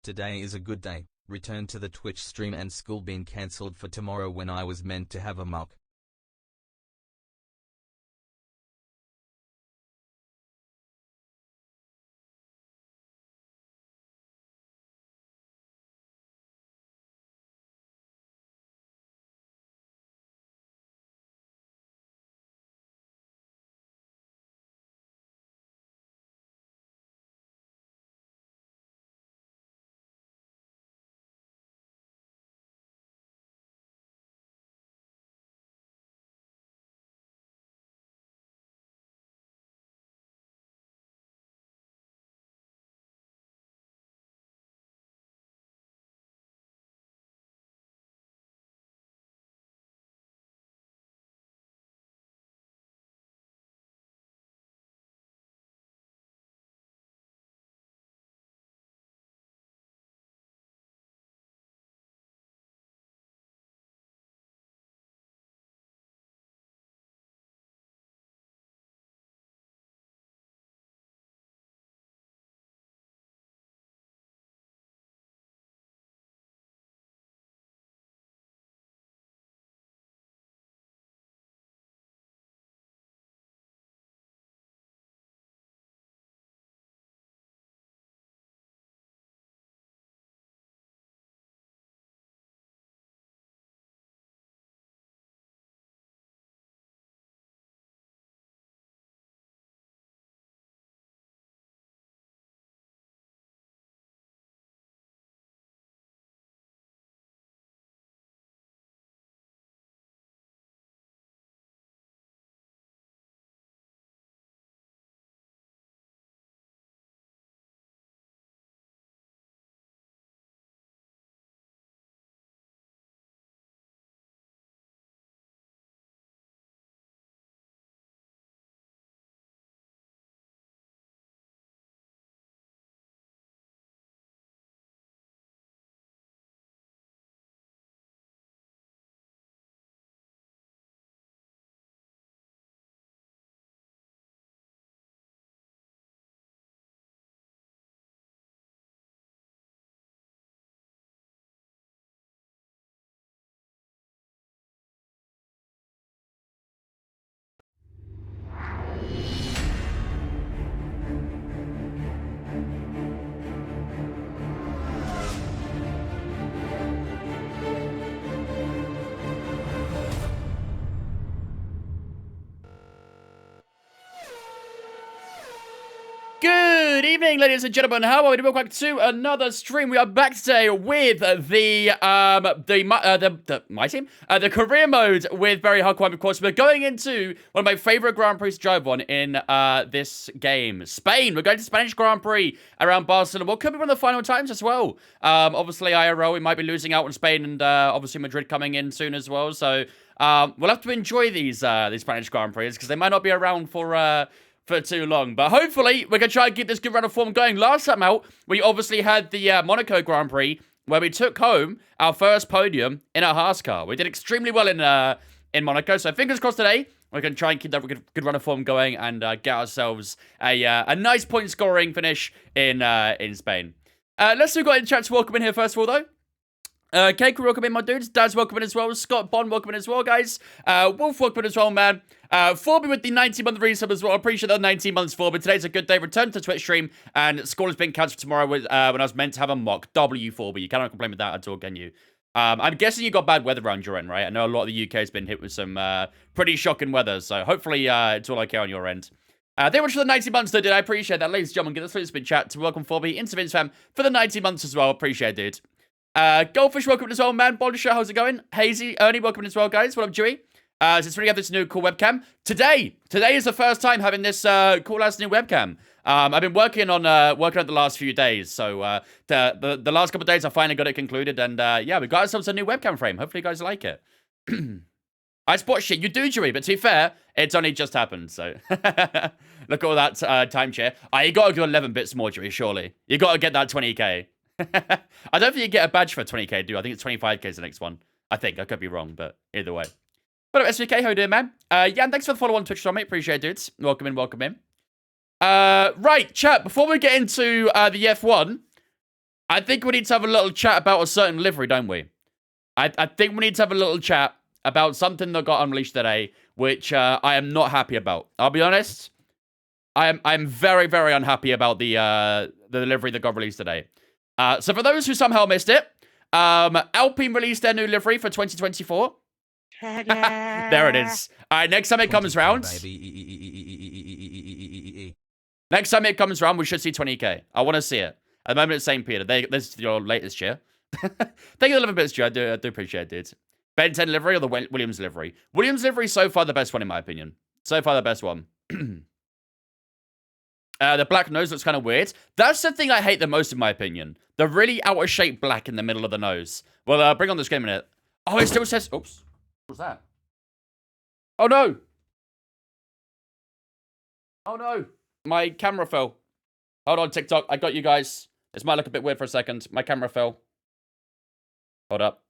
Today is a good day. Return to the Twitch stream and school been cancelled for tomorrow when I was meant to have a mock. Good evening, ladies and gentlemen. How are we? Welcome back to another stream. We are back today with the career mode with Barry Huckleheim. Of course, we're going into one of my favorite Grand Prix to drive on in this game, Spain. We're going to Spanish Grand Prix around Barcelona. What could be one of the final times as well. Obviously, IRL, we might be losing out on Spain, and obviously Madrid coming in soon as well. So we'll have to enjoy these Spanish Grand Prix because they might not be around for too long. But hopefully, we're going to try and keep this good run of form going. Last time out, we obviously had the Monaco Grand Prix, where we took home our first podium in our Haas car. We did extremely well in Monaco, so fingers crossed today, we're going to try and keep that good run of form going and get ourselves a nice point scoring finish in Spain. Let's see who got in chat to welcome in here first of all, though. Cake, welcome in, my dudes. Dad's welcome in as well. Scott Bond, welcome in as well, guys. Wolf, welcome in as well, man. Forby with the 19-month resub as well. I appreciate that 19 months, Forby. Today's a good day. Return to Twitch stream, and school has been cancelled tomorrow when I was meant to have a mock. W, Forby. You cannot complain with that at all, can you? I'm guessing you got bad weather around your end, right? I know a lot of the UK has been hit with some pretty shocking weather, so hopefully it's all okay on your end. Thank you much for the 90 months, though, dude. I appreciate that. Ladies and gentlemen, give this been chat to welcome Forby into Vince Fam for the 90 months as well. Appreciate it, dude. Goldfish, welcome as well, man. Boulder, how's it going? Hazy, Ernie, welcome as well, guys. What up, Dewey? Since we have this new cool webcam. Today is the first time having this cool-ass new webcam. I've been working on the last few days, so the last couple of days I finally got it concluded, and yeah, we got ourselves a new webcam frame. Hopefully you guys like it. I spot shit. You do, Dewey, but to be fair, it's only just happened, so... Look at all that time share. You gotta go 11 bits more, Dewey, surely. You gotta get that 20k. I don't think you get a badge for 20k, do I? think it's 25k is the next one. I think. I could be wrong, but either way. But SVK, how you doing, man? Yeah, and thanks for the follow on Twitch, mate. Appreciate it, dudes. Welcome in, welcome in. Right, chat, before we get into the F1, I think we need to have a little chat about a certain livery, don't we? I think we need to have a little chat about something that got unleashed today, which I am not happy about. I'll be honest. I'm very, very unhappy about the livery that got released today. So for those who somehow missed it, Alpine released their new livery for 2024. There it is. All right, next time it comes round. Next time it comes around, we should see 20k. I want to see it. At the moment, it's St. Peter. This is your latest cheer. Thank you a little bit, Stu. I do appreciate it, dude. Ben 10 livery or the Williams livery? Williams livery is so far the best one, in my opinion. So far the best one. The black nose looks kind of weird. That's the thing I hate the most, in my opinion. The really out-of-shape black in the middle of the nose. Well, bring on the screen a minute. Oh, it still says... Oops. What's that? Oh, no. Oh, no. My camera fell. Hold on, TikTok. I got you guys. This might look a bit weird for a second. My camera fell. Hold up.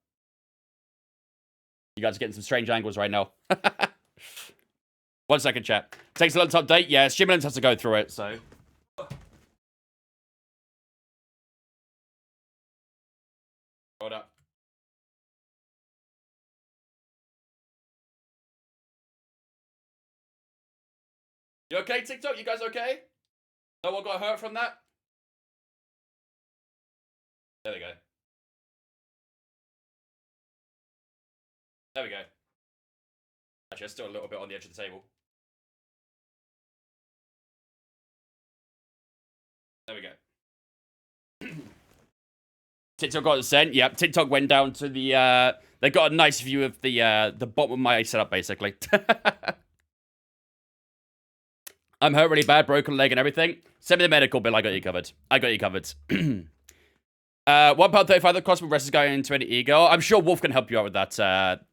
You guys are getting some strange angles right now. 1 second, chat. Takes a lot to update. Yeah, Shimmerlands has to go through it, so... Hold up. You okay, TikTok? You guys okay? No one got hurt from that? There we go. There we go. Actually, it's still a little bit on the edge of the table. There we go. TikTok got sent. Yep, TikTok went down to the, they got a nice view of the bottom of my setup, basically. I'm hurt really bad, broken leg and everything. Send me the medical bill, I got you covered. I got you covered. £1.35, the cost of rest is going into an ego. I'm sure Wolf can help you out with that,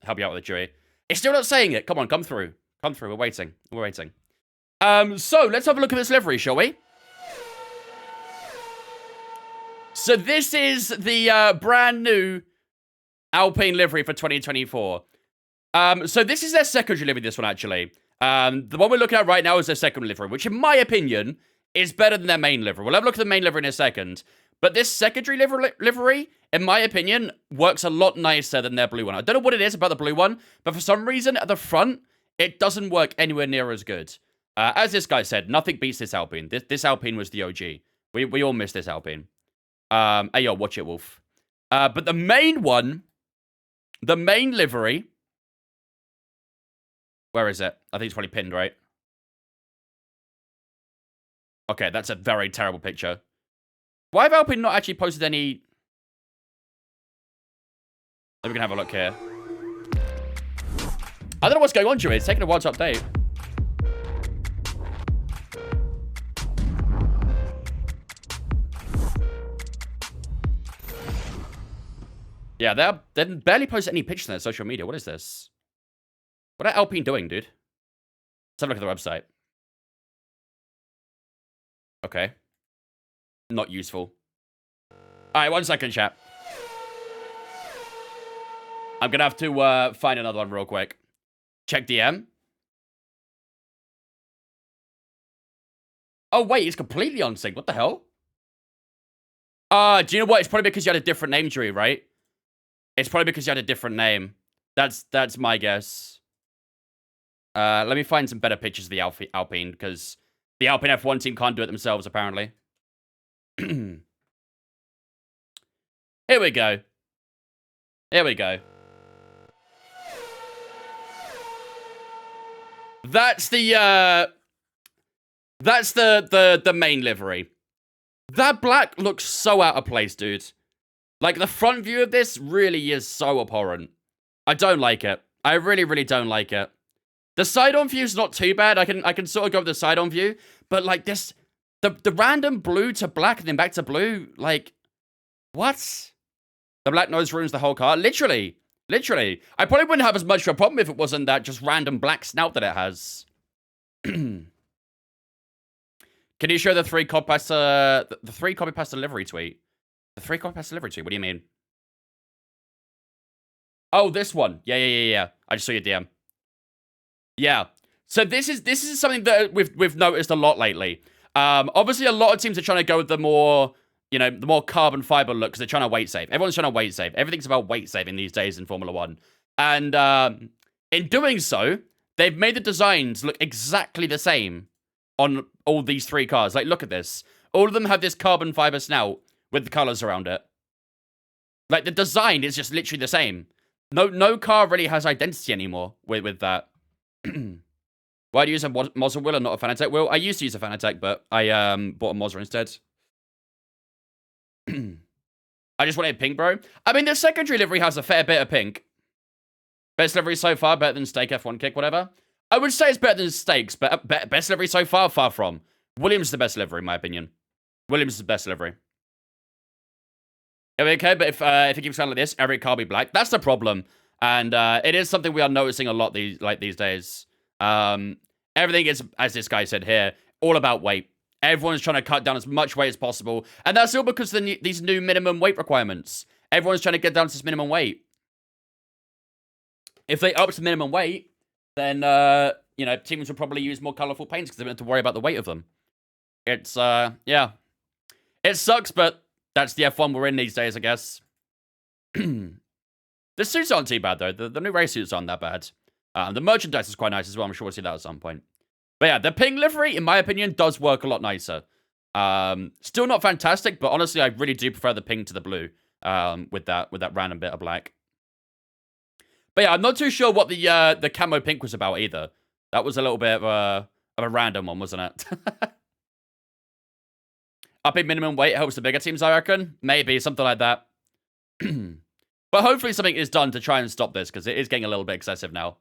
help you out with the jury. It's still not saying it. Come on, come through. Come through, we're waiting. We're waiting. So, let's have a look at this livery, shall we? So this is the brand new Alpine livery for 2024. So this is their secondary livery, this one, actually. The one we're looking at right now is their second livery, which in my opinion is better than their main livery. We'll have a look at the main livery in a second. But this secondary livery, in my opinion, works a lot nicer than their blue one. I don't know what it is about the blue one, but for some reason at the front, it doesn't work anywhere near as good. As this guy said, nothing beats this Alpine. This Alpine was the OG. We all miss this Alpine. Hey, yo, watch it, Wolf. But the main one, the main livery... Where is it? I think it's probably pinned, right? Okay, that's a very terrible picture. Why have Alpine not actually posted any... Maybe we can have a look here. I don't know what's going on, Joey. It's taking a while to update. Yeah, they barely post any pictures on their social media. What is this? What are Alpine doing, dude? Let's have a look at the website. Okay. Not useful. Alright, 1 second, chat. I'm gonna have to find another one real quick. Check DM. Oh, wait, it's completely on sync. What the hell? Do you know what? It's probably because you had a different name, Drew, right? It's probably because you had a different name. That's my guess. Let me find some better pictures of the Alpine, because the Alpine F1 team can't do it themselves, apparently. Here we go. Here we go. That's the main livery. That black looks so out of place, dude. Like, the front view of this really is so abhorrent. I don't like it. I really, really don't like it. The side-on view is not too bad. I can sort of go with the side-on view. But, like, this... The random blue to black and then back to blue, like... What? The black nose ruins the whole car? Literally. Literally. I probably wouldn't have as much of a problem if it wasn't that just random black snout that it has. Can you show the 3 copy pasta... The 3 copy pasta livery tweet? The 3 copy pasta livery tweet? What do you mean? Oh, this one. Yeah. I just saw your DM. Yeah. So this is something that we've noticed a lot lately. Obviously, a lot of teams are trying to go with the more, the more carbon fiber look because they're trying to weight save. Everyone's trying to weight save. Everything's about weight saving these days in Formula 1. And in doing so, they've made the designs look exactly the same on all these 3 cars. Like, look at this. All of them have this carbon fiber snout with the colors around it. Like, the design is just literally the same. No car really has identity anymore with that. Why do you use a Mozza wheel and not a Fanatec wheel? I used to use a Fanatec, but I bought a Mozza instead. I just wanted pink, bro. I mean, the secondary livery has a fair bit of pink. Best livery so far, better than Steak, F1 Kick, whatever. I would say it's better than Steaks, but best livery so far, far from. Williams is the best livery, in my opinion. Williams is the best livery. Okay, but if it keeps sounding like this, every car will be black. That's the problem. And it is something we are noticing a lot these days. Everything is, as this guy said here, all about weight. Everyone's trying to cut down as much weight as possible. And that's all because of these new minimum weight requirements. Everyone's trying to get down to this minimum weight. If they upped the minimum weight, then, teams would probably use more colorful paints because they don't have to worry about the weight of them. It's, yeah. It sucks, but that's the F1 we're in these days, I guess. The suits aren't too bad, though. The new race suits aren't that bad. The merchandise is quite nice as well. I'm sure we'll see that at some point. But yeah, the pink livery, in my opinion, does work a lot nicer. Still not fantastic, but honestly, I really do prefer the pink to the blue with that random bit of black. But yeah, I'm not too sure what the camo pink was about either. That was a little bit of a random one, wasn't it? Upping minimum weight helps the bigger teams, I reckon. Maybe, something like that. But hopefully something is done to try and stop this, because it is getting a little bit excessive now.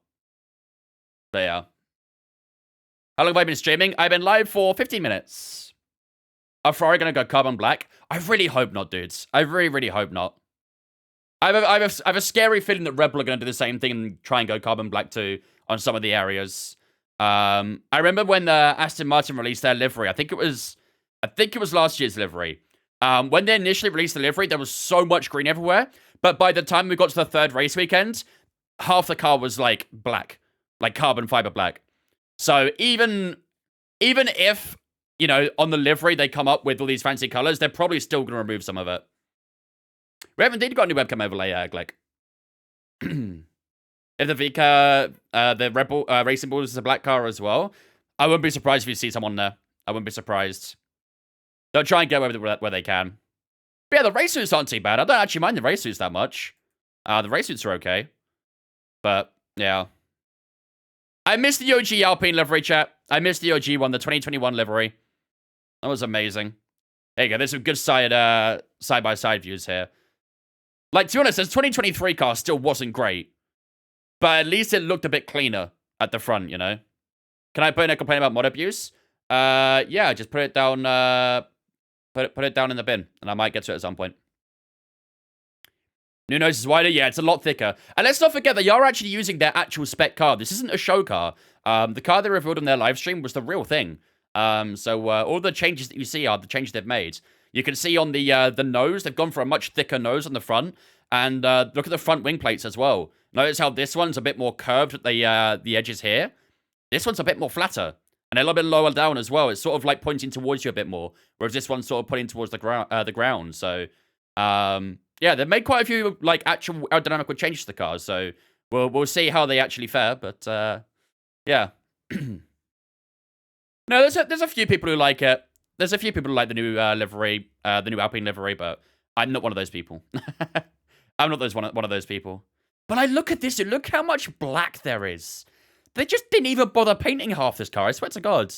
But yeah. How long have I been streaming? I've been live for 15 minutes. Are Ferrari going to go carbon black? I really hope not, dudes. I really, really hope not. I have a scary feeling that Red Bull are going to do the same thing and try and go carbon black too on some of the areas. I remember when Aston Martin released their livery. I think it was last year's livery. When they initially released the livery, there was so much green everywhere. But by the time we got to the 3rd race weekend, half the car was like black, like carbon fiber black. So even if, on the livery they come up with all these fancy colors, they're probably still going to remove some of it. We have indeed got a new webcam overlay, Glick. If the Vika, the Red Bull Racing Bulls is a black car as well, I wouldn't be surprised if you see someone there. I wouldn't be surprised. They'll try and get away with it where they can. But yeah, the race suits aren't too bad. I don't actually mind the race suits that much. The race suits are okay. But, yeah. I missed the OG Alpine livery, chat. I missed the OG one, the 2021 livery. That was amazing. There you go. There's some good side-by-side views here. Like, to be honest, this 2023 car still wasn't great. But at least it looked a bit cleaner at the front, Can I put in a complaint about mod abuse? Yeah, just put it down, put it down in the bin, and I might get to it at some point. New nose is wider? Yeah, it's a lot thicker. And let's not forget, they are actually using their actual spec car. This isn't a show car. The car they revealed on their live stream was the real thing. So all the changes that you see are the changes they've made. You can see on the nose, they've gone for a much thicker nose on the front. And look at the front wing plates as well. Notice how this one's a bit more curved at the edges here. This one's a bit more flatter. And a little bit lower down as well. It's sort of like pointing towards you a bit more. Whereas this one's sort of pointing towards the ground. So, yeah, they've made quite a few, like, actual aerodynamical changes to the cars. So, we'll see how they actually fare. But, yeah. No, there's a few people who like it. There's a few people who like the new livery, the new Alpine livery, but I'm not one of those people. I'm not one of those people. But I look at this and look how much black there is. They just didn't even bother painting half this car, I swear to God.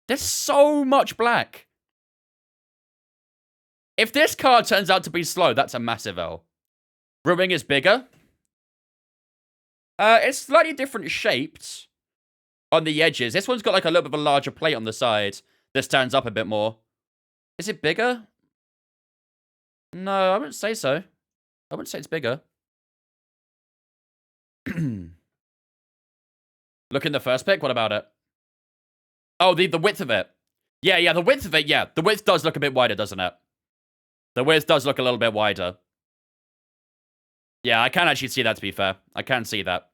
There's so much black. If this car turns out to be slow, that's a massive L. Rear wing is bigger. It's slightly different shaped on the edges. This one's got like a little bit of a larger plate on the side. This stands up a bit more. Is it bigger? No, I wouldn't say so. I wouldn't say it's bigger. Look in the first pic. What about it? Oh, the width of it. Yeah, the width of it, yeah. The width does look a bit wider, doesn't it? The width does look a little bit wider. Yeah, I can actually see that, to be fair. I can see that.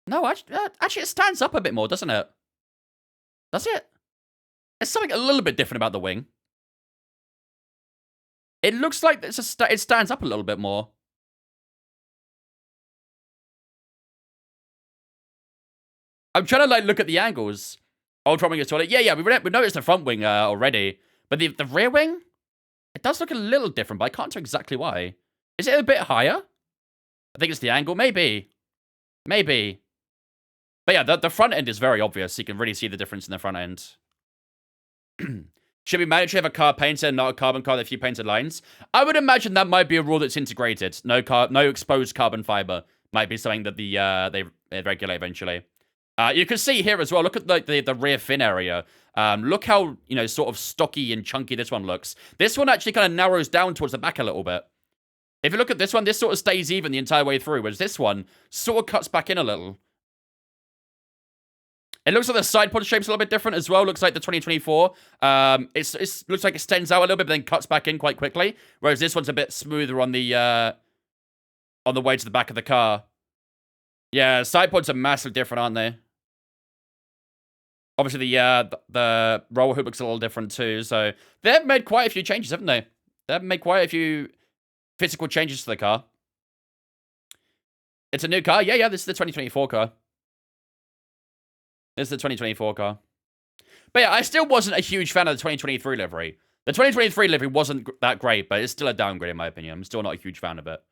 No, actually, it stands up a bit more, doesn't it? Does it? There's something a little bit different about the wing. It looks like it stands up a little bit more. I'm trying to like look at the angles. Ultra wing is taller. Yeah, we noticed the front wing already, but the rear wing, it does look a little different, but I can't tell exactly why. Is it a bit higher? I think it's the angle. Maybe. But yeah, the front end is very obvious. You can really see the difference in the front end. Should be mandatory to have a car painted and not a carbon car with a few painted lines? I would imagine that might be a rule that's integrated. No exposed carbon fiber might be something that they regulate eventually. You can see here as well. Look at the rear fin area. Look how sort of stocky and chunky this one looks. This one actually kind of narrows down towards the back a little bit. If you look at this one, this sort of stays even the entire way through, whereas this one sort of cuts back in a little. It looks like the side pod shape's a little bit different as well. Looks like the 2024. It looks like it extends out a little bit, but then cuts back in quite quickly. Whereas this one's a bit smoother on the way to the back of the car. Yeah, side pods are massively different, aren't they? Obviously, the roll hoop looks a little different too. So they've made quite a few changes, haven't they? They've made quite a few physical changes to the car. It's a new car. Yeah. This is the 2024 car. This is the 2024 car. But yeah, I still wasn't a huge fan of the 2023 livery. The 2023 livery wasn't that great, but it's still a downgrade in my opinion. I'm still not a huge fan of it.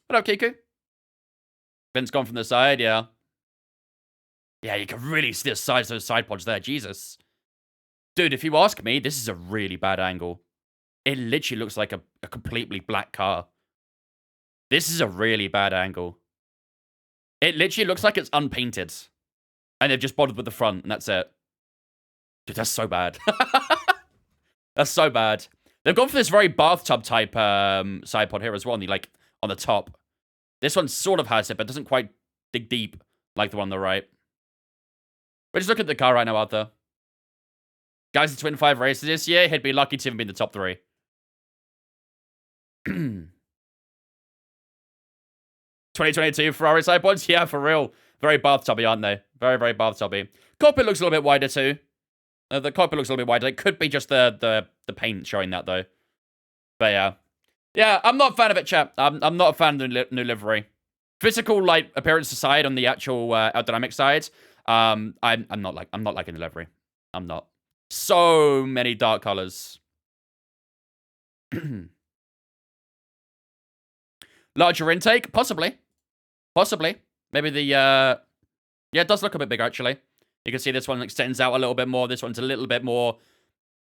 What up, Kiku? Vin's gone from the side, yeah. Yeah, you can really see the size of those side pods there. Jesus. Dude, if you ask me, this is a really bad angle. It literally looks like a completely black car. This is a really bad angle. It literally looks like it's unpainted. And they've just bothered with the front, and that's it. Dude, that's so bad. That's so bad. They've gone for this very bathtub type side pod here as well, on the top. This one sort of has it, but doesn't quite dig deep like the one on the right. But just look at the car right now, Arthur. Guys, the Twin 5 races this year, he'd be lucky to even be in the top 3. 2022 Ferrari side pods? Yeah, for real. Very bathtubby, aren't they? Very, very bathtubby. Cockpit looks a little bit wider too. The cockpit looks a little bit wider. It could be just the paint showing that though. But yeah. Yeah, I'm not a fan of it, chap. I'm not a fan of the new livery. Physical appearance aside, on the actual aerodynamic side, I'm not liking the livery. I'm not. So many dark colors. Larger intake? Possibly. Maybe the, yeah, it does look a bit bigger, actually. You can see this one extends out a little bit more. This one's a little bit more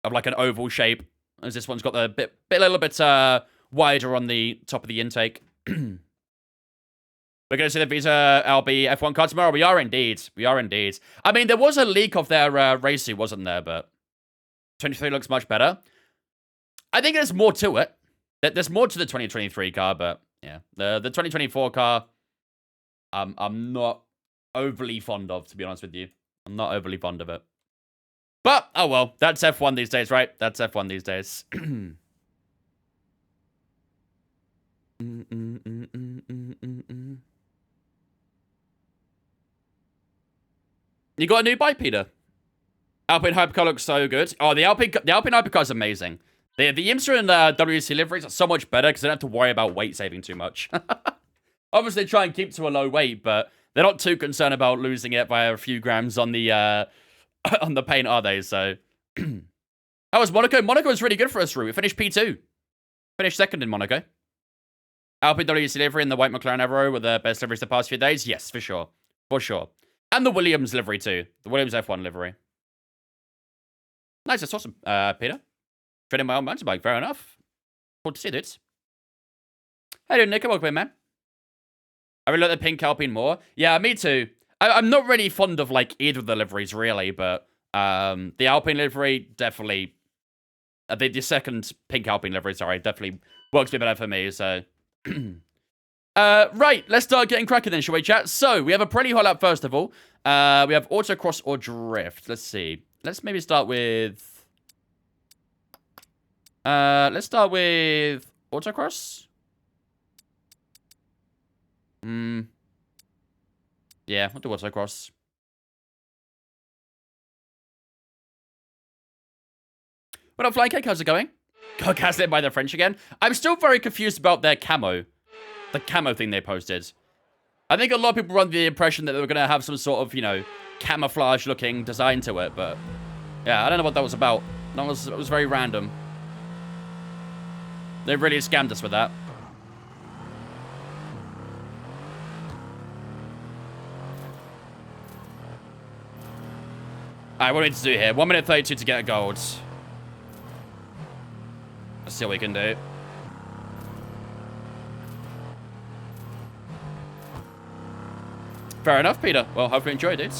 of like an oval shape. As this one's got the little bit wider on the top of the intake. We're going to see the Visa LB F1 car tomorrow. We are indeed. I mean, there was a leak of their race suit, wasn't there? But 23 looks much better. I think there's more to it. There's more to the 2023 car, but yeah. The 2024 car, I'm not overly fond of, to be honest with you. I'm not overly fond of it. But, oh well, that's F1 these days, right? That's F1 these days. You got a new bike, Peter? Alpine Hypercar looks so good. Oh, the Alpine Hypercar is amazing. The IMSA and WC liveries are so much better because they don't have to worry about weight saving too much. Obviously, they try and keep to a low weight, but they're not too concerned about losing it by a few grams on the on the paint, are they? So, how was Monaco? Monaco was really good for us, Rue. We finished P2. Finished second in Monaco. Alpine WC livery and the white McLaren Evero were the best liveries the past few days. Yes, for sure. For sure. And the Williams livery, too. The Williams F1 livery. Nice, that's awesome, Peter. Trading my own mountain bike, fair enough. Cool to see, dudes. Hey, dude, Nick, welcome in, man. I really like the pink Alpine more. Yeah, me too. I'm not really fond of, either of the liveries, really, but the Alpine livery, definitely... the second pink Alpine livery, sorry, definitely works a bit better for me, so... Right, let's start getting cracking then, shall we, chat? So, we have a pretty hot lap, first of all. We have autocross or drift. Let's see. Let's maybe start with... let's start with autocross. Yeah, we'll do autocross. What up, Flying Cake? How's it going? Got gaslit by the French again. I'm still very confused about their camo. The camo thing they posted. I think a lot of people run the impression that they were going to have some sort of, you know, camouflage-looking design to it, but... yeah, I don't know what that was about. It was very random. They really scammed us with that. Alright, what do we need to do here? 1 minute 32 to get a gold. Let's see what we can do. Fair enough, Peter. Well, hopefully you enjoyed it.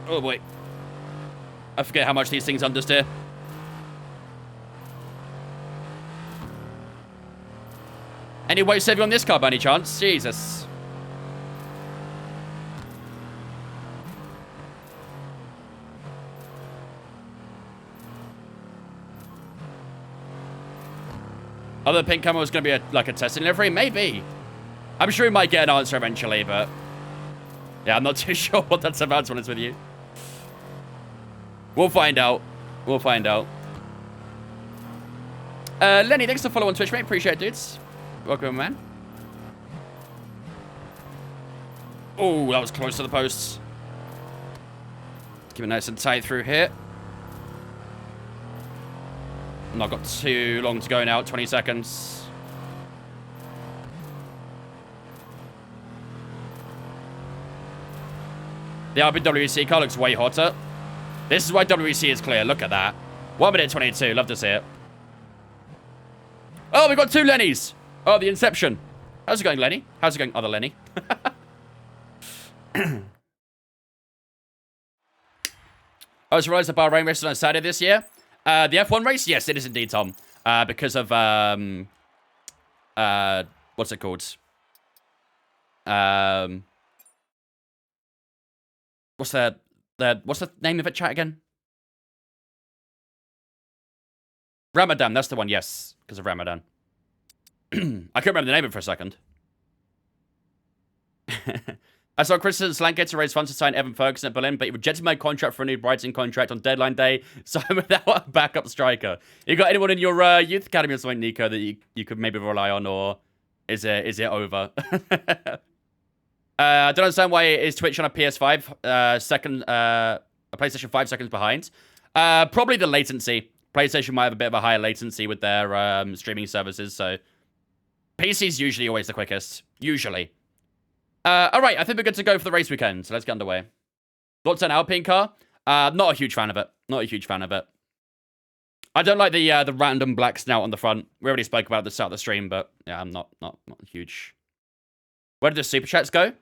Oh, boy. I forget how much these things understeer. Any weight saving on this car by any chance? Jesus. Other pink camo is going to be like a testing livery? Maybe. I'm sure we might get an answer eventually, but... yeah, I'm not too sure what that's about, to be honest with you. We'll find out. We'll find out. Lenny, thanks for follow on Twitch, mate. Appreciate it, dudes. Welcome, man. Oh, that was close to the posts. Keep it nice and tight through here. Not got too long to go now, 20 seconds. The RBWC car looks way hotter. This is why WEC is clear. Look at that. 1 minute 22. Love to see it. Oh, we got 2 Lennys. Oh, the Inception. How's it going, Lenny? How's it going, other Lenny? I was realized the Bahrain race is on Saturday this year. The F1 race? Yes, it is indeed, Tom. Because of, what's it called? What's the name of it, chat, again? Ramadan, that's the one, yes. Because of Ramadan. I couldn't remember the name of it for a second. I saw Chris's Lancaster raise funds to sign Evan Ferguson at Berlin, but he rejected my contract for a new Brighton contract on deadline day, so I'm without a backup striker. You got anyone in your youth academy or something, Nico, that you could maybe rely on, or is it over? I don't understand why is Twitch on a PS5 a PlayStation 5 seconds behind. Probably the latency. PlayStation might have a bit of a higher latency with their streaming services, so PC's usually always the quickest. Usually. Alright, I think we're good to go for the race weekend, so let's get underway. Thoughts on Alpine car? Not a huge fan of it. Not a huge fan of it. I don't like the random black snout on the front. We already spoke about it at the start of the stream, but yeah, I'm not huge. Where did the super chats go?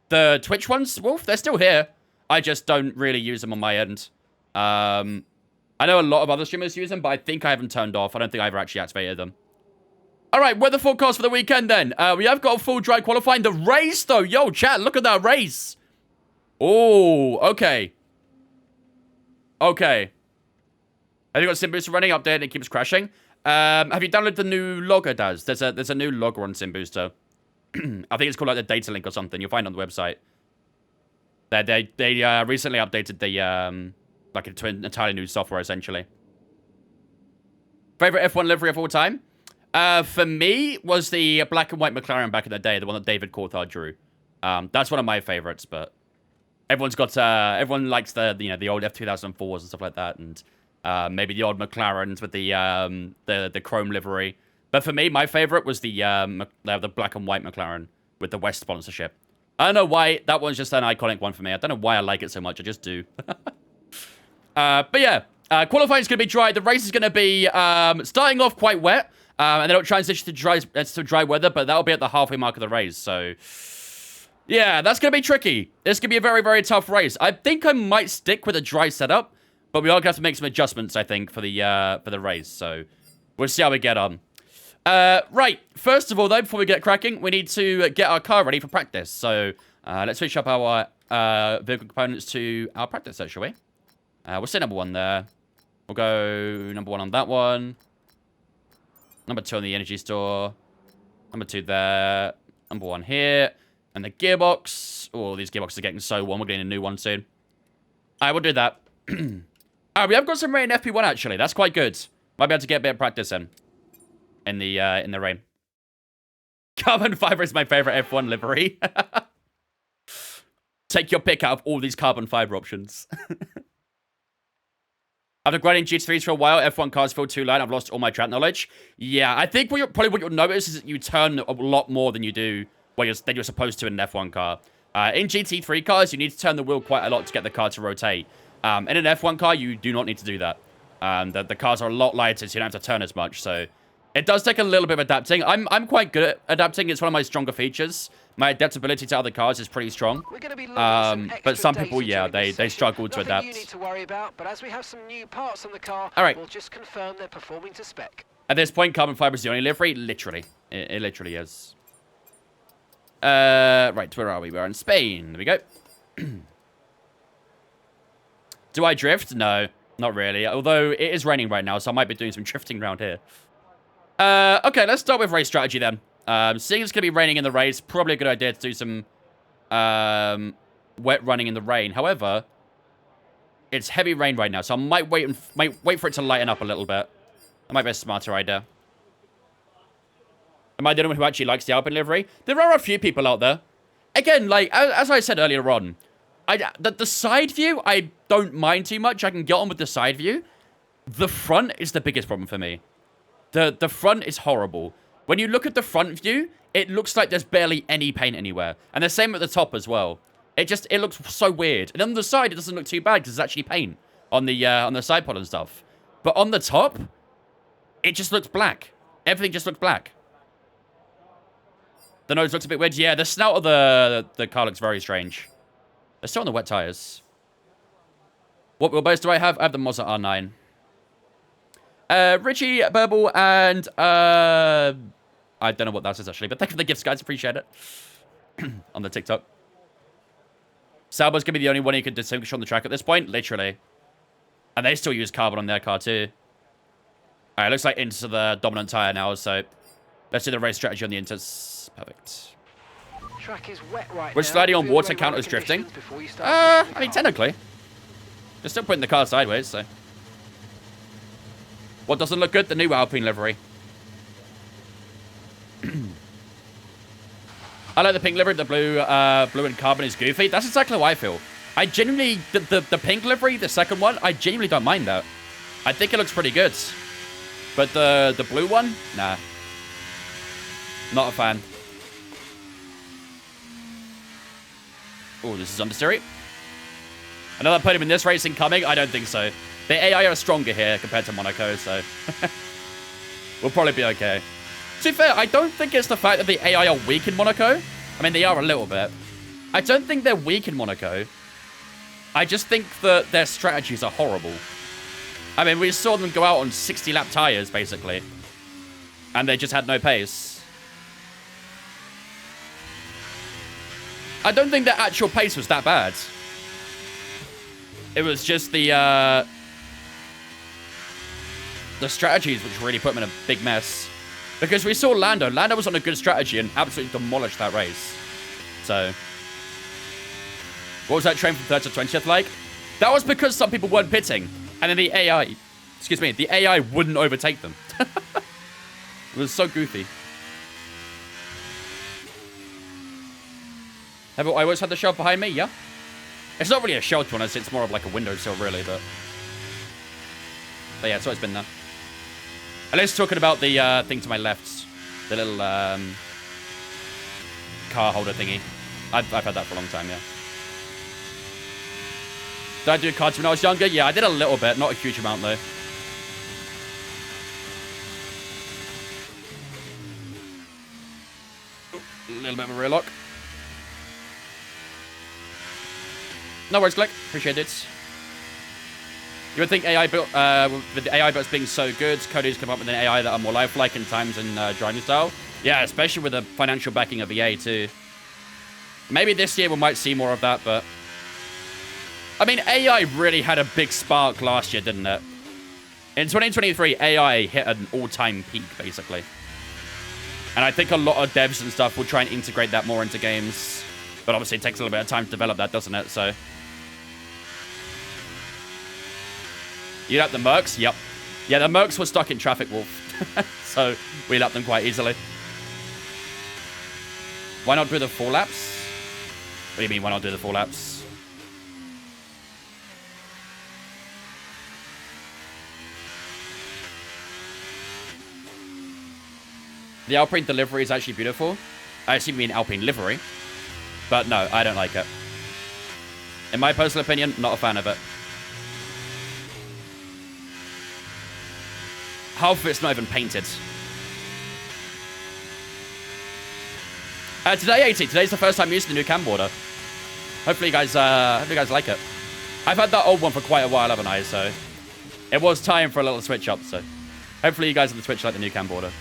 The Twitch ones, Wolf, they're still here. I just don't really use them on my end. I know a lot of other streamers use them, but I think I haven't turned off. I don't think I ever actually activated them. All right, weather forecast for the weekend then. We have got a full dry qualifying. The race, though. Yo, chat, look at that race. Oh, okay. Okay. Have you got SimBooster running update and it keeps crashing? Have you downloaded the new logger, Daz? There's a new logger on SimBooster. I think it's called like the data link or something. You'll find it on the website. They recently updated the like to an entirely new software essentially. Favorite F1 livery of all time? For me was the black and white McLaren back in the day, the one that David Coulthard drew. That's one of my favorites, but everyone likes the old F2004s and stuff like that, and maybe the old McLarens with the chrome livery. But for me, my favorite was the black and white McLaren with the West sponsorship. I don't know why. That one's just an iconic one for me. I don't know why I like it so much. I just do. But yeah, qualifying is going to be dry. The race is going to be starting off quite wet. And then it'll transition to dry weather, but that'll be at the halfway mark of the race. So, yeah, that's going to be tricky. This could be a very, very tough race. I think I might stick with a dry setup, but we are going to have to make some adjustments, I think, for the race. So, we'll see how we get on. Right, first of all, though, before we get cracking, we need to get our car ready for practice. So, let's switch up our vehicle components to our practice set, shall we? We'll say number 1 there. We'll go number 1 on that one. Number 2 on the energy store. Number 2 there. Number 1 here. And the gearbox. Oh, these gearboxes are getting so warm. We're getting a new one soon. Alright, we'll do that. Alright, we have got some rain in FP1, actually. That's quite good. Might be able to get a bit of practice in the rain. Carbon fiber is my favorite F1 livery. Take your pick out of all these carbon fiber options. After grinding GT3s for a while, F1 cars feel too light. I've lost all my track knowledge. Yeah, I think what you'll notice is that you turn a lot more than you do than you're supposed to in an F1 car. In GT3 cars, you need to turn the wheel quite a lot to get the car to rotate. In an F1 car, you do not need to do that. The cars are a lot lighter, so you don't have to turn as much. So it does take a little bit of adapting. I'm quite good at adapting. It's one of my stronger features. My adaptability to other cars is pretty strong. But some people, yeah, they struggle to adapt. You need to worry about, but as we have some new parts on the car, All we'll just confirm they're performing to spec. At this point, carbon fiber is the only livery. Literally. It literally is. Right, where are we? We're in Spain. There we go. Do I drift? No, not really. Although it is raining right now, so I might be doing some drifting around here. Okay, let's start with race strategy then. Seeing it's going to be raining in the race, probably a good idea to do some wet running in the rain. However, it's heavy rain right now, so I might wait for it to lighten up a little bit. That might be a smarter idea. Am I the only one who actually likes the Alpine livery? There are a few people out there. Again, like, as I said earlier on, the side view, I don't mind too much. I can get on with the side view. The front is the biggest problem for me. The front is horrible. When you look at the front view, it looks like there's barely any paint anywhere. And the same at the top as well. It looks so weird. And on the side, it doesn't look too bad because there's actually paint on the side pod and stuff. But on the top, it just looks black. Everything just looks black. The nose looks a bit weird. Yeah, the snout of the car looks very strange. They're still on the wet tires. What wheelbase do I have? I have the Mazda R9. Richie, Burble, and I don't know what that is actually, but thank you for the gifts, guys. Appreciate it. On the TikTok. Sauber's gonna be the only one who can distinguish on the track at this point, literally. And they still use carbon on their car too. Alright, looks like into the dominant tire now, so let's do the race strategy on the Inters. Perfect. Track is wet right We're now. sliding on Feel water the count weather as drifting. conditions before you start I pushing the mean, car. technically. They're still putting the car sideways, so. What doesn't look good? The new Alpine livery. I like the pink livery. The blue and carbon is goofy. That's exactly how I feel. I genuinely, the pink livery, the second one, I genuinely don't mind that. I think it looks pretty good. But the blue one, nah. Not a fan. Oh, this is understeery. Another podium in this racing coming? I don't think so. The AI are stronger here compared to Monaco, so we'll probably be okay. To be fair, I don't think it's the fact that the AI are weak in Monaco. I mean, they are a little bit. I don't think they're weak in Monaco. I just think that their strategies are horrible. I mean, we saw them go out on 60-lap tires, basically. And they just had no pace. I don't think their actual pace was that bad. It was just the strategies which really put them in a big mess. Because we saw Lando. Lando was on a good strategy and absolutely demolished that race. So, what was that train from 3rd to 20th like? That was because some people weren't pitting. And then the AI, excuse me, the AI wouldn't overtake them. It was so goofy. Have I always had the shelf behind me? Yeah. It's not really a shelf, to be honest. It's more of like a windowsill, really. But yeah, it's always been there. And let's talking about the thing to my left. The little car holder thingy. I've had that for a long time, yeah. Did I do cards when I was younger? Yeah, I did a little bit. Not a huge amount, though. A little bit of a rear lock. No worries, Glick. Appreciate it. You would think AI built, with the AI builds being so good, Cody's come up with an AI that are more lifelike in times and driving style. Yeah, especially with the financial backing of EA too. Maybe this year we might see more of that, but I mean, AI really had a big spark last year, didn't it? In 2023, AI hit an all-time peak, basically. And I think a lot of devs and stuff will try and integrate that more into games. But obviously it takes a little bit of time to develop that, doesn't it? So. You lap the Mercs? Yep. Yeah, the Mercs were stuck in traffic, Wolf. So we lapped them quite easily. Why not do the 4 laps? What do you mean, why not do the 4 laps? The Alpine delivery is actually beautiful. I assume you mean Alpine livery. But no, I don't like it. In my personal opinion, not a fan of it. Half of it's not even painted. Today, 80. Today's the first time using the new camcorder. Hopefully you guys like it. I've had that old one for quite a while, haven't I? So it was time for a little switch up. So hopefully you guys on the Twitch like the new camcorder.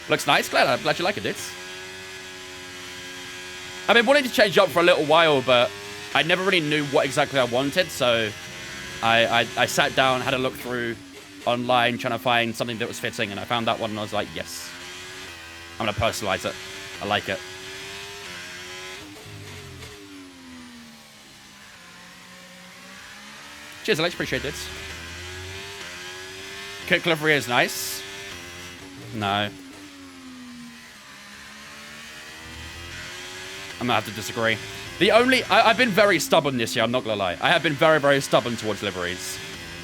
Looks nice. Glad you like it, dudes. I've been wanting to change up for a little while, but I never really knew what exactly I wanted. So I sat down, had a look through online, trying to find something that was fitting, and I found that one, and I was like, yes. I'm going to personalize it. I like it. Cheers, Alex. Appreciate it. Kick livery is nice. No. I'm going to have to disagree. I've been very stubborn this year, I'm not going to lie. I have been very, very stubborn towards liveries.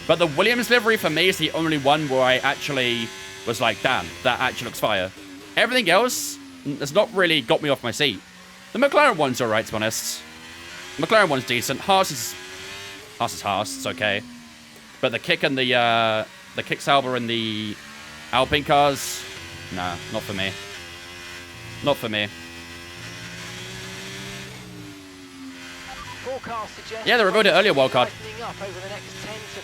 But the Williams livery for me is the only one where I actually was like, damn, that actually looks fire. Everything else has not really got me off my seat. The McLaren one's alright, to be honest. The McLaren one's decent. Haas is Haas. It's okay. But the kick and the kick salver and the Alpine cars, nah, not for me. Not for me. Yeah, they reviewed it earlier, Wildcard.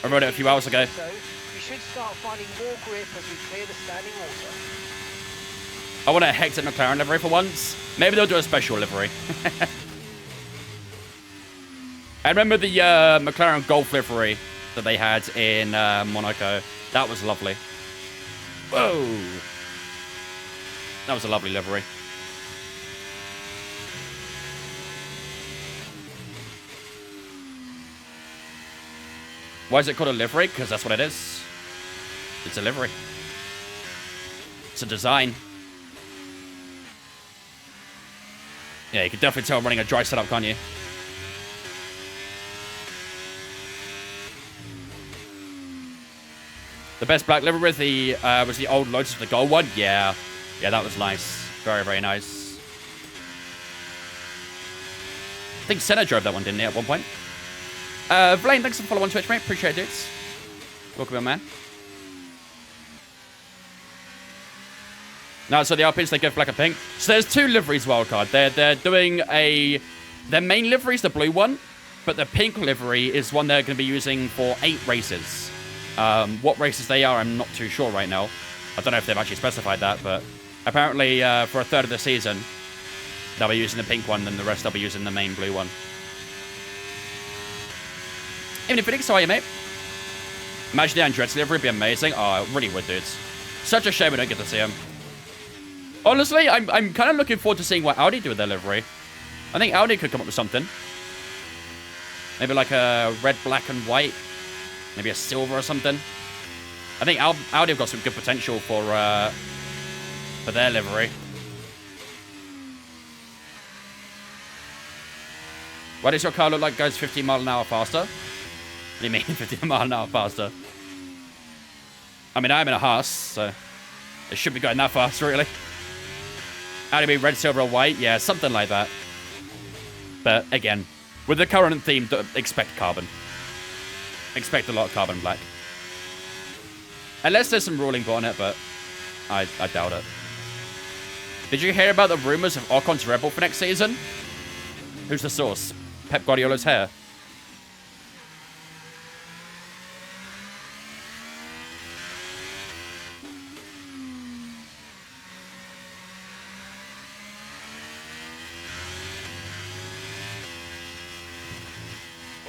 I wrote it a few hours ago. So we should start finding more grip as we clear the standing water. I want a hectic McLaren livery for once. Maybe they'll do a special livery. I remember the McLaren Golf livery that they had in Monaco. That was lovely. Whoa. That was a lovely livery. Why is it called a livery? Because that's what it is. It's a livery. It's a design. Yeah, you can definitely tell I'm running a dry setup, can't you? The best black livery was the old Lotus with the gold one. Yeah, that was nice. Very, very nice. I think Senna drove that one, didn't he, at one point? Blaine, thanks for the follow on Twitch, mate. Appreciate it. Welcome in, man. No, so the Alpines, they go for black and pink. So there's 2 liveries, wildcard. They're doing their main livery is the blue one, but the pink livery is one they're going to be using for 8 races. What races they are, I'm not too sure right now. I don't know if they've actually specified that, but apparently for a third of the season, they'll be using the pink one, and the rest they'll be using the main blue one. Even if Phoenix, how are you, mate? Imagine the Andretti livery would be amazing. Oh, it really would, dudes. Such a shame we don't get to see him. Honestly, I'm kind of looking forward to seeing what Audi do with their livery. I think Audi could come up with something. Maybe like a red, black, and white. Maybe a silver or something. I think Audi have got some good potential for their livery. Why does your car look like it goes 50 miles an hour faster? What do you mean 50 miles an hour faster? I mean, I'm in a Haas, so it should be going that fast, really. How do you mean red, silver, or white? Yeah, something like that. But again, with the current theme, expect carbon. Expect a lot of carbon black. Unless there's some ruling put on it, but I doubt it. Did you hear about the rumors of Ocon's Red Bull for next season? Who's the source? Pep Guardiola's hair.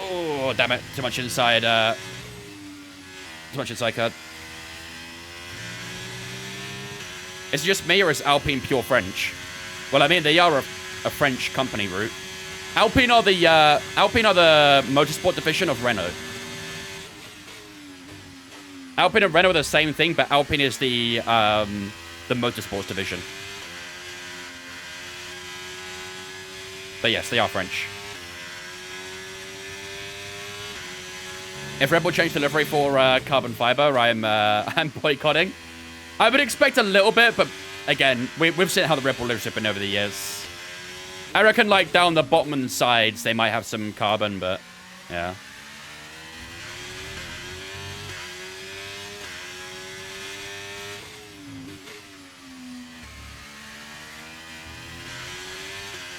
Oh, damn it. Too much inside, Too much inside card. Is it just me or is Alpine pure French? Well, I mean, they are a French company, Root. Alpine are the motorsport division of Renault. Alpine and Renault are the same thing, but Alpine is the motorsports division. But yes, they are French. If Red Bull changed the livery for carbon fiber, I'm boycotting. I would expect a little bit, but again, we've seen how the Red Bull livery's been over the years. I reckon, like, down the bottom and sides, they might have some carbon, but yeah.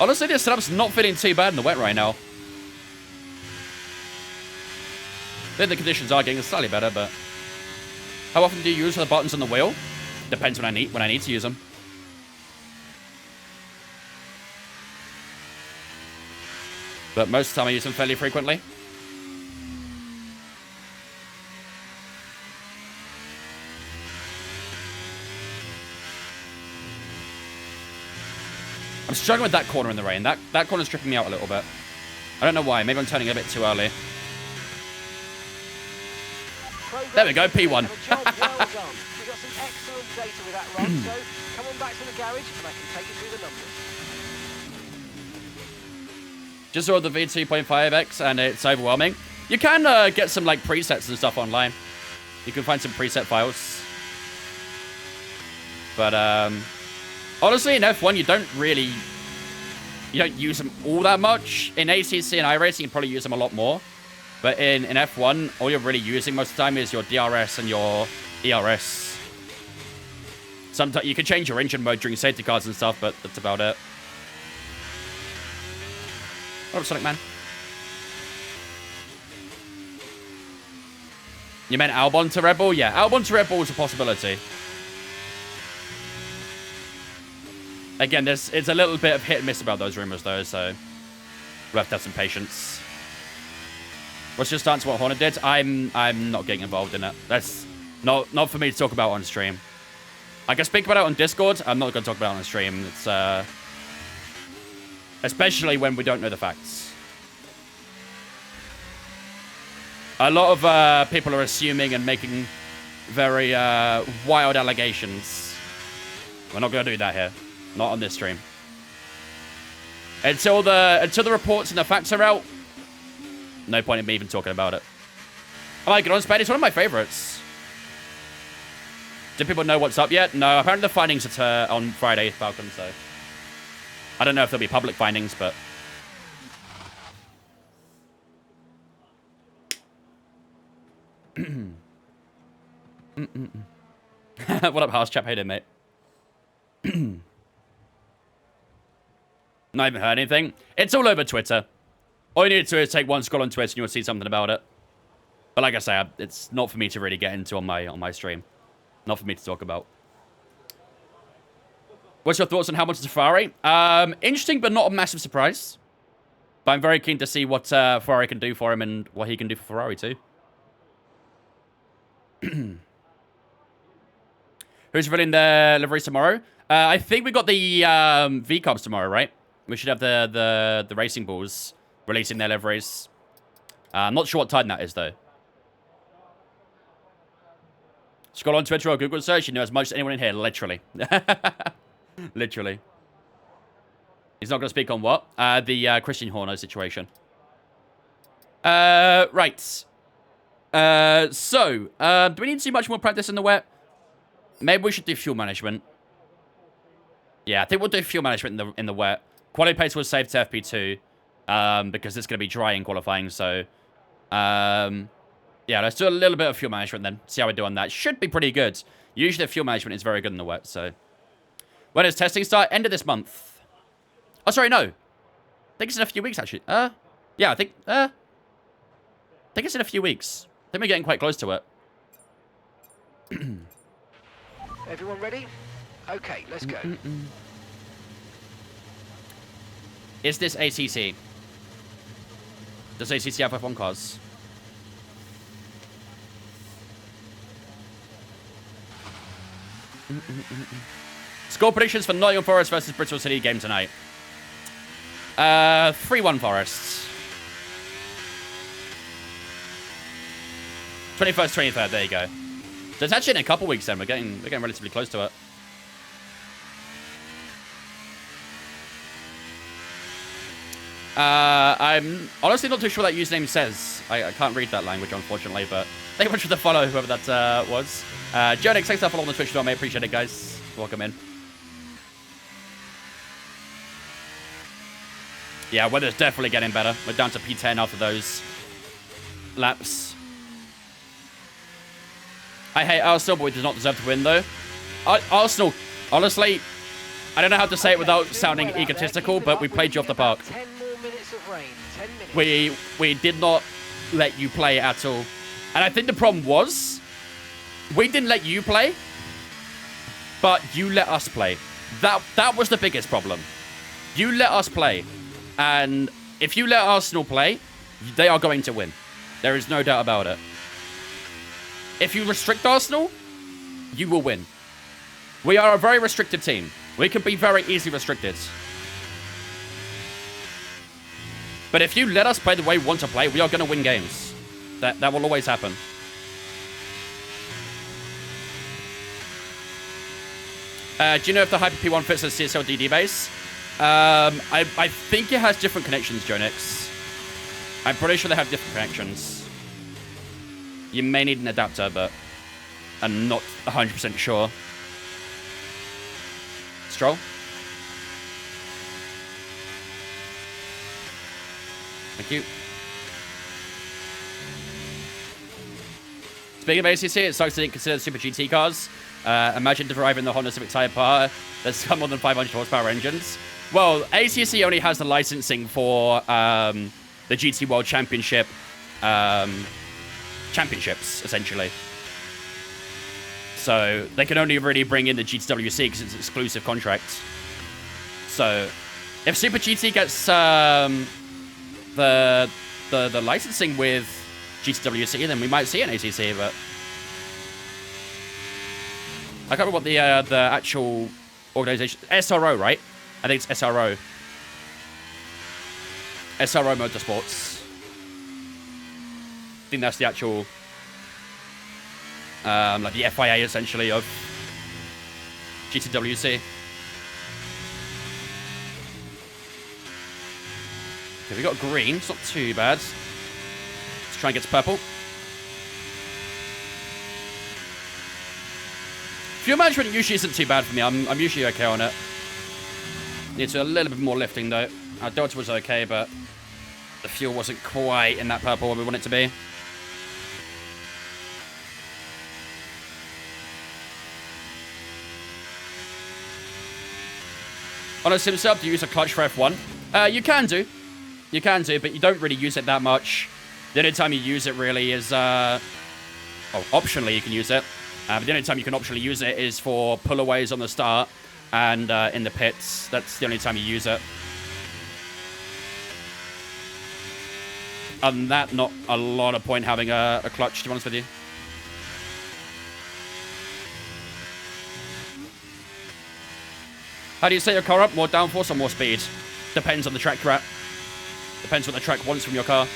Honestly, this setup's not feeling too bad in the wet right now. Then the conditions are getting slightly better, but how often do you use the buttons on the wheel? Depends when I need to use them. But most of the time I use them fairly frequently. I'm struggling with that corner in the rain. That corner's tripping me out a little bit. I don't know why. Maybe I'm turning a bit too early. There we go, P1. Well done. We got some excellent data with that run, so come on back to the garage and I can take you through the numbers. Just saw the V2.5X and it's overwhelming. You can get some like presets and stuff online. You can find some preset files. But honestly, in F1 you don't use them all that much. In ACC and iRacing you probably use them a lot more. But in F1, all you're really using most of the time is your DRS and your ERS. Sometimes you can change your engine mode during safety cars and stuff, but that's about it. What up, Sonic Man? You meant Albon to Red Bull? Yeah, Albon to Red Bull is a possibility. Again, it's a little bit of hit and miss about those rumors, though, so we'll have to have some patience. What's your stance on what Horner did? I'm not getting involved in it. That's not for me to talk about on stream. I can speak about it on Discord. I'm not going to talk about it on stream. It's especially when we don't know the facts. A lot of people are assuming and making very wild allegations. We're not going to do that here. Not on this stream. Until the reports and the facts are out, no point in me even talking about it. I like it on Spain. It's one of my favorites. Do people know what's up yet? No, apparently the findings are on Friday, Falcon, so I don't know if there'll be public findings, but what up, House Chap? How you doing, mate? Not even heard anything. It's all over Twitter. All you need to do is take one scroll on Twitter and you'll see something about it. But like I say, it's not for me to really get into on my stream. Not for me to talk about. What's your thoughts on how much is a Ferrari? Interesting, but not a massive surprise. But I'm very keen to see what Ferrari can do for him and what he can do for Ferrari too. Who's revealing their liveries tomorrow? I think we got the V-Cubs tomorrow, right? We should have the Racing Bulls releasing their liveries. I'm not sure what time that is, though. Scroll on Twitter or Google search, you know as much as anyone in here, literally. Literally. He's not going to speak on what? The Christian Horner situation. Right. So, do we need to do much more practice in the wet? Maybe we should do fuel management. Yeah, I think we'll do fuel management in the wet. Quality pace will save to FP2. Because it's going to be dry in qualifying, so yeah, let's do a little bit of fuel management then. See how we do on that. Should be pretty good. Usually the fuel management is very good in the wet, so. When does testing start? End of this month. Oh, sorry, no. I think it's in a few weeks, actually. Yeah, I think it's in a few weeks. I think we're getting quite close to it. Everyone ready? Okay, let's go. Is this ACC? Does ACC have F1 cars? Score predictions for Nottingham Forest versus Bristol City game tonight. 3-1 Forest. 21st, 23rd. There you go. So it's actually in a couple weeks then. We're getting relatively close to it. I'm honestly not too sure what that username says. I can't read that language, unfortunately, but thank you much for the follow, whoever that was. Jonix, thanks for following on the Twitch, mate. Appreciate it, guys. Welcome in. Yeah, weather's definitely getting better. We're down to P10 after those laps. I hate Arsenal, but we do not deserve to win, though. Arsenal, honestly, I don't know how to say it without sounding egotistical, but we played you off the park. 10 more minutes of rain. 10 minutes. We did not let you play at all. And I think the problem was, we didn't let you play, but you let us play. That was the biggest problem. You let us play. And if you let Arsenal play, they are going to win. There is no doubt about it. If you restrict Arsenal, you will win. We are a very restricted team. We can be very easily restricted. But if you let us play the way we want to play, we are going to win games. That will always happen. Do you know if the Hyper P1 fits the CSL DD base? I think it has different connections, Jonix. I'm pretty sure they have different connections. You may need an adapter, but I'm not 100% sure. Stroll. Thank you. Speaking of ACC, it sucks they didn't consider Super GT cars. Imagine deriving the Honda Civic Type R that's got more than 500 horsepower engines. Well, ACC only has the licensing for the GT World Championship championships, essentially. So they can only really bring in the GTWC because it's an exclusive contract. So if Super GT gets the licensing with GTWC, then we might see an ACC, but I can't remember what the actual organization... SRO, right? I think it's SRO. SRO Motorsports. I think that's the actual... like the FIA, essentially, of GTWC. Okay, we got green. It's not too bad. Let's try and get to purple. Fuel management usually isn't too bad for me. I'm usually okay on it. Needs a little bit more lifting, though. Our Delta was okay, but the fuel wasn't quite in that purple where we want it to be. On a sim sub, do you use a clutch for F1? You can do. You can do, but you don't really use it that much. The only time you use it really is... oh, optionally you can use it. But the only time you can optionally use it is for pullaways on the start and in the pits. That's the only time you use it. Other than that, not a lot of point having a clutch, to be honest with you. How do you set your car up? More downforce or more speed? Depends on the track you're at. Depends what the track wants from your car.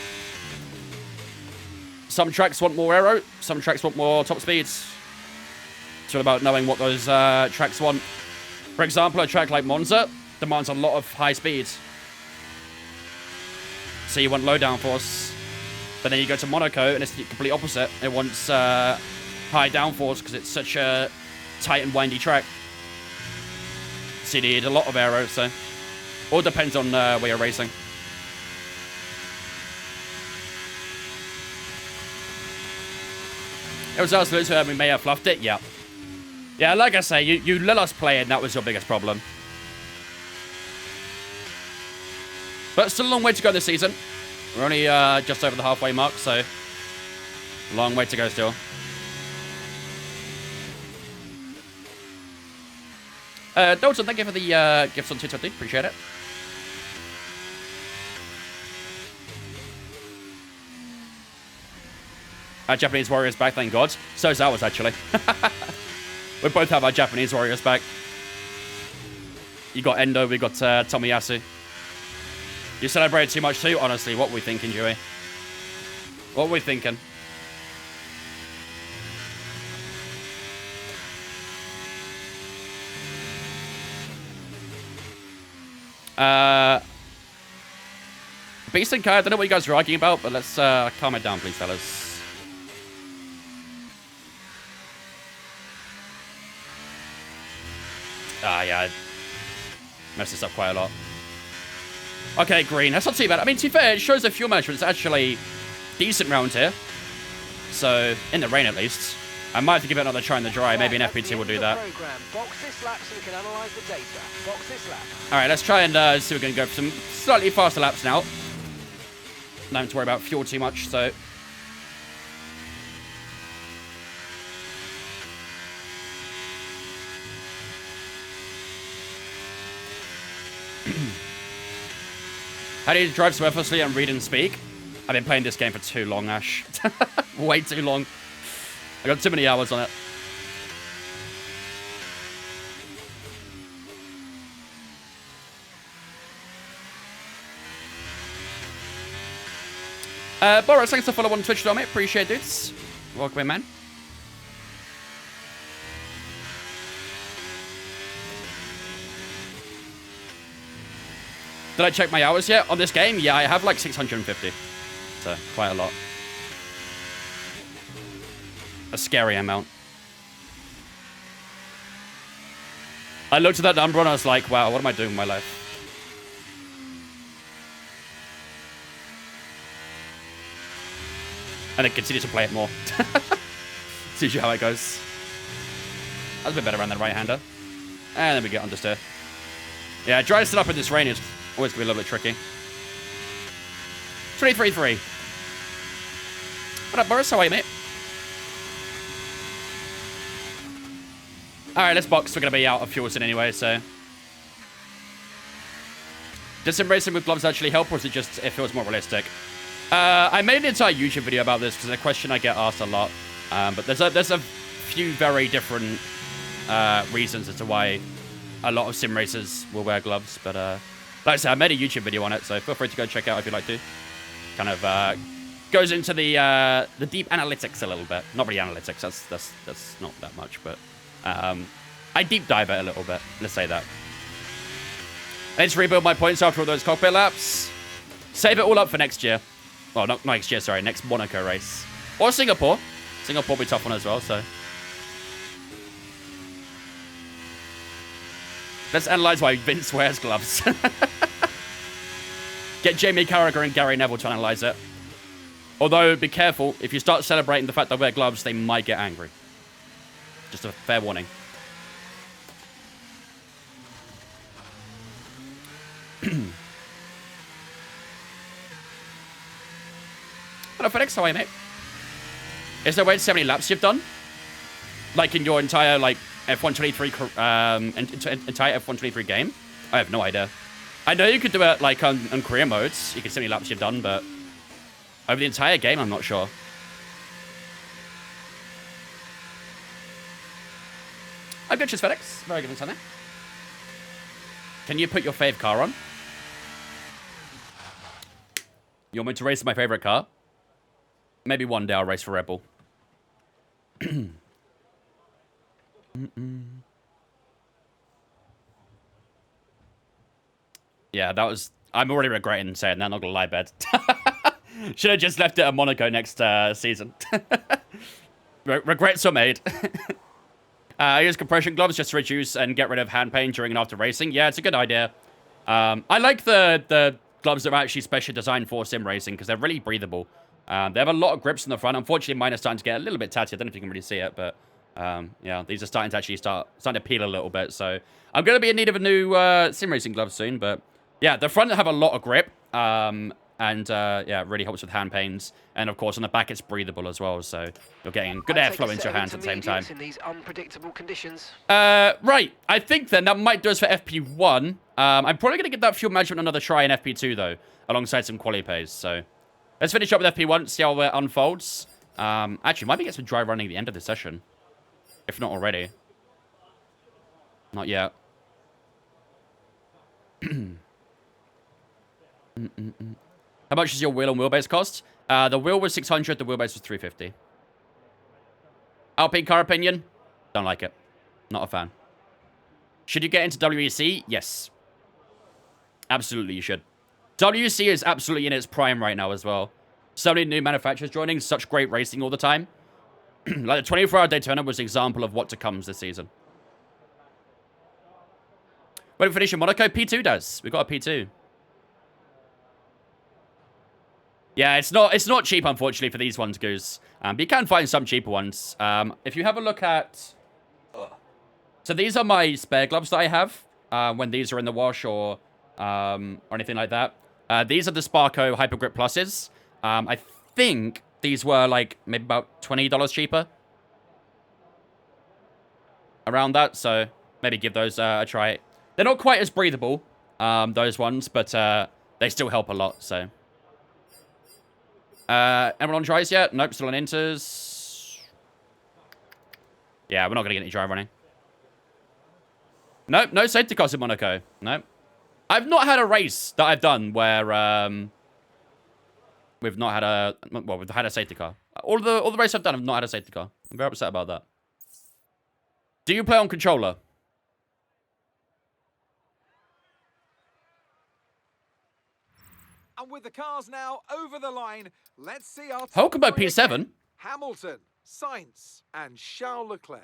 Some tracks want more aero. Some tracks want more top speeds. It's all about knowing what those tracks want. For example, a track like Monza demands a lot of high speed. So you want low downforce. But then you go to Monaco and it's the complete opposite. It wants high downforce because it's such a tight and windy track. So you need a lot of aero, so all depends on where you're racing. It was us who we may have fluffed it, yeah. Yeah, like I say, you let us play and that was your biggest problem. But still a long way to go this season. We're only just over the halfway mark, so long way to go still. Dalton, thank you for the gifts on 220. Appreciate it. Our Japanese warriors back, thank God. So is ours, actually. We both have our Japanese warriors back. You got Endo, we got Tomiyasu. You celebrated too much too? Honestly, what were we thinking, Joey? What were we thinking? Beast and Kai, I don't know what you guys are arguing about, but let's calm it down, please, fellas. Ah, yeah. I messed this up quite a lot. Okay, green. That's not too bad. I mean, to be fair, it shows the fuel management is actually decent round here. So, in the rain at least. I might have to give it another try in the dry. Maybe an FP2 will do that. Alright, let's try and see if we can go for some slightly faster laps now. Not having to worry about fuel too much, so... How do you drive so effortlessly and read and speak? I've been playing this game for too long, Ash. Way too long. I got too many hours on it. Boris, thanks for follow on Twitch, mate. Appreciate it, dudes. Welcome in, man. Did I check my hours yet on this game? Yeah, I have like 650. So, quite a lot. A scary amount. I looked at that number and I was like, wow, what am I doing with my life? And then continue to play it more. See how it goes. That's a bit better around that right-hander. And then we get understeer. Yeah, dry set up in this rain is always going to be a little bit tricky. 3-3-3. What up, Boris? How are you, mate? Alright, let's box. We're going to be out of fuel soon anyway, so... Does sim racing with gloves actually help, or is it just it feels more realistic? I made an entire YouTube video about this because it's a question I get asked a lot. But there's a few very different reasons as to why a lot of sim racers will wear gloves. But like I said, I made a YouTube video on it, so feel free to go check it out if you'd like to. Kind of goes into the deep analytics a little bit. Not really analytics. That's not that much, but I deep dive it a little bit. Let's say that. I need to rebuild my points after all those cockpit laps. Save it all up for next year. Well, not next year, sorry. Next Monaco race. Or Singapore. Singapore will be a tough one as well, so. Let's analyze why Vince wears gloves. Get Jamie Carragher and Gary Neville to analyze it. Although, be careful. If you start celebrating the fact they wear gloves, they might get angry. Just a fair warning. Hello, FedEx. How are you, mate? Is there a way to see how many laps you've done? Like in your entire, like, F123, entire F123 game? I have no idea. I know you could do it, like, on career modes. You can see how many laps you've done, but over the entire game, I'm not sure. I'm good, cheers, FedEx. Very good insight there. Can you put your fave car on? You want me to race my favorite car? Maybe one day I'll race for Red Bull. Yeah, that was... I'm already regretting saying that, not gonna lie, bed. Should have just left it at Monaco next season. Regrets are made. I use compression gloves just to reduce and get rid of hand pain during and after racing. Yeah, it's a good idea. I like the gloves that are actually specially designed for sim racing because they're really breathable. They have a lot of grips in the front. Unfortunately, mine is starting to get a little bit tatty. I don't know if you can really see it, but yeah, these are starting to actually starting to peel a little bit. So I'm going to be in need of a new sim racing glove soon. But yeah, the front have a lot of grip. And yeah, it really helps with hand pains. And of course, on the back, it's breathable as well. So you're getting good airflow into your hands at the same time. In these unpredictable conditions. Right. I think then that might do us for FP1. I'm probably going to give that fuel management another try in FP2, though, alongside some quali pays. So let's finish up with FP1, see how it unfolds. Actually, might be get some dry running at the end of the session. If not already. Not yet. How much does your wheel and wheelbase cost? The wheel was 600, the wheelbase was 350. Alpine car opinion? Don't like it. Not a fan. Should you get into WEC? Yes. Absolutely, you should. WEC is absolutely in its prime right now as well. So many new manufacturers joining, such great racing all the time. Like the 24-hour Daytona was an example of what to come this season. When we finish in Monaco, P2 does. We got a P2. Yeah, it's not cheap, unfortunately, for these ones, Goose. But you can find some cheaper ones. If you have a look at... So these are my spare gloves that I have when these are in the wash or anything like that. These are the Sparco Hyper Grip Pluses. I think these were like maybe about $20 cheaper. Around that, so maybe give those a try. They're not quite as breathable, those ones, but they still help a lot, so... Anyone on tries yet? Nope, still on inters. Yeah, we're not going to get any drive running. Nope, no safety cars in Monaco. Nope. I've not had a race that I've done where we've not had a... Well, we've had a safety car. All the races I've done, I've not had a safety car. I'm very upset about that. Do you play on controller? And with the cars now over the line, let's see our... Hulkenberg P7? Hamilton, Sainz, and Charles Leclerc.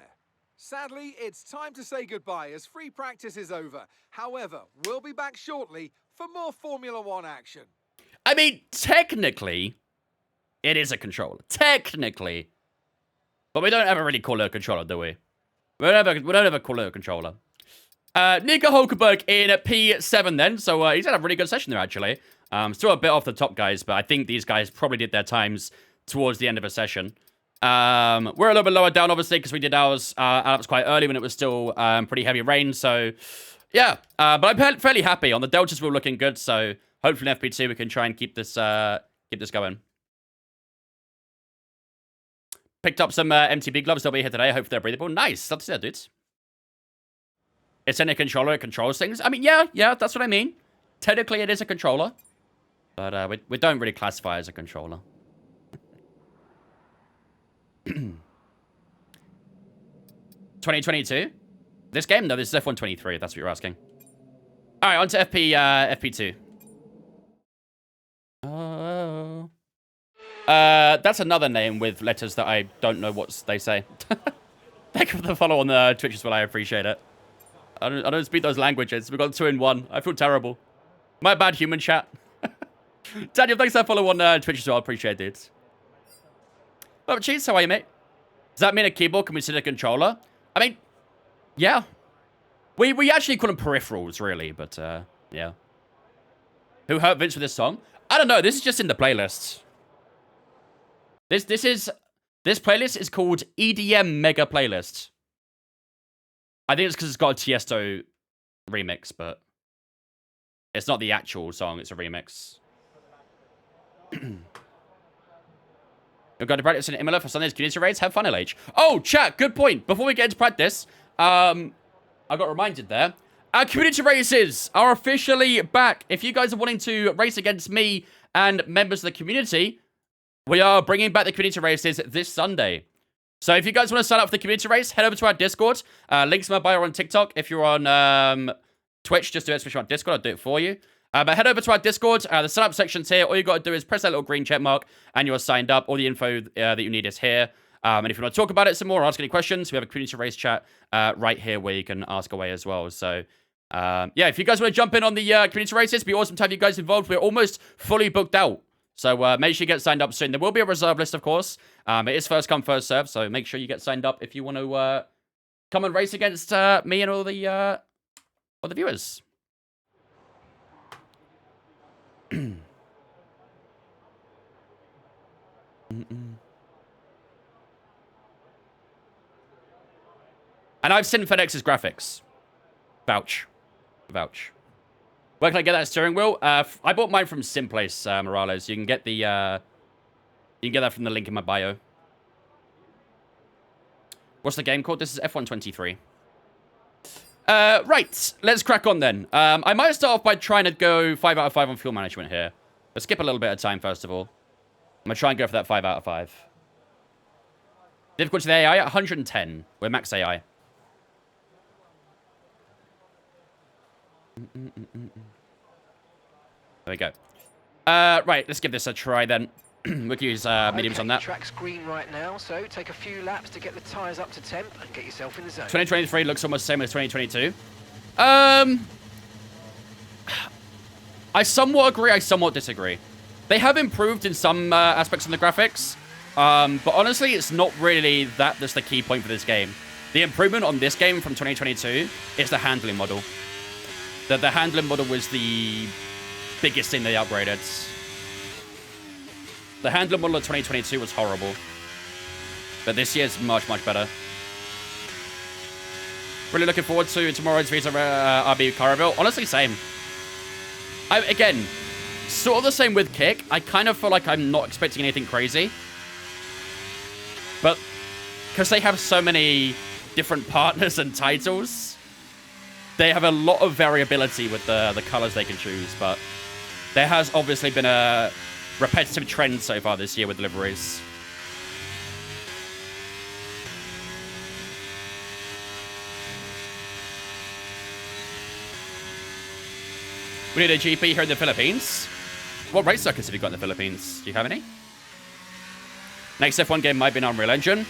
Sadly, it's time to say goodbye as free practice is over. However, we'll be back shortly for more Formula One action. I mean, technically, it is a controller. Technically. But we don't ever really call it a controller, do we? We don't ever call it a controller. Nico Hulkenberg in P7 then. So he's had a really good session there, actually. Still a bit off the top, guys, but I think these guys probably did their times towards the end of a session. We're a little bit lower down, obviously, because we did ours quite early when it was still pretty heavy rain. So, yeah. But I'm fairly happy. On the Deltas, we're looking good. So, hopefully in FP2, we can try and keep this going. Picked up some MTB gloves. They'll be here today. Hopefully they're breathable. Nice. Love to see that, dudes. It's in a controller. It controls things. I mean, yeah, that's what I mean. Technically, it is a controller. But we don't really classify it as a controller. 2022? This game? No, this is F123, if that's what you're asking. Alright, on to FP2. Oh. That's another name with letters that I don't know what they say. Thank you for the follow on the Twitch as well, I appreciate it. I don't speak those languages. We got 2 in 1. I feel terrible. My bad, human chat. Daniel, thanks for that follow on Twitch as well. I appreciate it. But cheese, how are you, mate? Does that mean a keyboard can be considered a controller? I mean, yeah. We actually call them peripherals, really, but yeah. Who hurt Vince with this song? I don't know. This is just in the playlist. This playlist is called EDM Mega Playlist. I think it's because it's got a Tiesto remix, but it's not the actual song. It's a remix. You're going to practice in Imola for Sunday's community raids. Have fun, LH. Oh, chat, good point. Before we get into practice, I got reminded there. Our community races are officially back. If you guys are wanting to race against me and members of the community, we are bringing back the community races this Sunday. So if you guys want to sign up for the community race, head over to our Discord. Links in my bio on TikTok. If you're on Twitch, just do it especially on Discord. I'll do it for you. But head over to our Discord. The sign-up section's here. All you got to do is press that little green check mark, and you're signed up. All the info that you need is here. And if you want to talk about it some more or ask any questions, we have a community race chat right here where you can ask away as well. So, yeah, if you guys want to jump in on the community races, it'd be awesome to have you guys involved. We're almost fully booked out. So make sure you get signed up soon. There will be a reserve list, of course. It is first come, first serve. So make sure you get signed up if you want to come and race against me and all the viewers. And I've seen FedEx's graphics. Vouch. Where can I get that steering wheel? I bought mine from Simplace, Morales. You can get the you can get that from the link in my bio. What's the game called? This is F123. Right, let's crack on then. I might start off by trying to go 5 out of 5 on fuel management here. Let's skip a little bit of time, first of all. I'm going to try and go for that 5 out of 5. Difficulty of the AI at 110. We're max AI. There we go. Right, let's give this a try then. We can use mediums on that. Track's green right now, so take a few laps to get the tyres up to temp and get yourself in the zone. 2023 looks almost the same as 2022. I somewhat agree, I somewhat disagree. They have improved in some aspects of the graphics, but honestly, it's not really that's the key point for this game. The improvement on this game from 2022 is the handling model. The handling model was the biggest thing they upgraded. The handling model of 2022 was horrible, but this year's much, much better. Really looking forward to tomorrow's Visa RB car reveal. Honestly, same. Again, sort of the same with Kick. I kind of feel like I'm not expecting anything crazy. But because they have so many different partners and titles, they have a lot of variability with the colors they can choose. But there has obviously been a repetitive trend so far this year with deliveries. We need a GP here in the Philippines. What race circuits have you got in the Philippines? Do you have any? Next F1 game might be an Unreal Engine.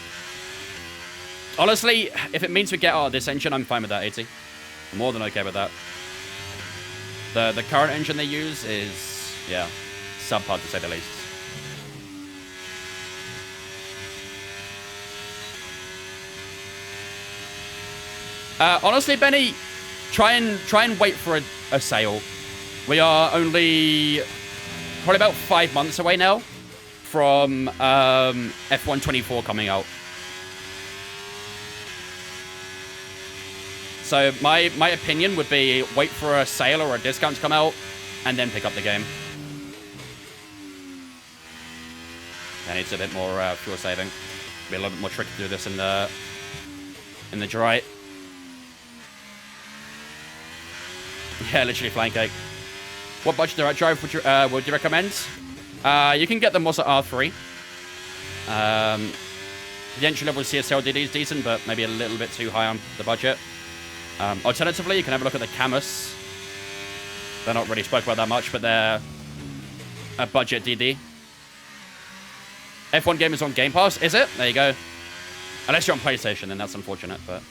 Honestly, if it means we get out of this engine, I'm fine with that, 80. I'm more than okay with that. The current engine they use is, yeah, subpar to say the least. Honestly, Benny, try and wait for a sale. We are only probably about 5 months away now from F1 24 coming out. So my opinion would be wait for a sale or a discount to come out and then pick up the game. That needs a bit more fuel saving. Be a little bit more tricky to do this in the dry. Yeah, literally flying cake. What budget drive would you recommend? You can get the Mossa R3. The entry level CSL DD is decent, but maybe a little bit too high on the budget. Alternatively, you can have a look at the Camus. They're not really spoke about that much, but they're a budget DD. F1 game is on Game Pass, is it? There you go. Unless you're on PlayStation, then that's unfortunate, but...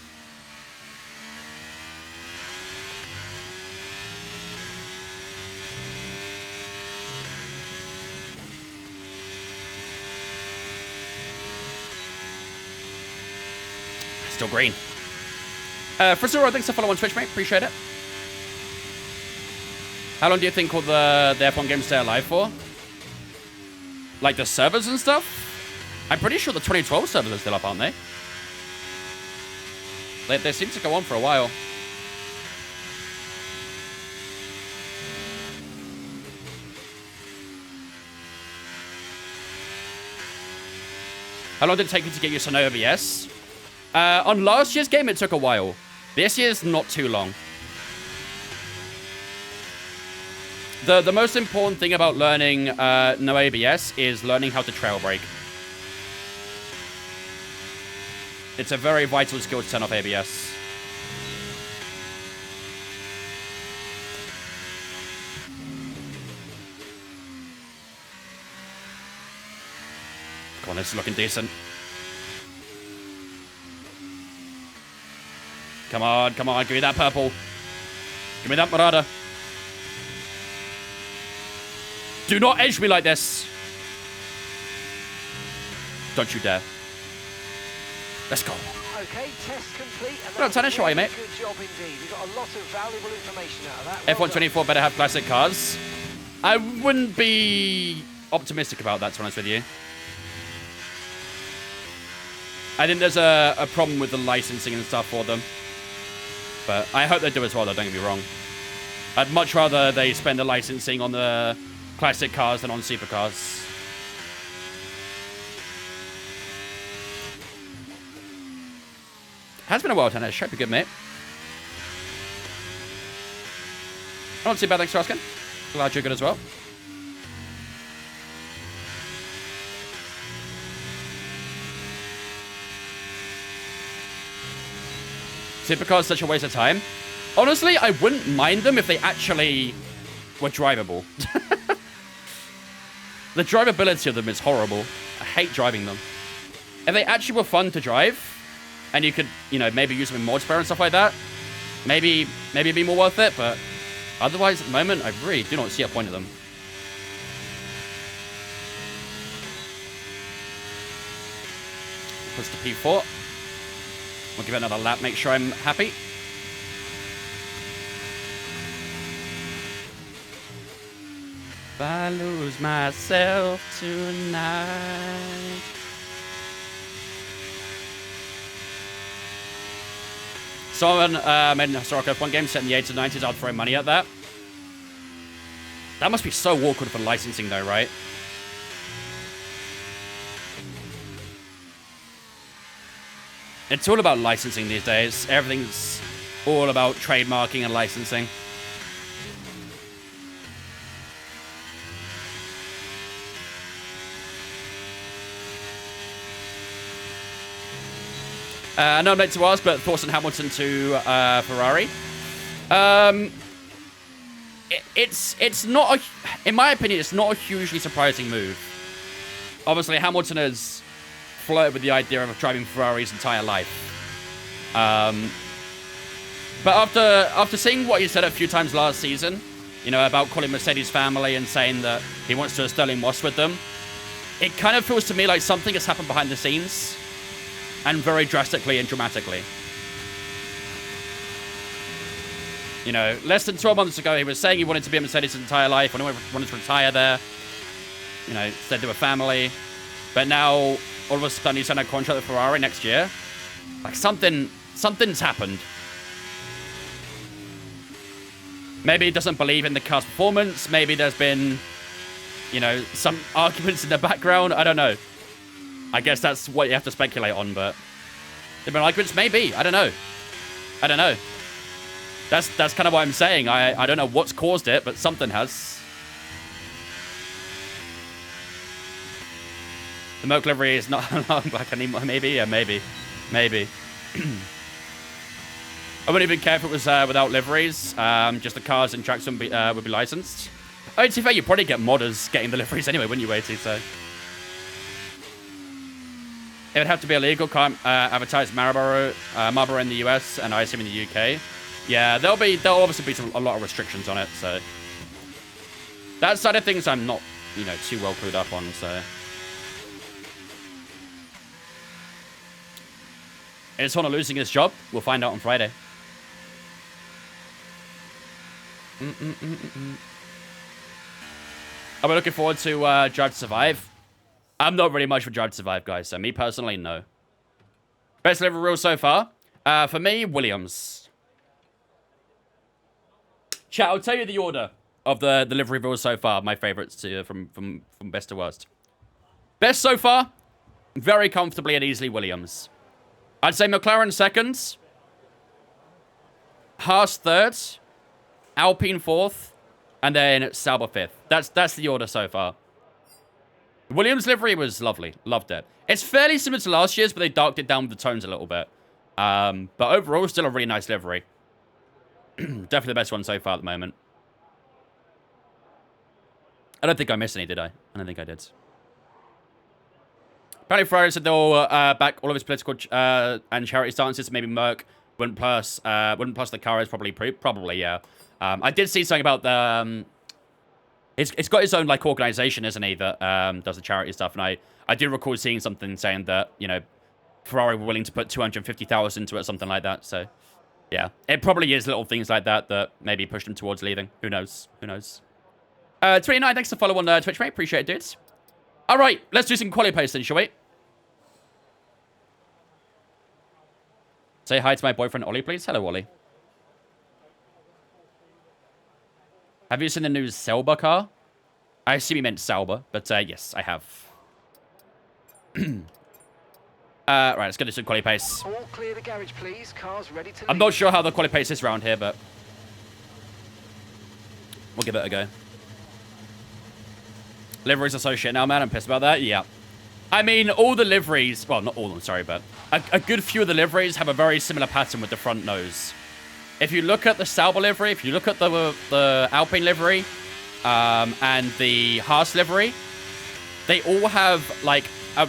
Still green. Frisura, thanks for following on Twitch, mate. Appreciate it. How long do you think will the F1 games stay alive for? Like the servers and stuff? I'm pretty sure the 2012 servers are still up, aren't they? They seem to go on for a while. How long did it take you to get used to no OBS? On last year's game, it took a while. This year's not too long. The most important thing about learning no ABS is learning how to trail brake. It's a very vital skill to turn off ABS. Come on, this is looking decent. Come on, come on, give me that purple. Give me that Marada. Do not edge me like this. Don't you dare. Let's go. Okay, test complete. Well, Tannish, how are you, mate? Good job indeed. We got a lot of valuable information out of that. F1 24 better have classic cars. I wouldn't be optimistic about that, to be honest with you. I think there's a problem with the licensing and stuff for them. But I hope they do as well, though, don't get me wrong. I'd much rather they spend the licensing on the classic cars than on supercars. Has been a while, Tennis. Hope you're good, mate. Not too bad, thanks for asking. Glad you're good as well. Supercars is such a waste of time. Honestly, I wouldn't mind them if they actually were drivable. The drivability of them is horrible. I hate driving them. If they actually were fun to drive, and you could, you know, maybe use them in multiplayer and stuff like that, maybe it'd be more worth it, but otherwise, at the moment, I really do not see a point of them. Push to P4. We'll give it another lap, make sure I'm happy. If I lose myself tonight. Someone made an historic F1 game set in the 80s and 90s. I'd throw money at that. That must be so awkward for licensing, though, right? It's all about licensing these days. Everything's all about trademarking and licensing. No update to ask, but thoughts on Hamilton to Ferrari. It's not a, in my opinion, it's not a hugely surprising move. Obviously, Hamilton has flirted with the idea of driving Ferrari's entire life. But after seeing what he said a few times last season, you know, about calling Mercedes family and saying that he wants to Sterling Moss with them, it kind of feels to me like something has happened behind the scenes. And very drastically and dramatically. You know, less than 12 months ago, he was saying he wanted to be a Mercedes his entire life, and he wanted to retire there. You know, said they were family. But now, all of a sudden, he's signed a contract with Ferrari next year. Like, something's happened. Maybe he doesn't believe in the car's performance. Maybe there's been, you know, some arguments in the background. I don't know. I guess that's what you have to speculate on, but there've been arguments, maybe. I don't know. I don't know. That's kind of what I'm saying. I don't know what's caused it, but something has. The Merc livery is not black anymore. Maybe, yeah, maybe. I wouldn't even care if it was without liveries. Just the cars and tracks would be licensed. Oh, to be fair, you'd probably get modders getting the liveries anyway, wouldn't you, Waity? So it would have to be illegal. Can't advertise Marlboro in the US, and I assume in the UK. Yeah, there'll obviously be a lot of restrictions on it. So that side of things, I'm not, you know, too well clued up on. So is Horner losing his job? We'll find out on Friday. Are we looking forward to Drive to Survive? I'm not really much for Drive to Survive, guys. So me personally, no. Best livery rule so far? For me, Williams. Chat, I'll tell you the order of the livery rules so far. My favorites from best to worst. Best so far, very comfortably and easily Williams. I'd say McLaren second. Haas third. Alpine fourth. And then Sauber fifth. That's the order so far. Williams' livery was lovely. Loved it. It's fairly similar to last year's, but they darked it down with the tones a little bit. But overall, still a really nice livery. Definitely the best one so far at the moment. I don't think I missed any, did I? I don't think I did. Apparently, Ferrari said they'll back all of his political and charity stances. Maybe Merc wouldn't plus the car is probably, yeah. I did see something about the... It's got its own, like, organization, isn't he, that does the charity stuff. And I do recall seeing something saying that, you know, Ferrari were willing to put 250,000 into it, something like that. So, yeah. It probably is little things like that that maybe pushed them towards leaving. Who knows? Who knows? 29, thanks for follow on Twitch, mate. Appreciate it, dudes. All right, let's do some quality posts then, shall we? Say hi to my boyfriend, Ollie, please. Hello, Ollie. Have you seen the new Sauber car? I assume you meant Sauber, but yes, I have. Right, let's go do some quality pace. All clear the garage, please. Cars ready to I'm not sure how the quality pace is around here, but... We'll give it a go. Liveries associate now, man. I'm pissed about that. Yeah. I mean, all the liveries... Well, not all of them, sorry, but... A good few of the liveries have a very similar pattern with the front nose. If you look at the Sauber livery, if you look at the Alpine livery, and the Haas livery, they all have, like, a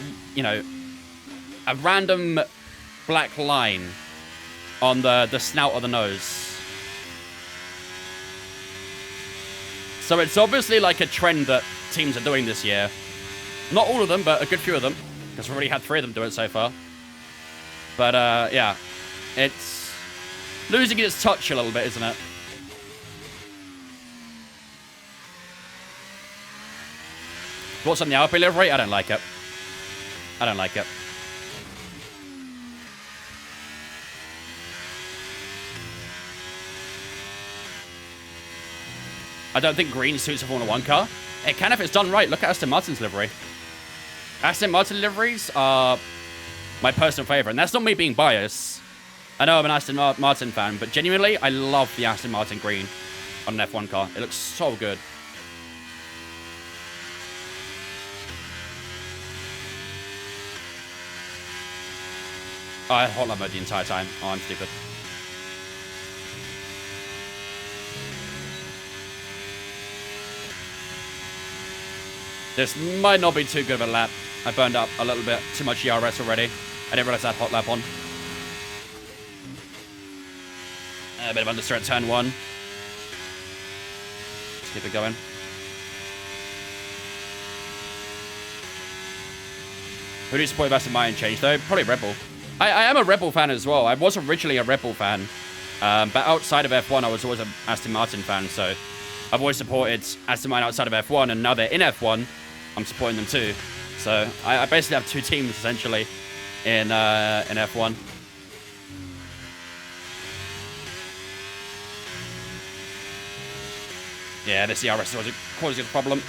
random black line on the snout of the nose. So it's obviously like a trend that teams are doing this year. Not all of them, but a good few of them. Because we've already had 3 of them do it so far. But, yeah. It's losing its touch a little bit, isn't it? What's on the Alpine livery? I don't like it. I don't like it. I don't think green suits a Formula 1 car. It can if it's done right. Look at Aston Martin's livery. Aston Martin liveries are my personal favourite. And that's not me being biased. I know I'm an Aston Martin fan, but genuinely, I love the Aston Martin green on an F1 car. It looks so good. Oh, I hot lap mode the entire time. Oh, I'm stupid. This might not be too good of a lap. I burned up a little bit too much ERS already. I didn't realize I had hot lap on. A bit of understeer at turn 1. Just keep it going. Who do you support if Aston Martin change though? Probably Red Bull. I am a Red Bull fan as well. I was originally a Red Bull fan. But outside of F1, I was always an Aston Martin fan. So I've always supported Aston Martin outside of F1. And now they're in F1. I'm supporting them too. So I basically have 2 teams essentially in F1. Yeah, this ERS is causing a problem.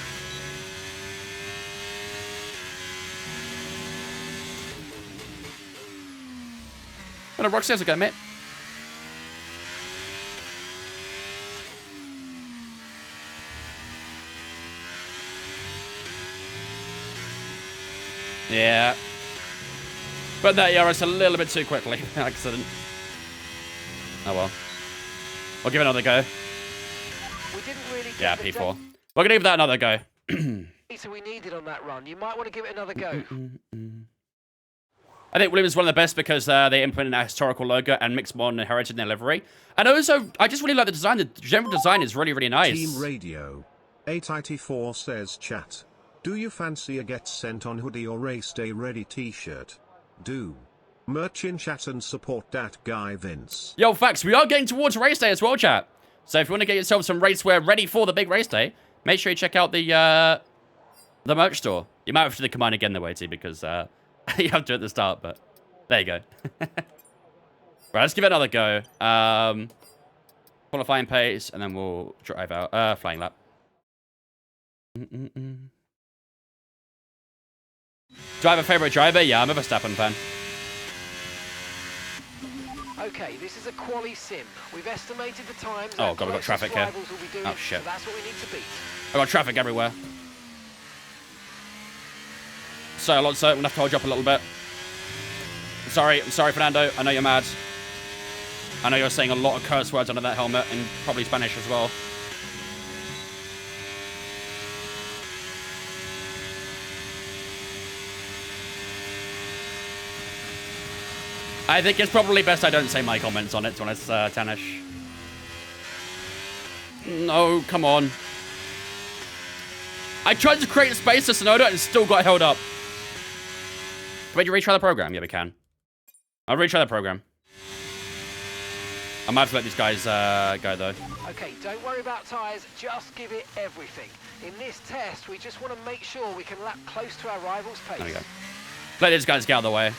What a rock stairs ago, mate. Yeah. But that ERS a little bit too quickly. Accident. Oh well. We'll give it another go. We didn't really get Yeah, the P4. We're going to give that another go. data we needed on that run. You might want to give it another go. I think Williams is one of the best because they implemented a historical logo and mixed modern and heritage in their livery. And also, I just really like the design. The general design is really, really nice. Team Radio 8IT4 says chat. Do you fancy a get sent on hoodie or race day ready t-shirt? Do. Merch in chat and support that guy Vince. Yo, facts. We are getting towards race day as well, chat. So if you want to get yourself some racewear ready for the big race day, make sure you check out the merch store. You might have to do the command again, though, Waity, because you have to at the start, but there you go. Right, let's give it another go. Qualifying pace, and then we'll drive out. Flying lap. Do I have a favourite driver? Yeah, I'm a Verstappen fan. Okay, this is a quali sim. We've estimated the times. Oh god, we've got traffic here. Will be doing, Oh shit. so that's what we need to beat. I've got traffic everywhere. So, Alonso, I'm going to have to hold you up a little bit. I'm sorry, Fernando. I know you're mad. I know you're saying a lot of curse words under that helmet, and probably Spanish as well. I think it's probably best I don't say my comments on it, to be honest, Tanish. No, come on. I tried to create space to Sonoda and still got held up. Can we retry the program? Yeah, we can. I'll retry the program. I might have to let these guys go, though. Okay, don't worry about tyres, just give it everything. In this test, we just want to make sure we can lap close to our rival's pace. There we go. Let these guys get out of the way.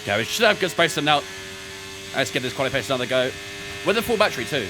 Yeah, we should have good space to now. Let's give this quality pace another go. With a full battery, too.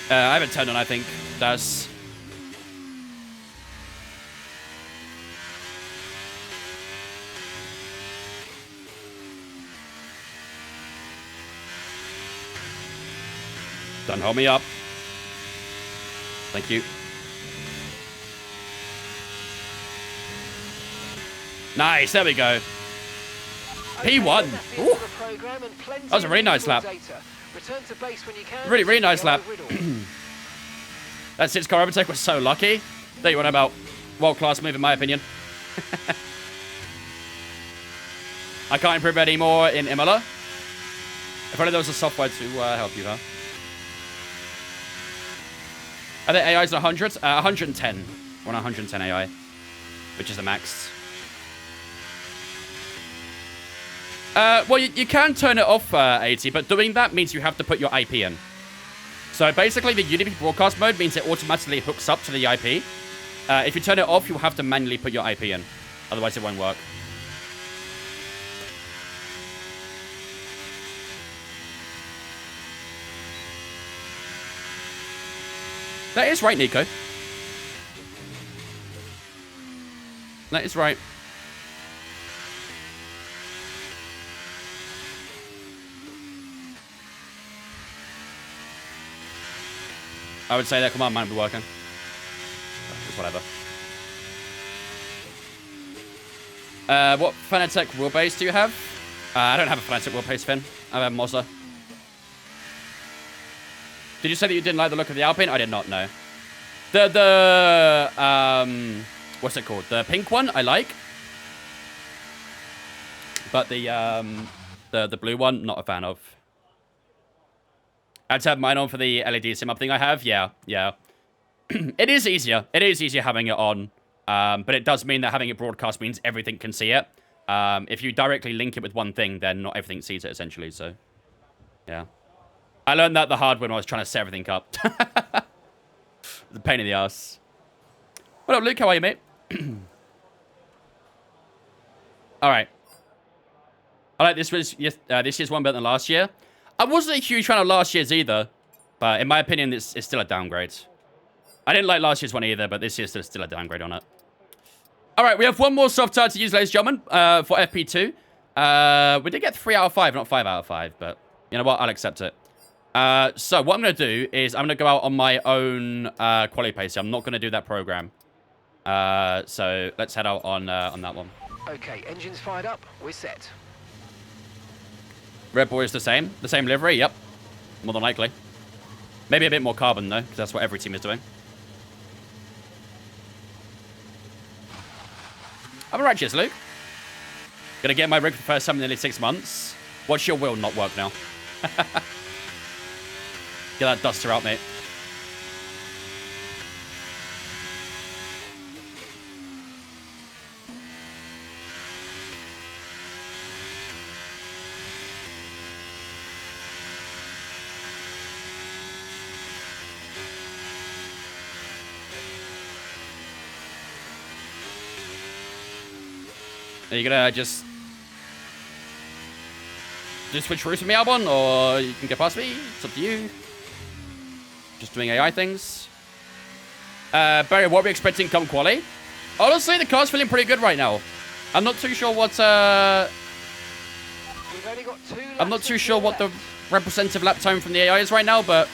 I haven't turned on, I think. That's... Don't hold me up. Thank you. Nice, there we go. P1. Ooh. That was a really nice lap. Really, really nice lap. That 6-car overtake was so lucky. There you went about world-class move, in my opinion. I can't improve any more in Imola. If only there was a software to help you, huh? Are there AIs at 100? 110. We're on 110 AI, which is the max. Well, you can turn it off 80, but doing that means you have to put your IP in. So basically, the UDP broadcast mode means it automatically hooks up to the IP. If you turn it off, you'll have to manually put your IP in. Otherwise, it won't work. That is right, Nico. That is right. I would say that command might be working. Just whatever. What Fanatec wheelbase do you have? I don't have a Fanatec wheelbase, Finn. I have a Moza. Did you say that you didn't like the look of the Alpine? I did not know. What's it called? The pink one I like. But the blue one, not a fan of. I had to have mine on for the LED sim up thing I have. Yeah. It is easier. It is easier having it on. But it does mean that having it broadcast means everything can see it. If you directly link it with one thing, then not everything sees it, essentially. So, yeah. I learned that the hard way when I was trying to set everything up. The pain in the ass. What up, Luke? How are you, mate? All right. I like this year's one better than last year. I wasn't a huge fan of last year's either, but in my opinion, it's still a downgrade. I didn't like last year's one either, but this year's still a downgrade on it. All right, we have one more soft tire to use, ladies and gentlemen, for FP2. We did get 3 out of 5, not 5 out of 5, but you know what? I'll accept it. So what I'm going to do is I'm going to go out on my own quality pace. I'm not going to do that program. So let's head out on that one. Okay, engines fired up. We're set. Red Bull is the same livery. Yep, more than likely. Maybe a bit more carbon though, because that's what every team is doing. I'm alright, cheers, Luke. Gonna get my rig for the first time in nearly 6 months. Watch your wheel not work now. Get that duster out, mate. Are you gonna just switch routes with me, Albon, or you can get past me? It's up to you. Just doing AI things. Barry, what are we expecting come quali? Honestly, the car's feeling pretty good right now. I'm not too sure what We've only got 2 laps. I'm not too sure what the representative lap time from the AI is right now, but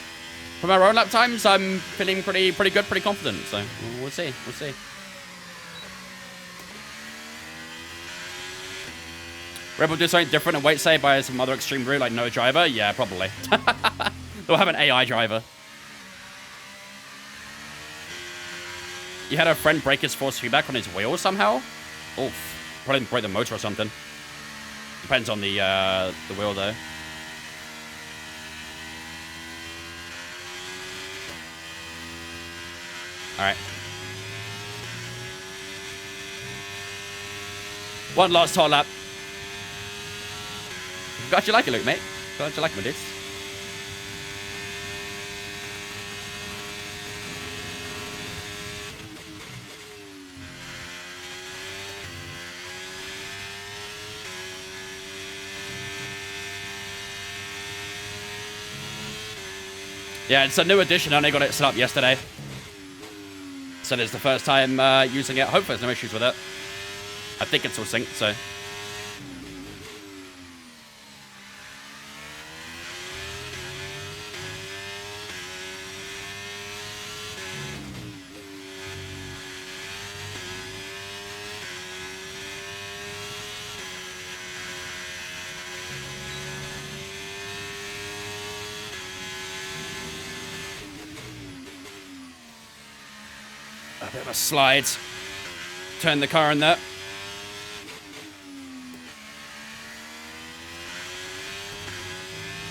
from our own lap times, I'm feeling pretty good, pretty confident. So we'll see. We'll see. Red Bull do something different and wait, say, by some other extreme route like no driver? Yeah, probably. They'll have an AI driver. You had a friend break his force feedback on his wheel somehow? Oof. Probably break the motor or something. Depends on the wheel, though. Alright. One last hot lap. Glad you like it, Luke, mate. Glad you like it, my dudes. Yeah, it's a new edition. I only got it set up yesterday. So it's the first time using it. Hopefully there's no issues with it. I think it's all synced, so... A bit of a slide. Turn the car in there.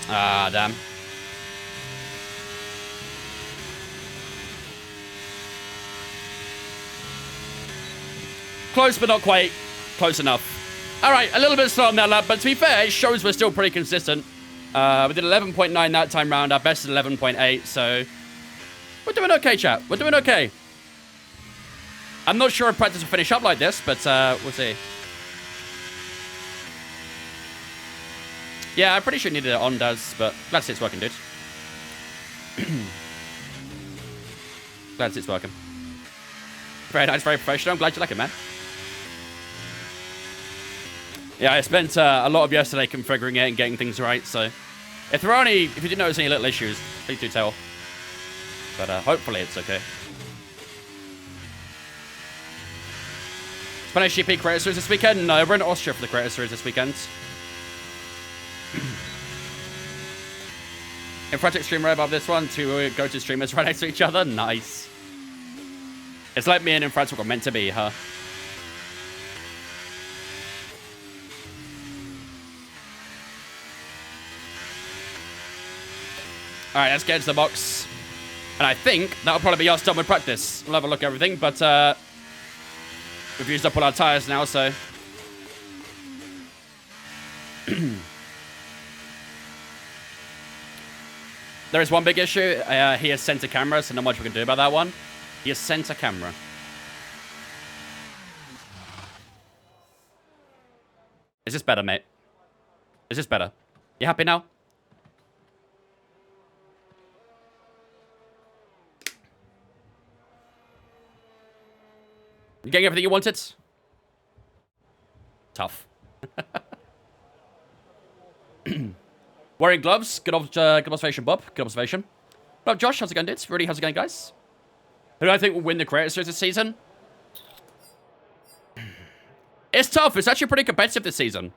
Ah, damn. Close, but not quite. Close enough. All right, a little bit slow on that lap, but to be fair, it shows we're still pretty consistent. We did 11.9 that time round. Our best is 11.8, so we're doing okay, chat. We're doing okay. I'm not sure if practice will finish up like this, but we'll see. Yeah, I'm pretty sure it needed it on does, but glad to see it's working, dude. Glad to see it's working. Very nice, very professional. I'm glad you like it, man. Yeah, I spent a lot of yesterday configuring it and getting things right, so if you did notice any little issues, please do tell. But hopefully it's okay. Spanish GP Creator Series this weekend? No, we're in Austria for the Creator Series this weekend. Infratic stream right above this one. Two go-to streamers right next to each other. Nice. It's like me and Infratic were meant to be, huh? Alright, let's get into the box. And I think that'll probably be us done with practice. We'll have a look at everything, but we've used up all our tires now, so... There is one big issue. He has center camera, so not much we can do about that one. He has center camera. Is this better, mate? Is this better? You happy now? You getting everything you wanted? Tough. Wearing gloves. Good observation, Bob. Good observation. Well, Josh, how's it going, dudes? Rudy, how's it going, guys? Who do I think will win the Creator Series this season? It's tough. It's actually pretty competitive this season.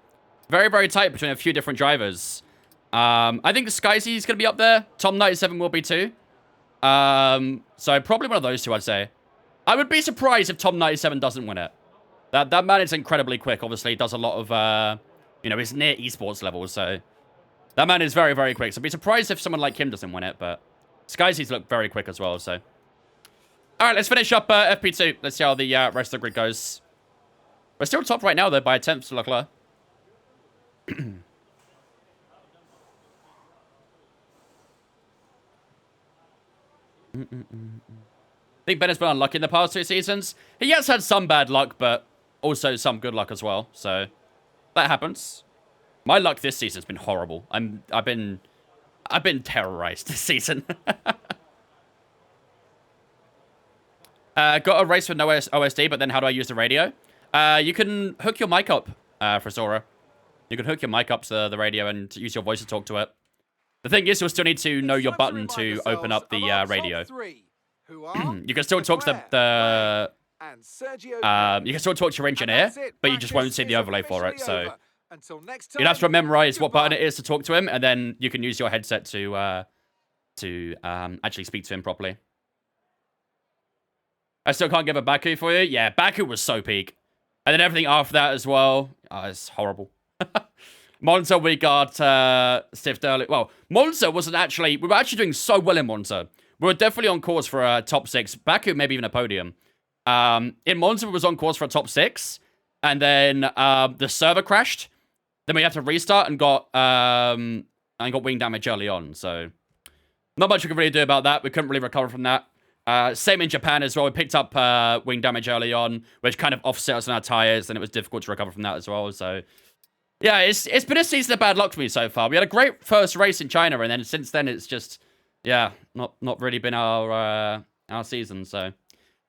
Very, very tight between a few different drivers. I think Skyzy's going to be up there. Tom97 will be too. So probably one of those two, I'd say. I would be surprised if Tom97 doesn't win it. That man is incredibly quick. Obviously, he does a lot of, you know, he's near esports level, so that man is very, very quick. So I'd be surprised if someone like him doesn't win it, but Skyzy's look very quick as well, so. All right, let's finish up FP2. Let's see how the rest of the grid goes. We're still top right now, though, by a 10th to Leclerc. I think Ben has been unlucky in the past 2 seasons. He has had some bad luck, but also some good luck as well. So that happens. My luck this season's been horrible. I've been terrorized this season. Got a race with no OSD, but then how do I use the radio? You can hook your mic up, for Zora. You can hook your mic up to the radio and use your voice to talk to it. The thing is, you'll still need to know your button to open up the radio. You can still talk to you can still talk to your engineer, but you just won't see the overlay for it. So you'd have to memorize what button it is to talk to him, and then you can use your headset to to actually speak to him properly. I still can't give a Baku for you. Yeah, Baku was so peak. And then everything after that as well. Oh, it's horrible. Monza, we got stiffed early. Well, Monza wasn't actually... We were actually doing so well in Monza. We were definitely on course for a top 6. Baku, maybe even a podium. In Monza, we was on course for a top 6. And then the server crashed. Then we had to restart and got wing damage early on. So, not much we could really do about that. We couldn't really recover from that. Same in Japan as well. We picked up wing damage early on, which kind of offset us on our tires, and it was difficult to recover from that as well. So, yeah, it's been a season of bad luck for me so far. We had a great first race in China, and then since then it's just, yeah, not really been our season. So,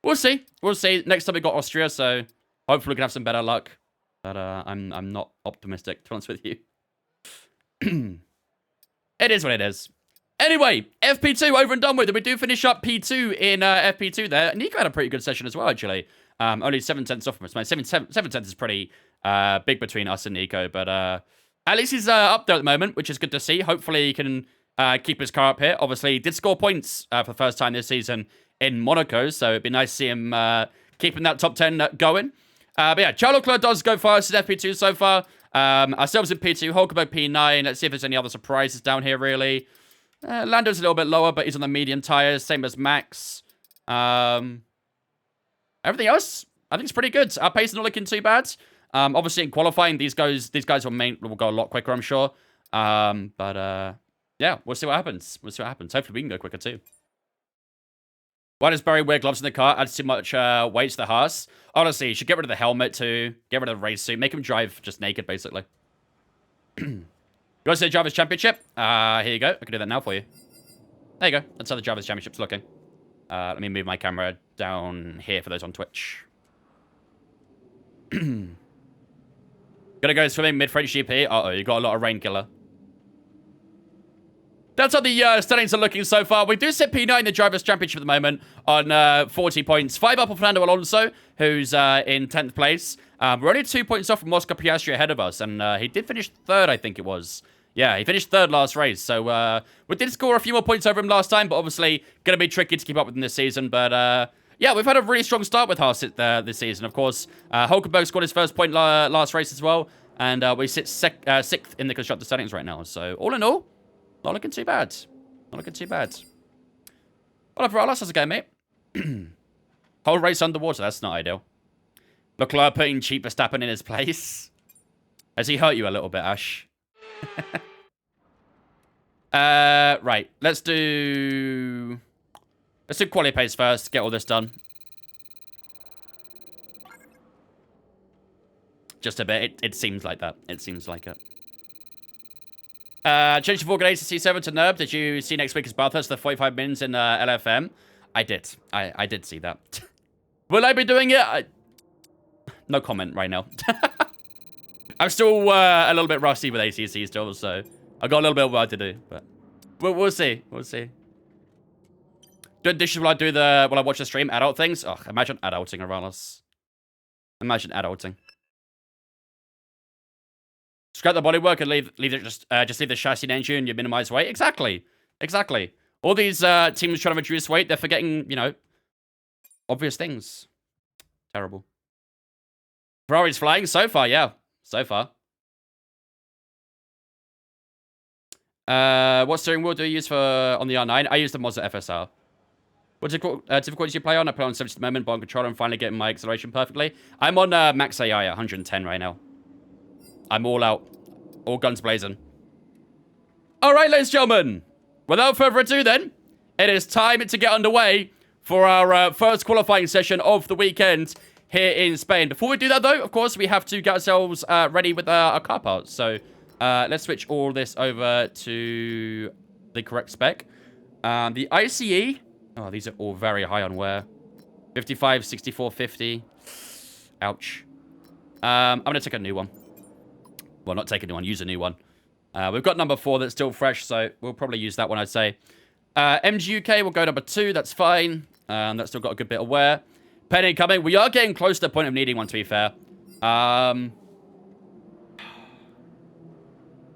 we'll see. We'll see. Next time we got Austria, so hopefully we can have some better luck. But I'm not optimistic, to be honest with you. It is what it is. Anyway, FP2 over and done with. And we do finish up P2 in FP2 there. Nico had a pretty good session as well, actually. Only 7 tenths off from us. 7 tenths is pretty big between us and Nico. But at least he's up there at the moment, which is good to see. Hopefully he can keep his car up here. Obviously, he did score points for the first time this season in Monaco. So it'd be nice to see him keeping that top 10 going. But yeah, Charles Leclerc does go fast in FP2 so far. Ourselves in P2, Huckleheim P9. Let's see if there's any other surprises down here, really. Lando's a little bit lower, but he's on the medium tires, same as Max. Everything else, I think it's pretty good. Our pace is not looking too bad. Obviously, in qualifying, these guys will go a lot quicker, I'm sure. But yeah, we'll see what happens. Hopefully, we can go quicker too. Why does Barry wear gloves in the car? Adds too much weight to the Haas. Honestly, you should get rid of the helmet too. Get rid of the race suit. Make him drive just naked, basically. You want to see the Drivers' Championship? Here you go. I can do that now for you. There you go. That's how the Drivers' Championship's looking. Let me move my camera down here for those on Twitch. Gonna go swimming mid-French GP. Uh-oh, you got a lot of rain killer. That's how the standings are looking so far. We do sit P9 in the Drivers' Championship at the moment on 40 points. 5 up on Fernando Alonso, who's in 10th place. We're only 2 points off from Oscar Piastri ahead of us, and he did finish 3rd, I think it was. Yeah, he finished 3rd last race, so we did score a few more points over him last time, but obviously going to be tricky to keep up with him this season. But yeah, we've had a really strong start with Haas this season, of course. Hulkenberg scored his first point last race as well, and we sit 6th in the constructor standings right now. So all in all, not looking too bad. Not looking too bad. Well, Perales, how's it going, mate? Whole race underwater, that's not ideal. Leclerc putting cheap Verstappen in his place. Has he hurt you a little bit, Ash? Right, let's do quali pace first, get all this done. Just a bit, it seems like that. It seems like it. Change the 4 to C7 to NERB. Did you see next week is Bathurst, the 45 mins in LFM? I did. I did see that. Will I be doing it? No comment right now. I'm still a little bit rusty with ACC still, so I've got a little bit of work to do, but we'll see. We'll see. Doing dishes while I watch the stream. Adult things? Oh, imagine adulting around us. Imagine adulting. Scrap the bodywork and leave just leave the chassis and engine and you minimize weight. Exactly. All these teams trying to reduce weight, they're forgetting, you know, obvious things. Terrible. Ferrari's flying so far, yeah. So far. What steering wheel do you use on the R9? I use the Mazda FSR. What difficulties do you play on? I play on 70 at the moment, but on controller I'm finally getting my acceleration perfectly. I'm on max AI at 110 right now. I'm all out. All guns blazing. Alright, ladies and gentlemen. Without further ado then, it is time to get underway for our first qualifying session of the weekend here in Spain. Before we do that though, of course, we have to get ourselves ready with our car parts. So let's switch all this over to the correct spec. The ICE. Oh, these are all very high on wear. 55, 64, 50. Ouch. I'm going to take a new one. Well, not take a new one, use a new one. We've got number 4 that's still fresh, so we'll probably use that one, I'd say. MG UK will go number 2, that's fine. That's still got a good bit of wear. Penny coming. We are getting close to the point of needing one, to be fair.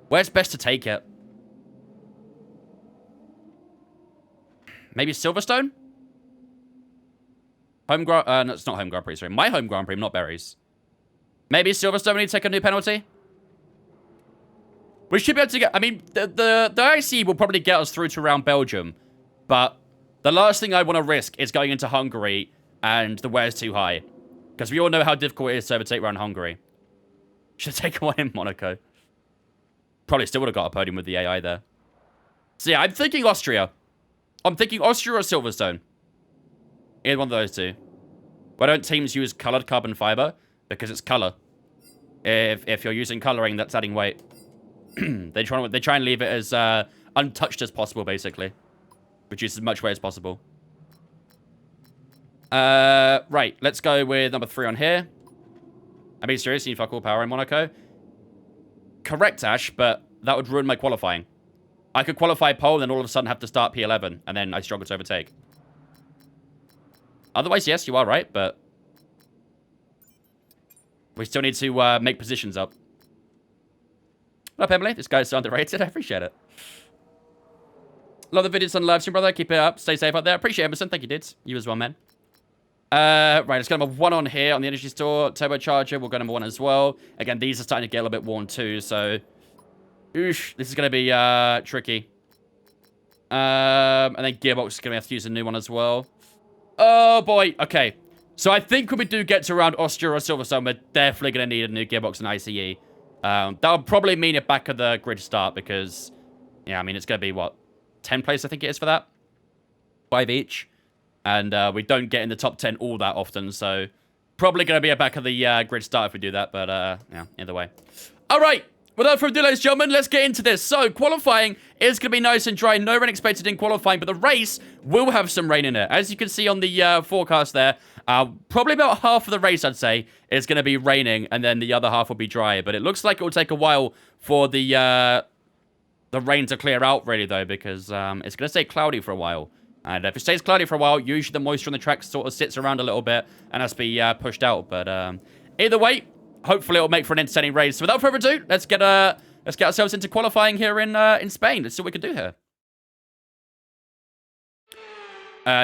Where's best to take it? Maybe Silverstone? No, it's not home Grand Prix, sorry. My home Grand Prix, not Berry's. Maybe Silverstone we need to take a new penalty? We should be able to get... I mean, the IC will probably get us through to around Belgium. But the last thing I want to risk is going into Hungary and the wear's too high. Because we all know how difficult it is to overtake around Hungary. Should take one in Monaco. Probably still would have got a podium with the AI there. So yeah, I'm thinking Austria. I'm thinking Austria or Silverstone. Either one of those two. Why don't teams use colored carbon fiber? Because it's color. If you're using coloring, that's adding weight. They try and leave it as untouched as possible, basically. Reduce as much weight as possible. Right, let's go with number 3 on here. I mean, seriously, fuck all power in Monaco. Correct, Ash, but that would ruin my qualifying. I could qualify pole, then all of a sudden have to start P11, and then I struggle to overtake. Otherwise, yes, you are right, but we still need to make positions up. What up, Emily? This guy's so underrated. I appreciate it. Love the videos on live stream, brother. Keep it up. Stay safe out there. Appreciate it, Emerson. Thank you, dudes. You as well, man. Right, let's go number 1 on here on the energy store. Turbocharger, we'll go number 1 as well. Again, these are starting to get a little bit worn too, so... Oosh, this is going to be tricky. And then gearbox is going to have to use a new one as well. Oh, boy. Okay. So I think when we do get to around Austria or Silverstone, we're definitely going to need a new gearbox and ICE. That'll probably mean a back of the grid start because... Yeah, I mean, it's going to be, what? 10 place, I think it is for that. 5 each. And we don't get in the top 10 all that often, so probably going to be a back of the grid start if we do that, but yeah, either way. All right, without further ado, ladies and gentlemen, let's get into this. So qualifying is going to be nice and dry. No rain expected in qualifying, but the race will have some rain in it. As you can see on the forecast there, probably about half of the race, I'd say, is going to be raining, and then the other half will be dry. But it looks like it will take a while for the rain to clear out, really, though, because it's going to stay cloudy for a while. And if it stays cloudy for a while, usually the moisture on the track sort of sits around a little bit and has to be pushed out. But either way, hopefully it'll make for an entertaining race. So without further ado, let's get ourselves into qualifying here in Spain. Let's see what we can do here.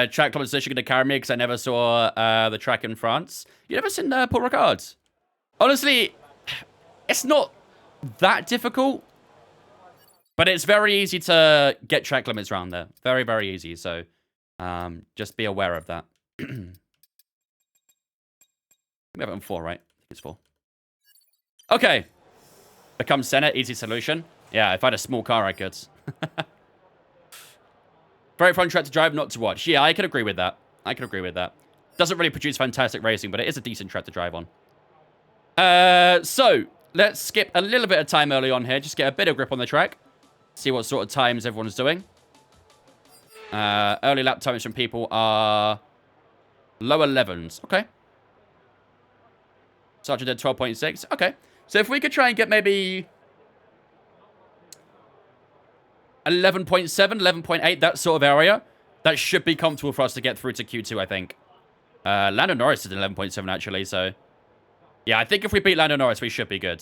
Track competition going to carry me because I never saw the track in France. You never seen Paul Ricard? Honestly, it's not that difficult. But it's very easy to get track limits around there. Very, very easy. So just be aware of that. We have it on 4, right? I think it's 4. Okay. Become Senate. Easy solution. Yeah, if I had a small car, I could. Very fun track to drive, not to watch. Yeah, I can agree with that. I can agree with that. Doesn't really produce fantastic racing, but it is a decent track to drive on. So, let's skip a little bit of time early on here. Just get a bit of grip on the track. See what sort of times everyone's doing. Early lap times from people are low 11s. Okay. Sergeant did 12.6. Okay. So if we could try and get maybe 11.7, 11.8, that sort of area, that should be comfortable for us to get through to Q2, I think. Lando Norris is 11.7, actually, so... Yeah, I think if we beat Lando Norris, we should be good.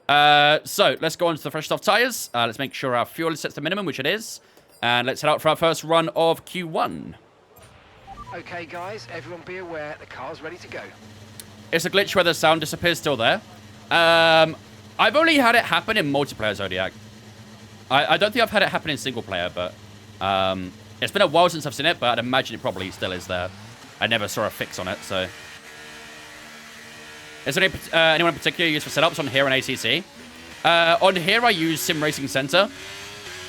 So, let's go on to the fresh soft tires. Let's make sure our fuel is set to minimum, which it is. And let's head out for our first run of Q1. Okay, guys, everyone be aware, the car's ready to go. It's a glitch where the sound disappears still there. I've only had it happen in multiplayer, Zodiac. I don't think I've had it happen in single player, but it's been a while since I've seen it, but I'd imagine it probably still is there. I never saw a fix on it, so... Is there anyone in particular used for setups on here on ACC? On here, I use Sim Racing Center.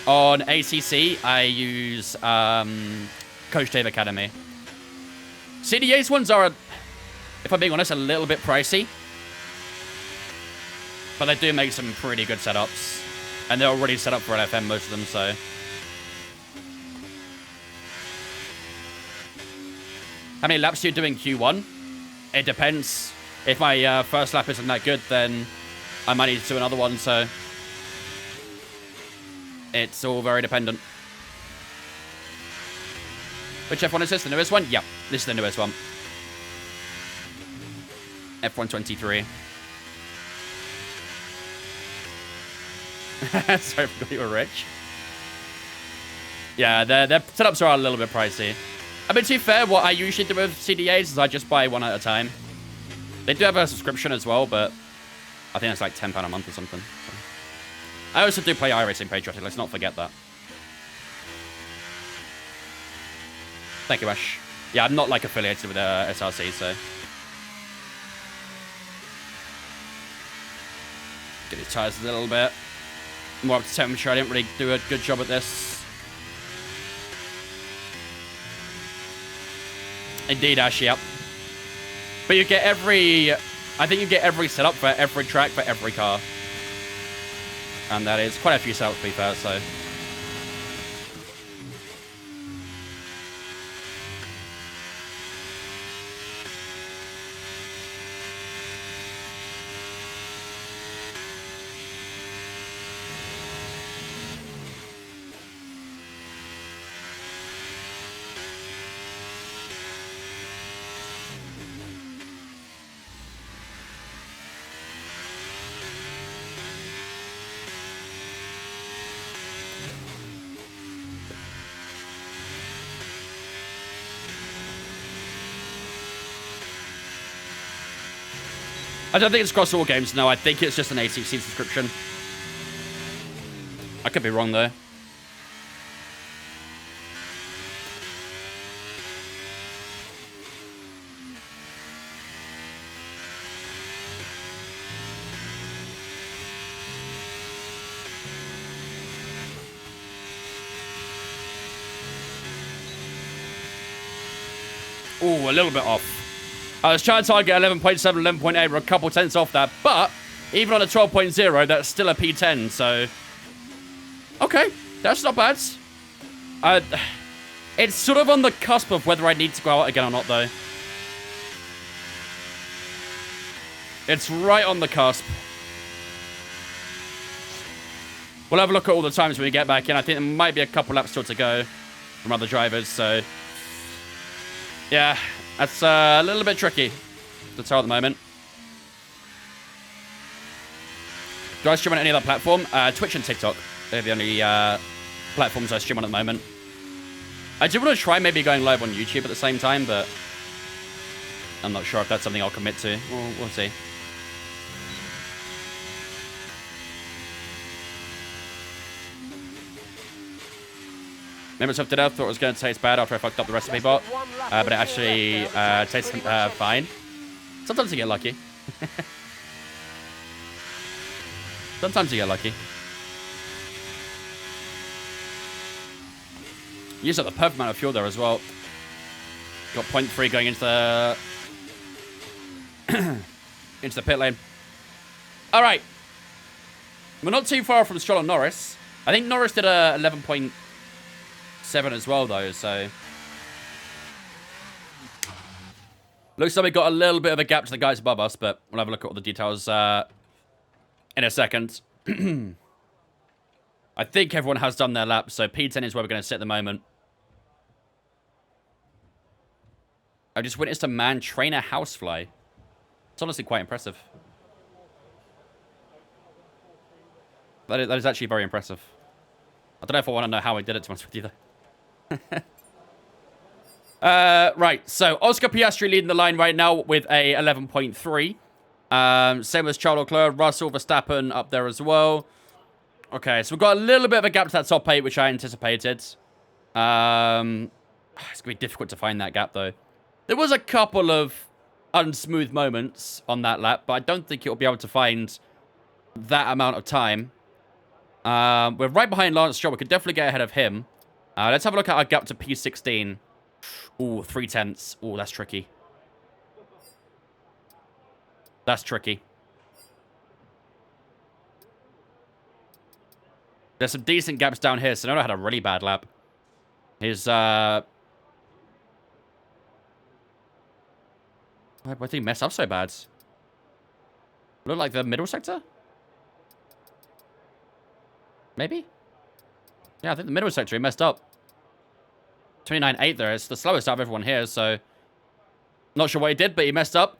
On ACC, I use Coach Dave Academy. CDA's ones are, if I'm being honest, a little bit pricey. But they do make some pretty good setups. And they're already set up for LFM, most of them, so... How many laps do you do in Q1? It depends. If my first lap isn't that good, then I might need to do another one, so... It's all very dependent. Which F1 is this? The newest one? Yeah, this is the newest one. F1 23. Sorry, I forgot you were rich. Yeah, their setups are a little bit pricey. I mean, to be fair, what I usually do with CDAs is I just buy one at a time. They do have a subscription as well, but I think it's like £10 a month or something. So. I also do play iRacing Patriotic. Let's not forget that. Thank you, Ash. Yeah, I'm not like affiliated with SRC, so. Get these tires a little bit more up to temperature. I didn't really do a good job at this. Indeed, Ash, yep. But you get every... I think you get every setup for every track for every car. And that is quite a few setups, to be fair, so... I don't think it's across all games, no. I think it's just an ACC subscription. I could be wrong, though. Ooh, a little bit off. I was trying to target 11.7, 11.8. We're a couple tenths off that. But even on a 12.0, that's still a P10. So, okay. That's not bad. It's sort of on the cusp of whether I need to go out again or not, though. It's right on the cusp. We'll have a look at all the times when we get back in. I think there might be a couple laps still to go from other drivers. So, yeah. That's a little bit tricky to tell at the moment. Do I stream on any other platform? Twitch and TikTok. They're the only platforms I stream on at the moment. I do want to try maybe going live on YouTube at the same time, but I'm not sure if that's something I'll commit to. We'll see. Members of the Death thought it was going to taste bad after I fucked up the recipe bot, but it actually tastes fine. Sometimes you get lucky. Sometimes you get lucky. You used up the perfect amount of fuel there as well. Got 0.3 going into the into the pit lane. All right, we're not too far from Stroll and Norris. I think Norris did a 11.7 as well, though, so... Looks like we got a little bit of a gap to the guys above us, but we'll have a look at all the details in a second. I think everyone has done their lap, so P10 is where we're going to sit at the moment. I just witnessed a man train a housefly. It's honestly quite impressive. That is actually very impressive. I don't know if I want to know how he did it, to be honest with you, though. Right, so Oscar Piastri leading the line right now with a 11.3. Same as Charles Leclerc, Russell, Verstappen up there as well. Okay, so we've got a little bit of a gap to that top 8, which I anticipated. It's going to be difficult to find that gap, though. There was a couple of unsmooth moments on that lap, but I don't think it'll be able to find that amount of time. We're right behind Lance Stroll. We could definitely get ahead of him. Let's have a look at our gap to P16. Ooh, 0.3. Ooh, that's tricky. That's tricky. There's some decent gaps down here. Sonoda had a really bad lap. His, why did he mess up so bad? Look like the middle sector? Maybe? Yeah, I think the middle sector, he messed up. 29.8 there. It's the slowest out of everyone here, so... Not sure what he did, but he messed up.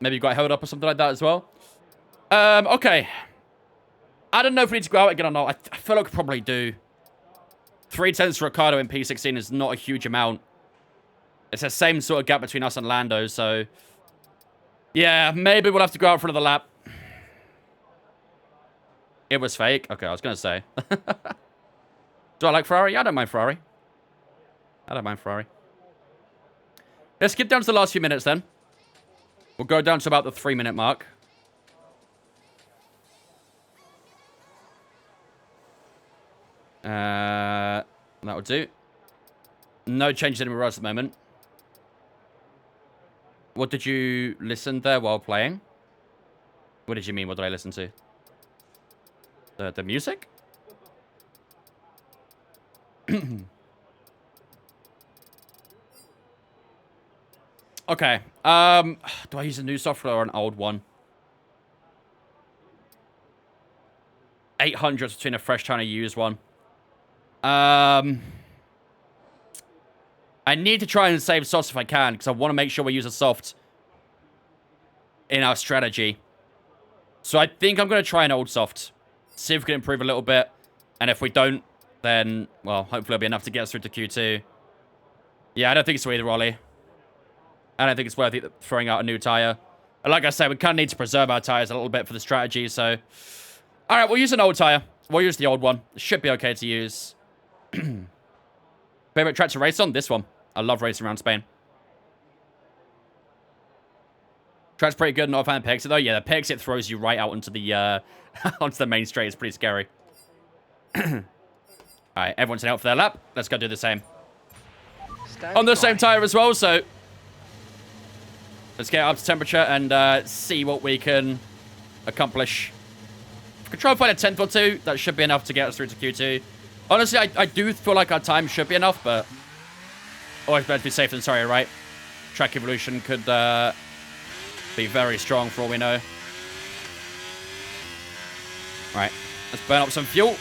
Maybe he got held up or something like that as well. Okay. I don't know if we need to go out again or not. I feel like we probably do. 3/10 for Ricardo in P16 is not a huge amount. It's the same sort of gap between us and Lando, so... Yeah, maybe we'll have to go out for another lap. It was fake? Okay, I was going to say. Do I like Ferrari? Yeah, I don't mind Ferrari. I don't mind Ferrari. Let's skip down to the last few minutes then. We'll go down to about the 3-minute mark. That'll do. No changes anywhere else at the moment. What did you listen there while playing? What did you mean? What did I listen to? The music? Okay. Do I use a new software or an old one? 800 between a fresh trying to use one. I need to try and save softs if I can, because I want to make sure we use a soft in our strategy. So I think I'm going to try an old soft. See if we can improve a little bit. And if we don't, then, well, hopefully it'll be enough to get us through to Q2. Yeah, I don't think it's either, Ollie. I don't think it's worth throwing out a new tire. And like I said, we kind of need to preserve our tires a little bit for the strategy, so... Alright, we'll use an old tire. We'll use the old one. It should be okay to use. Favorite track to race on? This one. I love racing around Spain. Track's pretty good, not a fan of Pexit though. Yeah, the Pexit throws you right out onto the onto the main straight. It's pretty scary. Alright, everyone's out for their lap. Let's go do the same. On the same tire as well, so let's get up to temperature and see what we can accomplish. If we can try and find a 10th or 2, that should be enough to get us through to Q2. Honestly, I do feel like our time should be enough, but always better to be safe than sorry, right? Track evolution could be very strong for all we know. Right, let's burn up some fuel.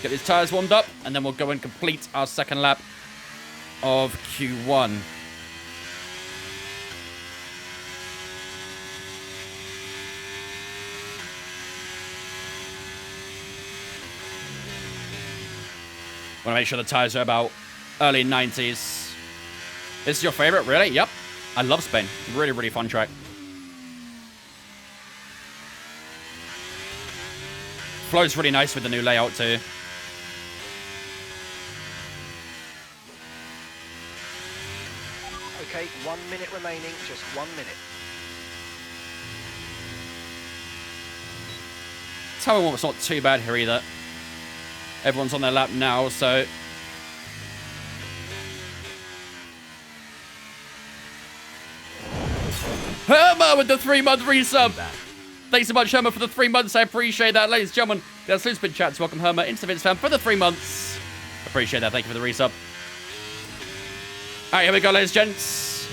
Get these tires warmed up, and then we'll go and complete our second lap of Q1. Want to make sure the tires are about early 90s. This is your favorite, really? Yep. I love Spain. Really, really fun track. Flows really nice with the new layout too. Okay, 1 minute remaining, just 1 minute. Tower one was not too bad here either. Everyone's on their lap now, so... Herma with the 3-month resub! Thanks so much, Herma, for the 3 months. I appreciate that. Ladies and gentlemen, that's Loose Spin Chats. Welcome, Herma, into the Vince Fan for the 3 months. Appreciate that. Thank you for the resub. Alright, here we go, ladies and gents.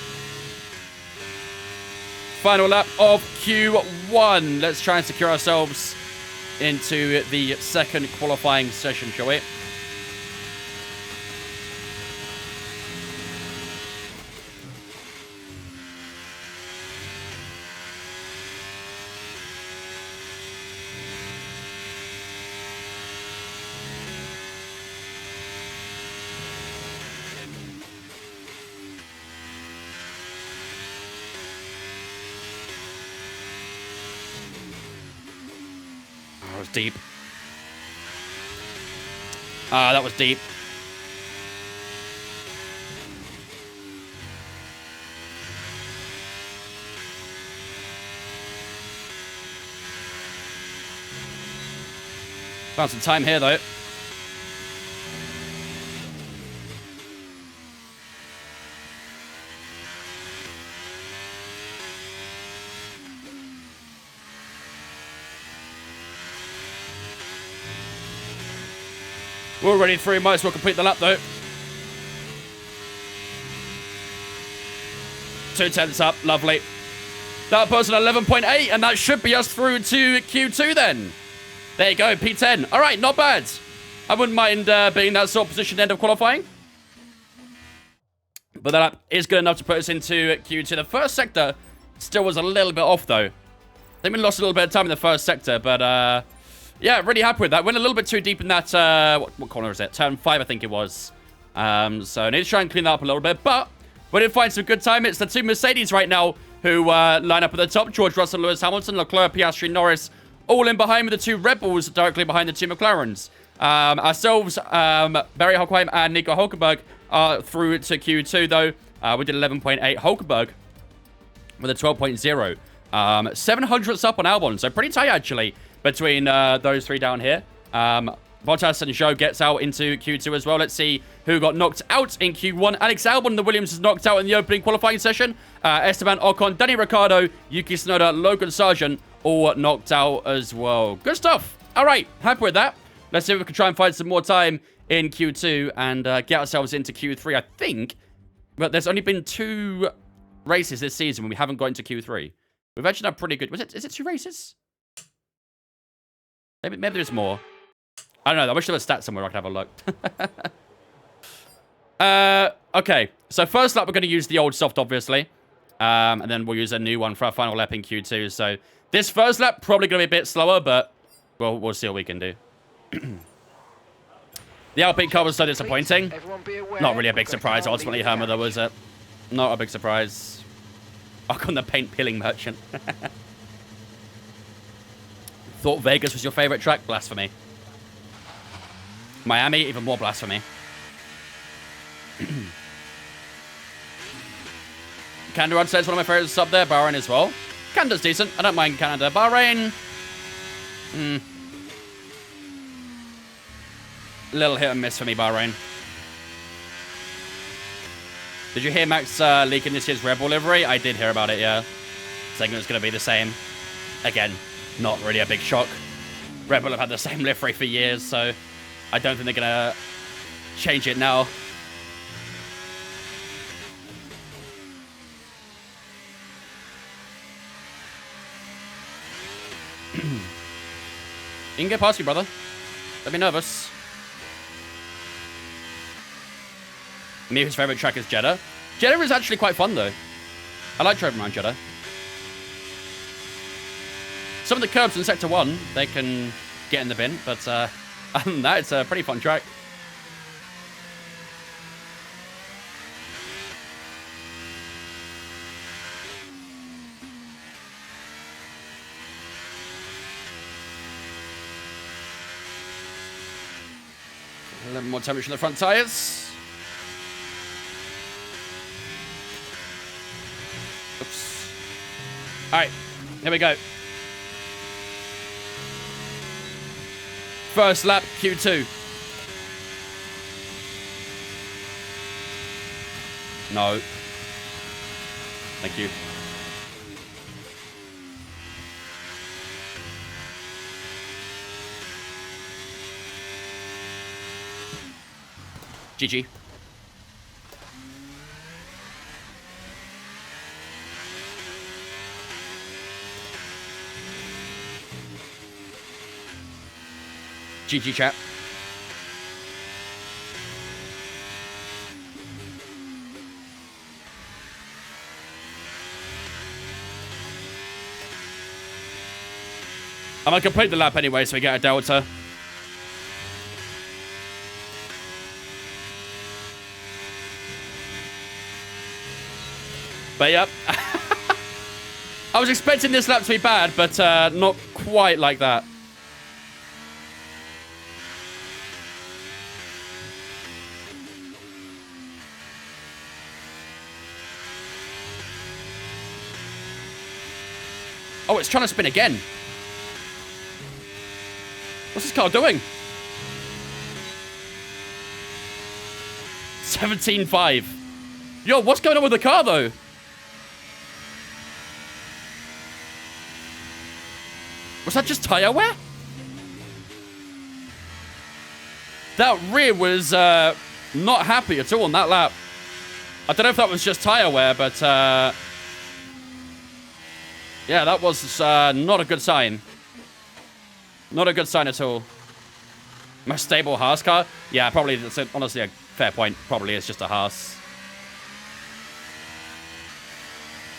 Final lap of Q1. Let's try and secure ourselves into the second qualifying session, shall we? That was deep. Ah, that was deep. Found some time here, though. We're already through. Might as well complete the lap, though. 2 tenths up. Lovely. That puts an 11.8, and that should be us through to Q2 then. There you go, P10. All right, not bad. I wouldn't mind being that sort of position end of qualifying. But that lap is good enough to put us into Q2. The first sector still was a little bit off, though. I think we lost a little bit of time in the first sector, but Yeah, really happy with that. Went a little bit too deep in that, what corner is it? Turn 5, I think it was. So I need to try and clean that up a little bit. But we did find some good time. It's the two Mercedes right now who line up at the top. George Russell, Lewis Hamilton, Leclerc, Piastri, Norris, all in behind with the two Red Bulls directly behind the two McLarens. Ourselves, Barry Huckleheim and Nico Hulkenberg are through to Q2, though. We did 11.8. Hulkenberg with a 12.0. 700ths up on Albon, so pretty tight, actually, between those three down here. Bottas and Zhou gets out into Q2 as well. Let's see who got knocked out in Q1. Alex Albon and the Williams is knocked out in the opening qualifying session. Esteban Ocon, Danny Ricciardo, Yuki Tsunoda, Logan Sargent all knocked out as well. Good stuff. All right, happy with that. Let's see if we can try and find some more time in Q2 and get ourselves into Q3, I think. But there's only been 2 races this season when we haven't got into Q3. We've actually done pretty good. Is it 2 races? Maybe there's more. I don't know. I wish there was stats somewhere I could have a look. Okay. So first lap, we're going to use the old soft, obviously. And then we'll use a new one for our final lap in Q2. So this first lap, probably going to be a bit slower, but we'll see what we can do. The Alpine car was so disappointing. Not really a big surprise, ultimately, Herma, though, was it? Not a big surprise. Ocon the paint peeling merchant. Thought Vegas was your favorite track? Blasphemy. Miami, even more blasphemy. Canada says one of my favorites up there. Bahrain as well. Canada's decent. I don't mind Canada. Bahrain. Little hit and miss for me, Bahrain. Did you hear Max leaking this year's Red Bull livery? I did hear about it, yeah. Saying it was going to be the same. Again, not really a big shock. Red Bull have had the same livery for years, so I don't think they're going to change it now. You can get past me, brother. Don't be nervous. Mia's favorite track is Jeddah. Jeddah is actually quite fun, though. I like driving around Jeddah. Some of the curbs in Sector 1, they can get in the bin, but other than that, it's a pretty fun track. A little more temperature in the front tyres. Oops. Alright, here we go. First lap, Q2. No. Thank you. GG. GG, chat. I'm gonna complete the lap anyway, so we get a delta. But yep. I was expecting this lap to be bad, but not quite like that. Oh, it's trying to spin again. What's this car doing? 17.5. Yo, what's going on with the car, though? Was that just tyre wear? That rear was not happy at all on that lap. I don't know if that was just tyre wear, but yeah, that was not a good sign. Not a good sign at all. Most stable Haas car? Yeah, probably, that's honestly a fair point. Probably it's just a Haas.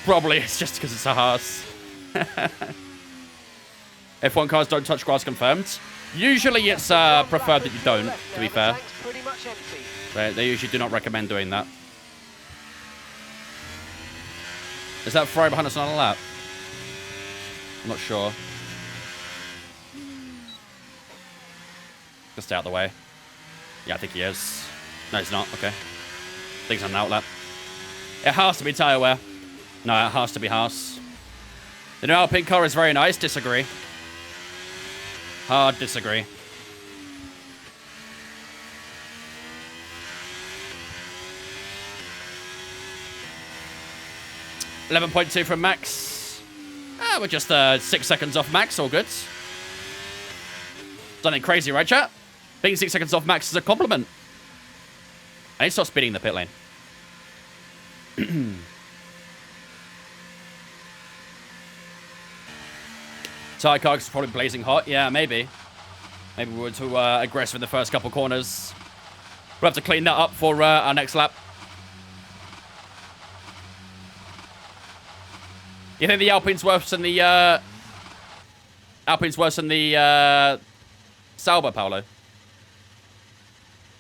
Probably it's just because it's a Haas. F1 cars don't touch grass confirmed. Usually it's preferred that you don't, to be fair. Pretty much empty. They usually do not recommend doing that. Is that Ferrari behind us on a lap? I'm not sure. Just stay out of the way. Yeah, I think he is. No, he's not. Okay. I think he's on an outlap. It has to be tyre wear. No, it has to be Haas. The new Alpine car is very nice. Disagree. Hard disagree. .2 from Max. We're just 6 seconds off Max. All good. Something crazy, right, chat? Being 6 seconds off Max is a compliment. I need to stop speeding in the pit lane. Tire car is probably blazing hot. Yeah, maybe. Maybe we were too aggressive in the first couple corners. We'll have to clean that up for our next lap. You think the Alpine's worse than the Sauber, Paolo?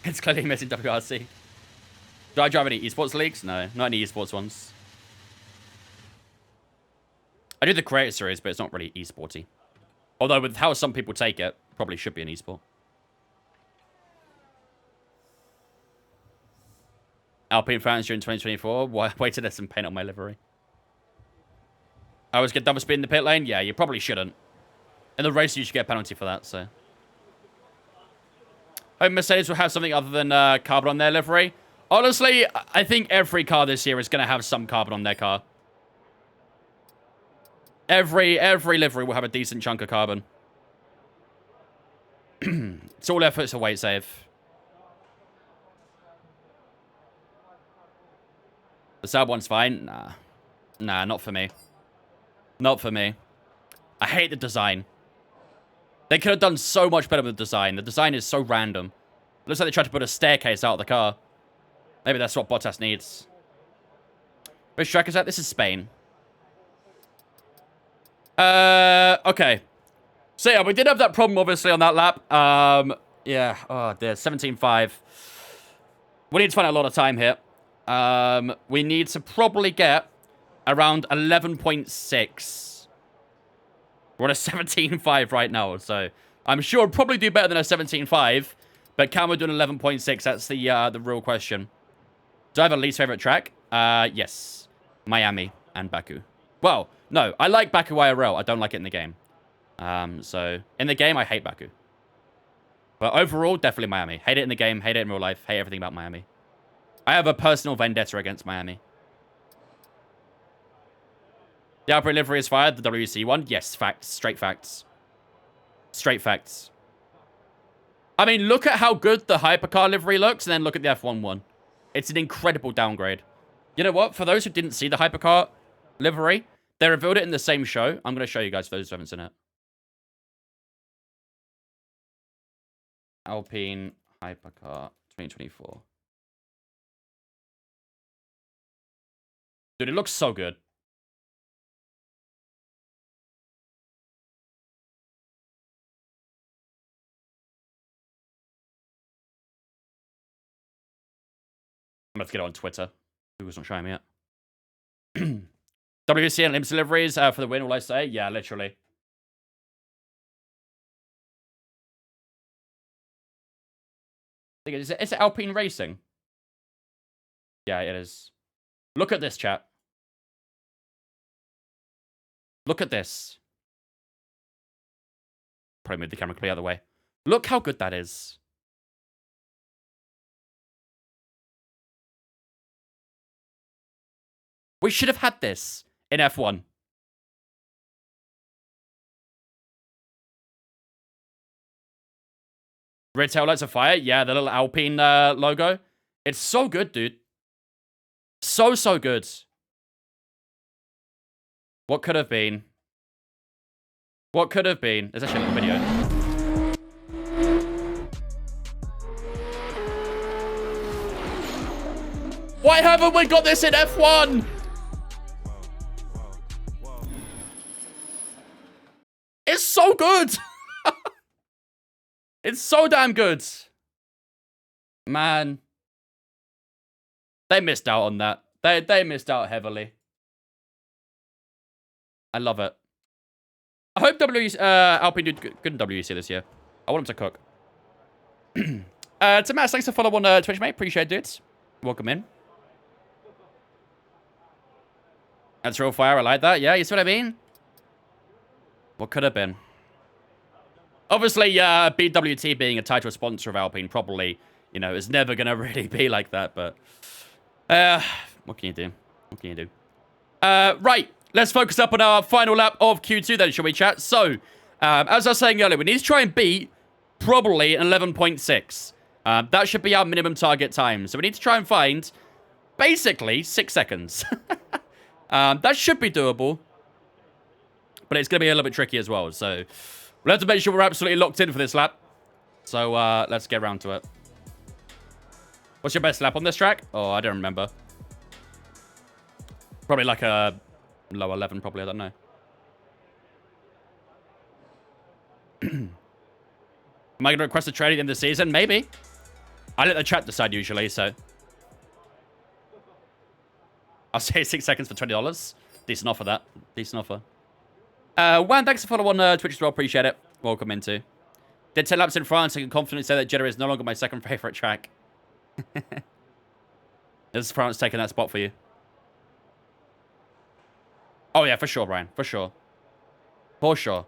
It's clearly missing WRC. Do I drive any esports leagues? No, not any esports ones. I do the Creator Series, but it's not really esporty. Although with how some people take it, probably should be an esport. Alpine fans during 2024. Wait till there's some paint on my livery. I always get double speed in the pit lane? Yeah, you probably shouldn't. In the race, you should get a penalty for that, so. Hope Mercedes will have something other than carbon on their livery. Honestly, I think every car this year is going to have some carbon on their car. Every livery will have a decent chunk of carbon. It's all efforts to weight save. The Saab one's fine? Nah. Nah, not for me. Not for me. I hate the design. They could have done so much better with the design. The design is so random. It looks like they tried to put a staircase out of the car. Maybe that's what Bottas needs. Which track is that? This is Spain. Okay. So yeah, we did have that problem, obviously, on that lap. Yeah. Oh, dear. 17.5. We need to find out a lot of time here. We need to probably get around 11.6. We're on a 17.5 right now, so I'm sure we'll probably do better than a 17.5. But can we do an 11.6? That's the real question. Do I have a least favorite track? Yes. Miami and Baku. Well, no. I like Baku IRL. I don't like it in the game. So, in the game, I hate Baku. But overall, definitely Miami. Hate it in the game. Hate it in real life. Hate everything about Miami. I have a personal vendetta against Miami. The Alpine livery is fired. The WC one? Yes, facts. Straight facts. Straight facts. I mean, look at how good the hypercar livery looks, and then look at the F1 one. It's an incredible downgrade. You know what? For those who didn't see the hypercar livery, they revealed it in the same show. I'm going to show you guys for those who haven't seen it. Alpine hypercar 2024. Dude, it looks so good. I'm going to get it on Twitter. Google's not showing me yet. WC and Limbs deliveries for the win, will I say? Yeah, literally. Is it Alpine Racing? Yeah, it is. Look at this, chat. Look at this. Probably move the camera clear out of the way. Look how good that is. We should have had this in F1. Red tail lights are fire. Yeah, the little Alpine logo. It's so good, dude. So good. What could have been? What could have been? There's actually a little video. Why haven't we got this in F1? It's so good. It's so damn good. Man. They missed out on that. They missed out heavily. I love it. I hope Alpine did good in WEC this year. I want him to cook. To Matt, thanks for follow on Twitch, mate. Appreciate it, dudes. Welcome in. That's real fire. I like that. Yeah, you see what I mean? What could have been? Obviously, BWT being a title sponsor of Alpine probably, you know, is never going to really be like that, but... what can you do? What can you do? Right. Let's focus up on our final lap of Q2 then, shall we, chat? So, as I was saying earlier, we need to try and beat probably an 11.6. That should be our minimum target time. So we need to try and find, basically, 6 seconds. That should be doable. But it's going to be a little bit tricky as well. So, we'll have to make sure we're absolutely locked in for this lap. So, let's get around to it. What's your best lap on this track? Oh, I don't remember. Probably like a low 11, probably. I don't know. Am I going to request a trade at the end of the season? Maybe. I let the chat decide usually, so. I'll say 6 seconds for $20. Decent offer, that. Decent offer. Wan, thanks for following on Twitch as well. Appreciate it. Welcome into. Did 10 laps in France. I can confidently say that Jeddah is no longer my second favorite track. Is France taking that spot for you? Oh, yeah, for sure, Brian. For sure. For sure.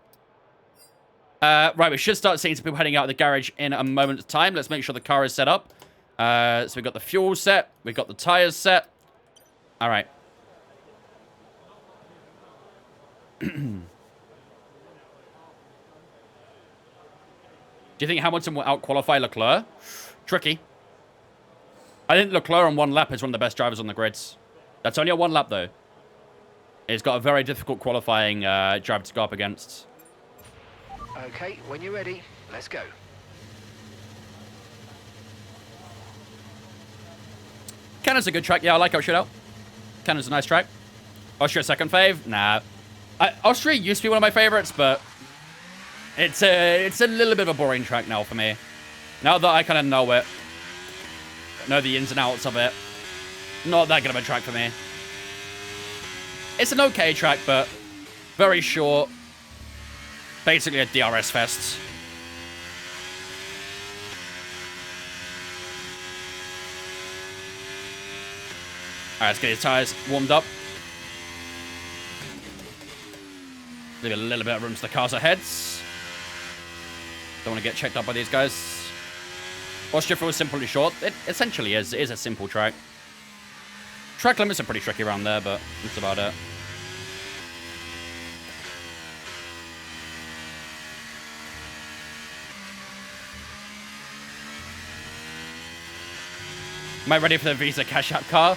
Right, we should start seeing some people heading out of the garage in a moment's time. Let's make sure the car is set up. So we've got the fuel set. We've got the tires set. All right. Do you think Hamilton will out-qualify Leclerc? Tricky. I think Leclerc on one lap is one of the best drivers on the grids. That's only a one lap, though. He's got a very difficult qualifying driver to go up against. Okay, when you're ready, let's go. Cannon's a good track. Yeah, I like Austria. Cannon's a nice track. Austria second fave? Nah. Austria used to be one of my favorites, but it's a little bit of a boring track now for me. Now that I kind of know it, know the ins and outs of it, not that good of a track for me. It's an okay track, but very short. Basically a DRS fest. Alright, let's get his tires warmed up. Leave a little bit of room to the cars ahead. Don't want to get checked up by these guys. Austria was simply short. It essentially is. It is a simple track. Track limits are pretty tricky around there, but that's about it. Am I ready for the Visa Cash App car?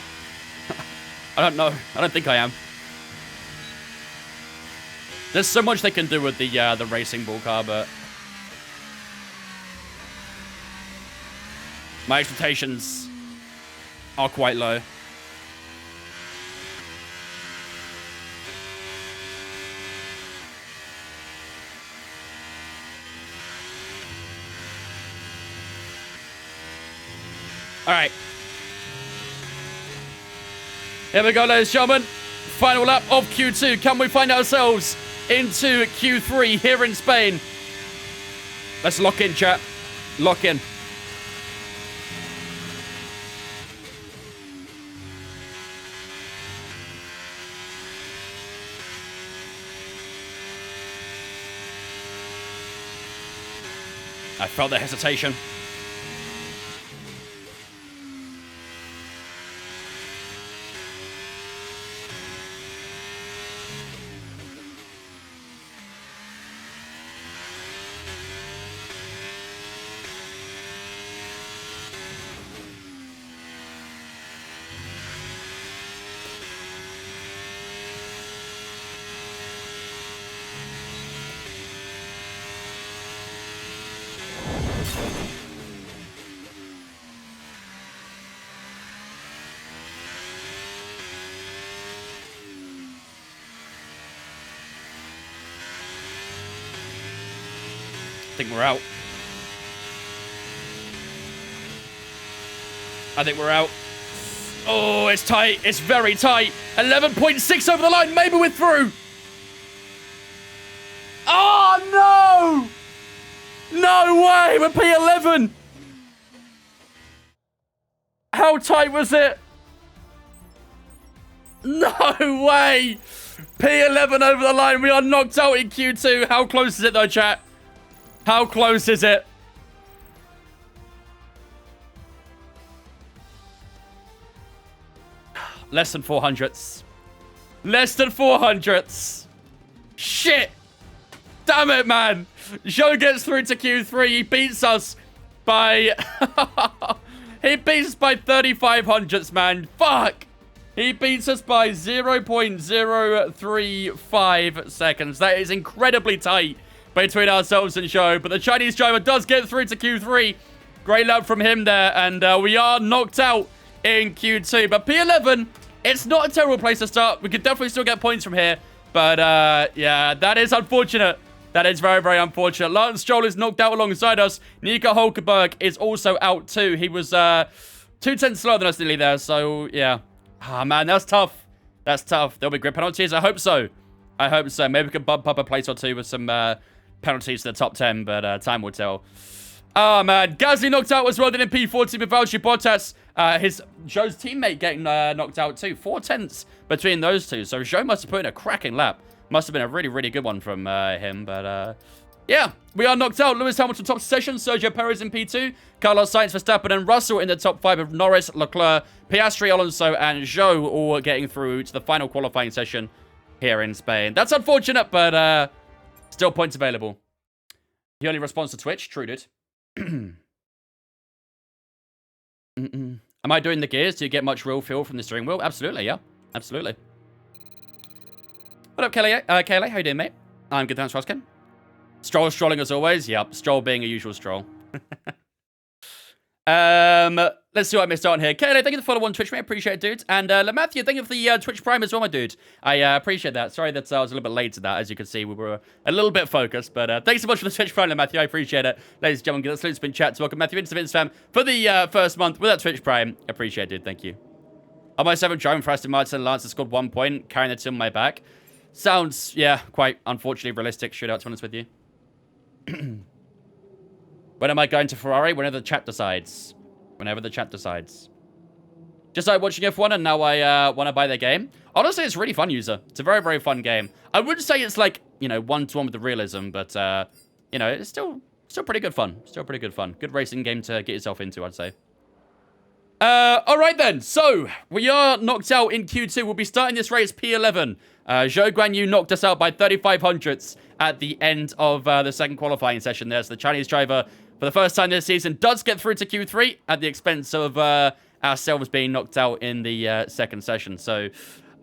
I don't know. I don't think I am. There's so much they can do with the Racing Bull car, but my expectations are quite low. All right. Here we go, ladies and gentlemen. Final lap of Q2. Can we find ourselves into Q3 here in Spain? Let's lock in, chat. Lock in. I felt the hesitation. think we're out. I think we're out. Oh, it's tight. It's very tight. 11.6 over the line. Maybe we're through. Oh, no. No way. We're P11. How tight was it? No way. P11 over the line. We are knocked out in Q2. How close is it, though, chat? How close is it? Less than 400ths. Less than 400ths. Shit. Damn it, man. Joe gets through to Q3. He beats us by... he beats us by 3500ths, man. Fuck. He beats us by 0.035 seconds. That is incredibly tight between ourselves and Joe. But the Chinese driver does get through to Q3. Great lap from him there. And we are knocked out in Q2. But P11, it's not a terrible place to start. We could definitely still get points from here. But, yeah, that is unfortunate. That is very, very unfortunate. Lance Stroll is knocked out alongside us. Nico Hulkenberg is also out too. He was 2 tenths slower than us nearly there. So, yeah. Ah, man, that's tough. That's tough. There'll be grid penalties. I hope so. I hope so. Maybe we can bump up a place or two with some penalties to the top 10. But time will tell. Oh, man. Gasly knocked out as well. Then in P14 with Valtteri Bottas. Joe's teammate getting knocked out too. 4 tenths between those two. So Joe must have put in a cracking lap. Must have been a really, really good one from him. But, yeah, we are knocked out. Lewis Hamilton top session. Sergio Perez in P2. Carlos Sainz, Verstappen, and Russell in the top 5 of Norris, Leclerc, Piastri, Alonso, and Zhou all getting through to the final qualifying session here in Spain. That's unfortunate, but still points available. He only responds to Twitch. True, dude. Am I doing the gears? Do you get much real feel from the steering wheel? Absolutely, yeah. Absolutely. What up, Kelly? Kaylee, how you doing, mate? I'm good, thanks for asking. Stroll strolling as always. Yep, Stroll being a usual Stroll. Let's see what I missed out on here. Kaylee, thank you for the follow on Twitch, mate. Appreciate it, dude. And Matthew, thank you for the Twitch Prime as well, my dude. I appreciate that. Sorry that I was a little bit late to that. As you can see, we were a little bit focused. But thanks so much for the Twitch Prime, Matthew. I appreciate it. Ladies and gentlemen, let's spin chat to welcome Matthew into the Vince fam for the first month with that Twitch Prime. Appreciate it, dude. Thank you. On my 7th driving for Aston Martin, Lance has scored 1 point, carrying the team on my back. Sounds, yeah, quite unfortunately realistic shootout, to be honest with you. When am I going to Ferrari? Whenever the chat decides. Whenever the chat decides. Just like watching F1 and now I want to buy their game. Honestly, it's really fun, user. It's a very, very fun game. I wouldn't say it's like, you know, one-to-one with the realism, but, you know, it's still pretty good fun. Still pretty good fun. Good racing game to get yourself into, I'd say. All right then. So, we are knocked out in Q2. We'll be starting this race P11. Zhou Guanyu knocked us out by 3500ths at the end of the second qualifying session there. So the Chinese driver, for the first time this season, does get through to Q3 at the expense of ourselves being knocked out in the second session. So,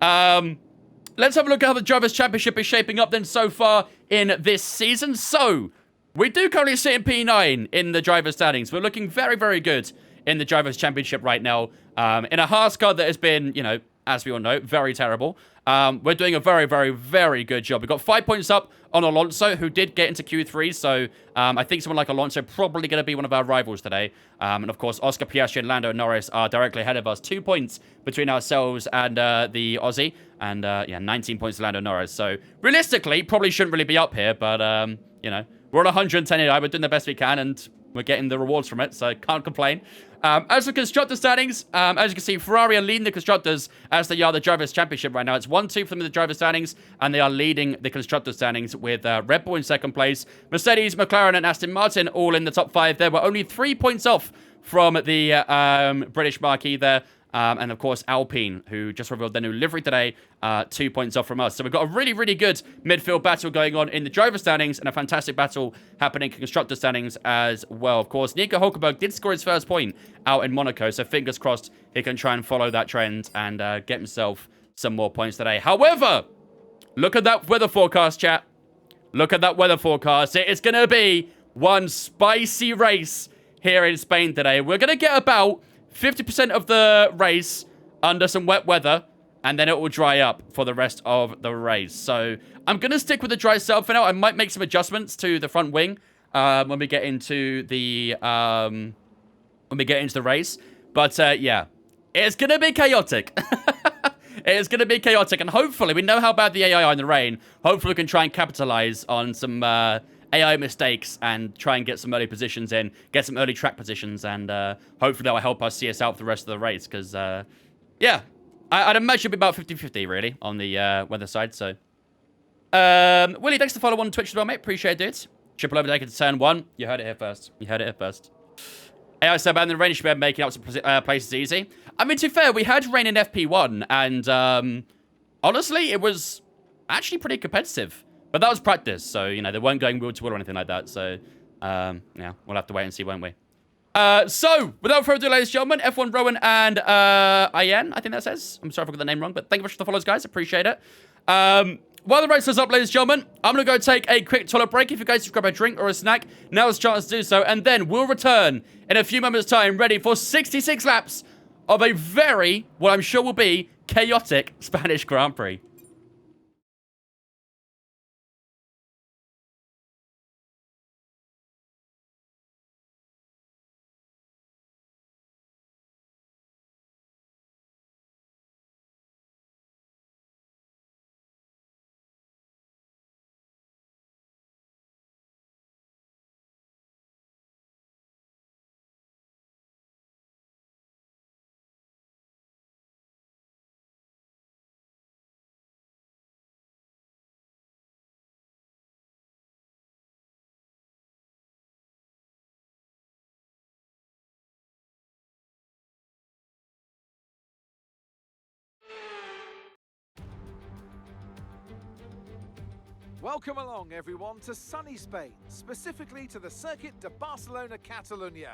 let's have a look at how the Drivers' Championship is shaping up then so far in this season. So, we do currently sit in P9 in the Drivers' standings. We're looking very, very good in the Drivers' Championship right now. In a Haas car that has been, you know, as we all know, very terrible. We're doing a very, very, very good job. We've got 5 points up on Alonso, who did get into Q3. So I think someone like Alonso probably going to be one of our rivals today. And of course, Oscar Piastri and Lando Norris are directly ahead of us. 2 points between ourselves and the Aussie. And yeah, 19 points to Lando Norris. So realistically, probably shouldn't really be up here. But, you know, we're on 110 AI. We're doing the best we can. And we're getting the rewards from it. So can't complain. As for constructor standings, as you can see, Ferrari are leading the constructors as they are the Drivers' Championship right now. It's 1-2 for them in the Drivers' standings, and they are leading the constructor standings with Red Bull in second place. Mercedes, McLaren, and Aston Martin all in the top 5 there. We're only 3 points off from the British marquee there. And of course, Alpine, who just revealed their new livery today, 2 points off from us. So we've got a really, really good midfield battle going on in the driver standings and a fantastic battle happening in constructor standings as well. Of course, Nico Hulkenberg did score his first point out in Monaco, so fingers crossed he can try and follow that trend and get himself some more points today. However, look at that weather forecast, chat. Look at that weather forecast. It is going to be one spicy race here in Spain today. We're going to get about 50% of the race under some wet weather, and then it will dry up for the rest of the race. So I'm going to stick with the dry setup for now. I might make some adjustments to the front wing when we get into the race. But yeah, it's gonna be chaotic. It's gonna be chaotic, and hopefully we know how bad the AI are in the rain. Hopefully we can try and capitalize on some AI mistakes and try and get some early positions in, get some early track positions, and hopefully that will help us see us out for the rest of the race. Because yeah, I'd imagine it'll be about 50-50 really on the weather side. So Willie, thanks for following on Twitch as well, mate. Appreciate it. Triple overtaken to turn 1. You heard it here first. You heard it here first. AI so bad in the rain, should be making up some places easy. I mean, to be fair, we had rain in FP1, and honestly, it was actually pretty competitive. But that was practice, so, you know, they weren't going wheel to wheel or anything like that. So, yeah, we'll have to wait and see, won't we? So, without further ado, ladies and gentlemen, F1 Rowan and IN, I think that says. I'm sorry if I got the name wrong, but thank you very much for the follows, guys. Appreciate it. While the race is up, ladies and gentlemen, I'm going to go take a quick toilet break. If you guys grab a drink or a snack, now's a chance to do so. And then we'll return in a few moments' time, ready for 66 laps of a very, what I'm sure will be, chaotic Spanish Grand Prix. Welcome along, everyone, to sunny Spain, specifically to the Circuit de Barcelona Catalunya.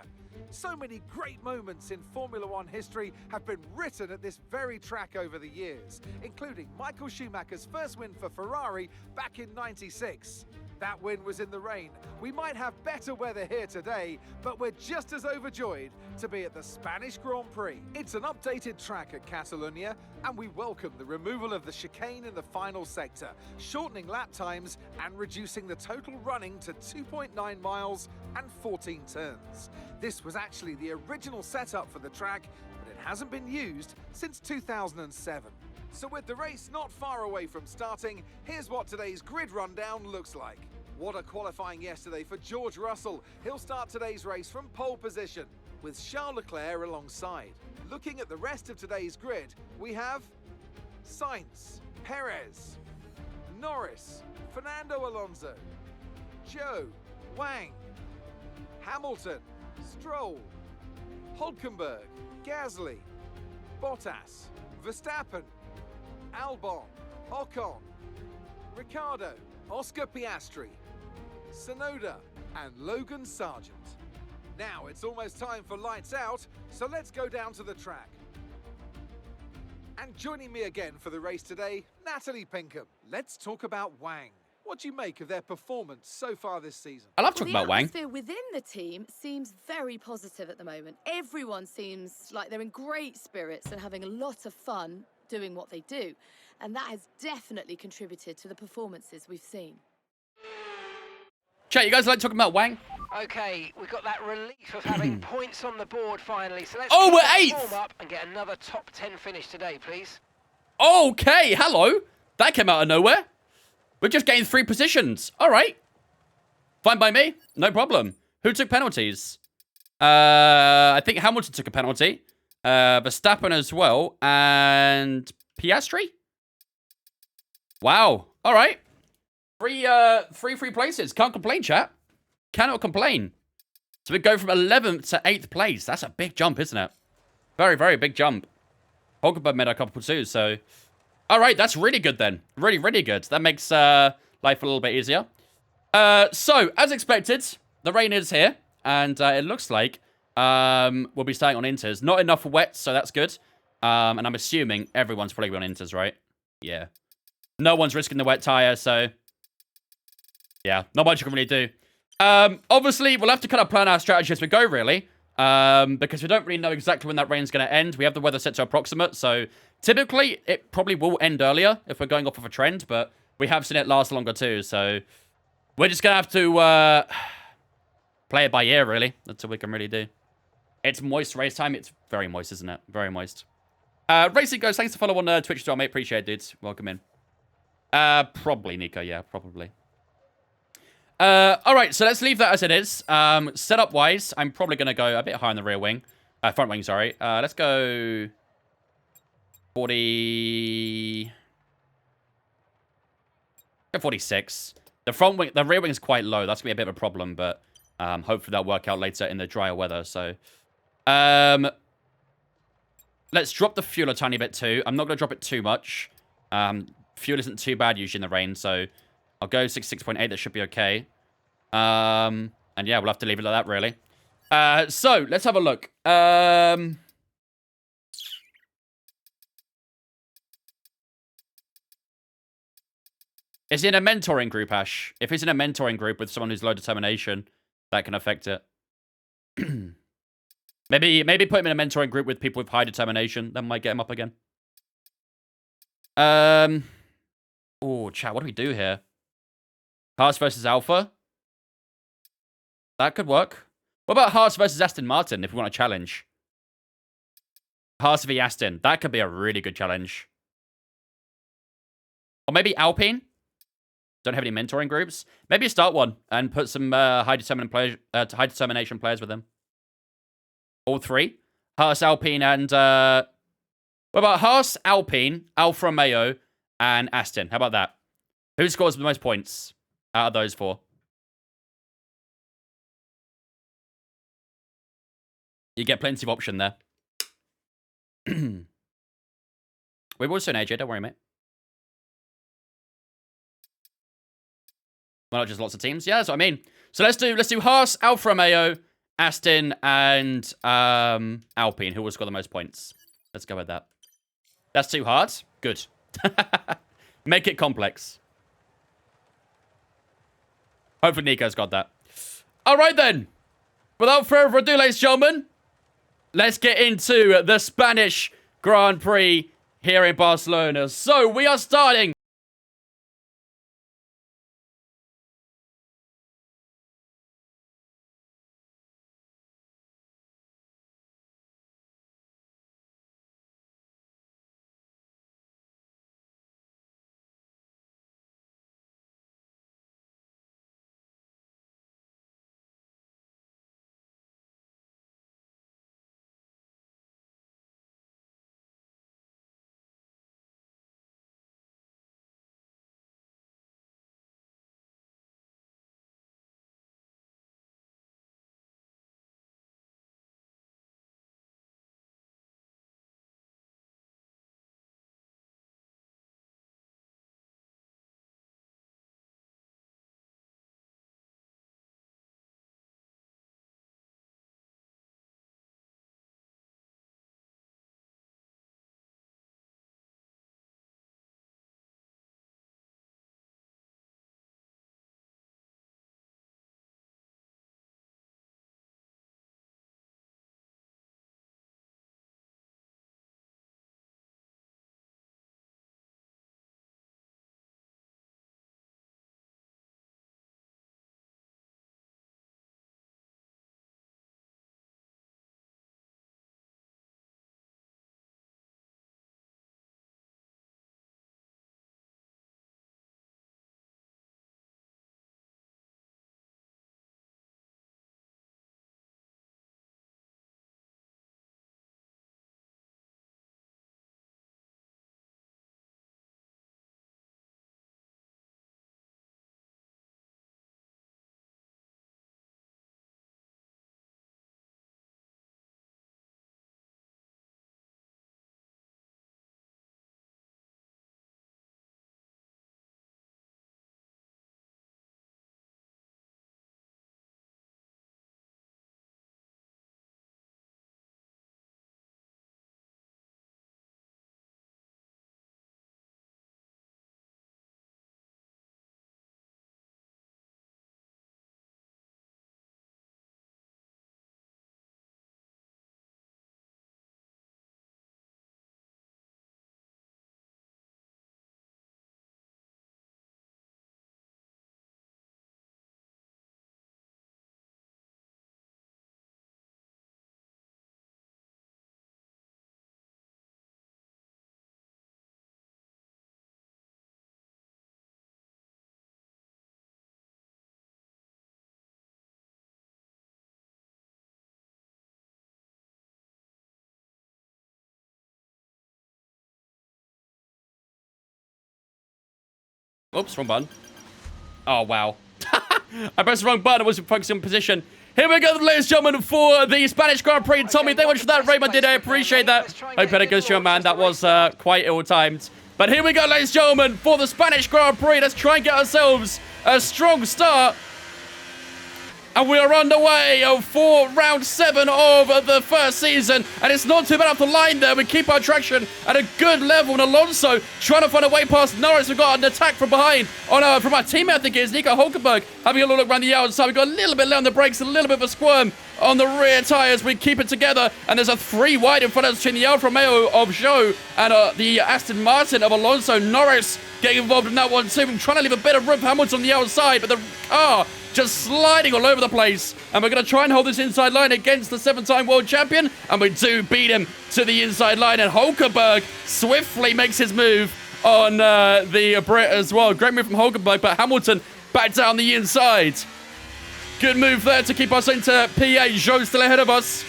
So many great moments in Formula One history have been written at this very track over the years, including Michael Schumacher's first win for Ferrari back in '96. That win was in the rain. We might have better weather here today, but we're just as overjoyed to be at the Spanish Grand Prix. It's an updated track at Catalunya, and we welcome the removal of the chicane in the final sector, shortening lap times and reducing the total running to 2.9 miles and 14 turns. This was actually the original setup for the track, but it hasn't been used since 2007. So with the race not far away from starting, here's what today's grid rundown looks like. What a qualifying yesterday for George Russell. He'll start today's race from pole position, with Charles Leclerc alongside. Looking at the rest of today's grid, we have Sainz, Perez, Norris, Fernando Alonso, Zhou, Wang, Hamilton, Stroll, Hulkenberg, Gasly, Bottas, Verstappen, Albon, Ocon, Ricciardo, Oscar Piastri, Tsunoda, and Logan Sargent. Now it's almost time for lights out, so let's go down to the track. And joining me again for the race today, Natalie Pinkham. Let's talk about Wang. What do you make of their performance so far this season? I love talking about Wang. The atmosphere within the team seems very positive at the moment. Everyone seems like they're in great spirits and having a lot of fun doing what they do. And that has definitely contributed to the performances we've seen. Chat, you guys like talking about Wang? Okay, we've got that relief of having points on the board finally. So let's Oh, we're keep that 8th! form up and get another top 10 finish today, please. Okay, hello. That came out of nowhere. We're just getting 3 positions. All right. Fine by me. No problem. Who took penalties? I think Hamilton took a penalty. Verstappen as well. And Piastri? Wow. All right. 3 free places. Can't complain, chat. Cannot complain. So we go from 11th to 8th place. That's a big jump, isn't it? Very, very big jump. Hulkenberg made a couple too, so... All right, that's really good then. Really, really good. That makes life a little bit easier. So, as expected, the rain is here. And it looks like we'll be starting on inters. Not enough for wet, so that's good. And I'm assuming everyone's probably on inters, right? Yeah. No one's risking the wet tire, so... Yeah, not much you can really do. Obviously, we'll have to kind of plan our strategy as we go, really. Because we don't really know exactly when that rain's going to end. We have the weather set to approximate, so typically it probably will end earlier if we're going off of a trend, but we have seen it last longer too, so we're just going to have to play it by ear, really. That's all we can really do. It's moist race time. It's very moist, isn't it? Very moist. Racing Ghost, thanks for follow on Twitch as well, mate. Appreciate it, dudes. Welcome in. Probably, Nico. Yeah, probably. All right, so let's leave that as it is. Setup-wise, I'm probably going to go a bit higher in the rear wing. Front wing, sorry. Let's go 40... Go 46. The rear wing is quite low. That's going to be a bit of a problem, but hopefully that'll work out later in the drier weather, so... Let's drop the fuel a tiny bit too. I'm not going to drop it too much. Fuel isn't too bad usually in the rain, so I'll go 66.8. That should be okay. And yeah, we'll have to leave it like that, really. So, let's have a look. Is he in a mentoring group, Ash? If he's in a mentoring group with someone who's low determination, that can affect it. Maybe put him in a mentoring group with people with high determination. That might get him up again. Oh, chat, what do we do here? Haas versus Alpha? That could work. What about Haas versus Aston Martin if we want a challenge? Haas v Aston. That could be a really good challenge. Or maybe Alpine? Don't have any mentoring groups. Maybe start one and put some high determination players with them. All three. Haas, Alpine, and... what about Haas, Alpine, Alfa Romeo, and Aston? How about that? Who scores the most points out of those four? You get plenty of option there. We will soon, AJ. Don't worry, mate. Why not just lots of teams? Yeah, that's what I mean. So let's do Haas, Alfa Romeo, Aston, and Alpine. Who will score the most points? Let's go with that. That's too hard. Good. Make it complex. Hopefully Nico's got that. All right, then. Without further ado, ladies and gentlemen, let's get into the Spanish Grand Prix here in Barcelona. So we are starting Oops, wrong button. Oh, wow. I pressed the wrong button. I wasn't focusing on position. Here we go, ladies and gentlemen, for the Spanish Grand Prix. Tommy, thank you much for that. Raymond did. I appreciate that. Hope it goes to your man. That was quite ill-timed. But here we go, ladies and gentlemen, for the Spanish Grand Prix. Let's try and get ourselves a strong start. And we are underway for round 7 of the first season. And it's not too bad off the line there. We keep our traction at a good level. And Alonso trying to find a way past Norris. We've got an attack from behind from our teammate, I think it is, Nico Hulkenberg. Having a look around the outside. We've got a little bit low on the brakes, a little bit of a squirm on the rear tyres. We keep it together. And there's a 3 wide in front of us between the Alfa Romeo of Zhou and the Aston Martin of Alonso. Norris getting involved in that one too. I'm trying to leave a bit of room for Hamilton on the outside. But the car just sliding all over the place. And we're going to try and hold this inside line against the 7-time world champion. And we do beat him to the inside line. And Hulkenberg swiftly makes his move on the Brit as well. Great move from Hulkenberg, but Hamilton back down the inside. Good move there to keep us into P8. Zhou still ahead of us.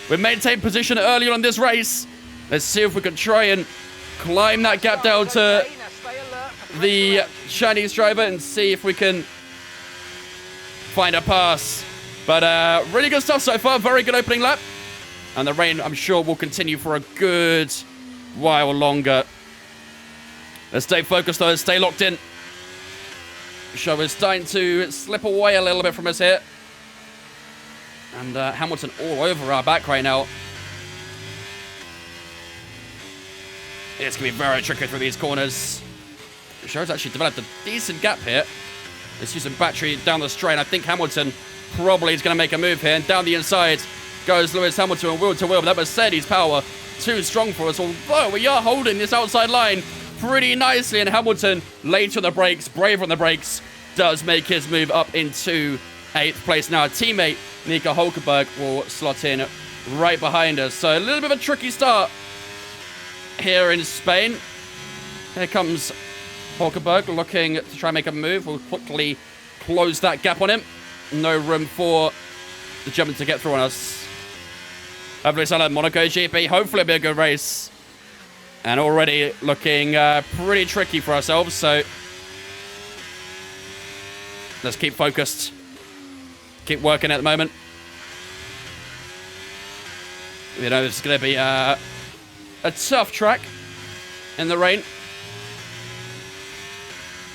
We maintained position earlier on this race. Let's see if we can try and climb that gap down to the Chinese driver and see if we can find a pass. But really good stuff so far. Very good opening lap. And the rain, I'm sure, will continue for a good while longer. Let's stay focused, though. Stay locked in. Show is starting to slip away a little bit from us here. And Hamilton all over our back right now. It's going to be very tricky through these corners. Show's actually developed a decent gap here. Let's use some battery down the straight. I think Hamilton probably is going to make a move here. And down the inside goes Lewis Hamilton and wheel to wheel. But that Mercedes power too strong for us. Although we are holding this outside line pretty nicely. And Hamilton, late on the brakes, brave on the brakes, does make his move up into 8th place. Now, our teammate, Nico Hulkenberg, will slot in right behind us. So a little bit of a tricky start here in Spain. Here comes Hulkenberg looking to try and make a move. We'll quickly close that gap on him. No room for the German to get through on us. Hopefully it's like Monaco GP. Hopefully it'll be a good race. And already looking pretty tricky for ourselves. So let's keep focused. Keep working at the moment. You know, this is going to be a tough track in the rain.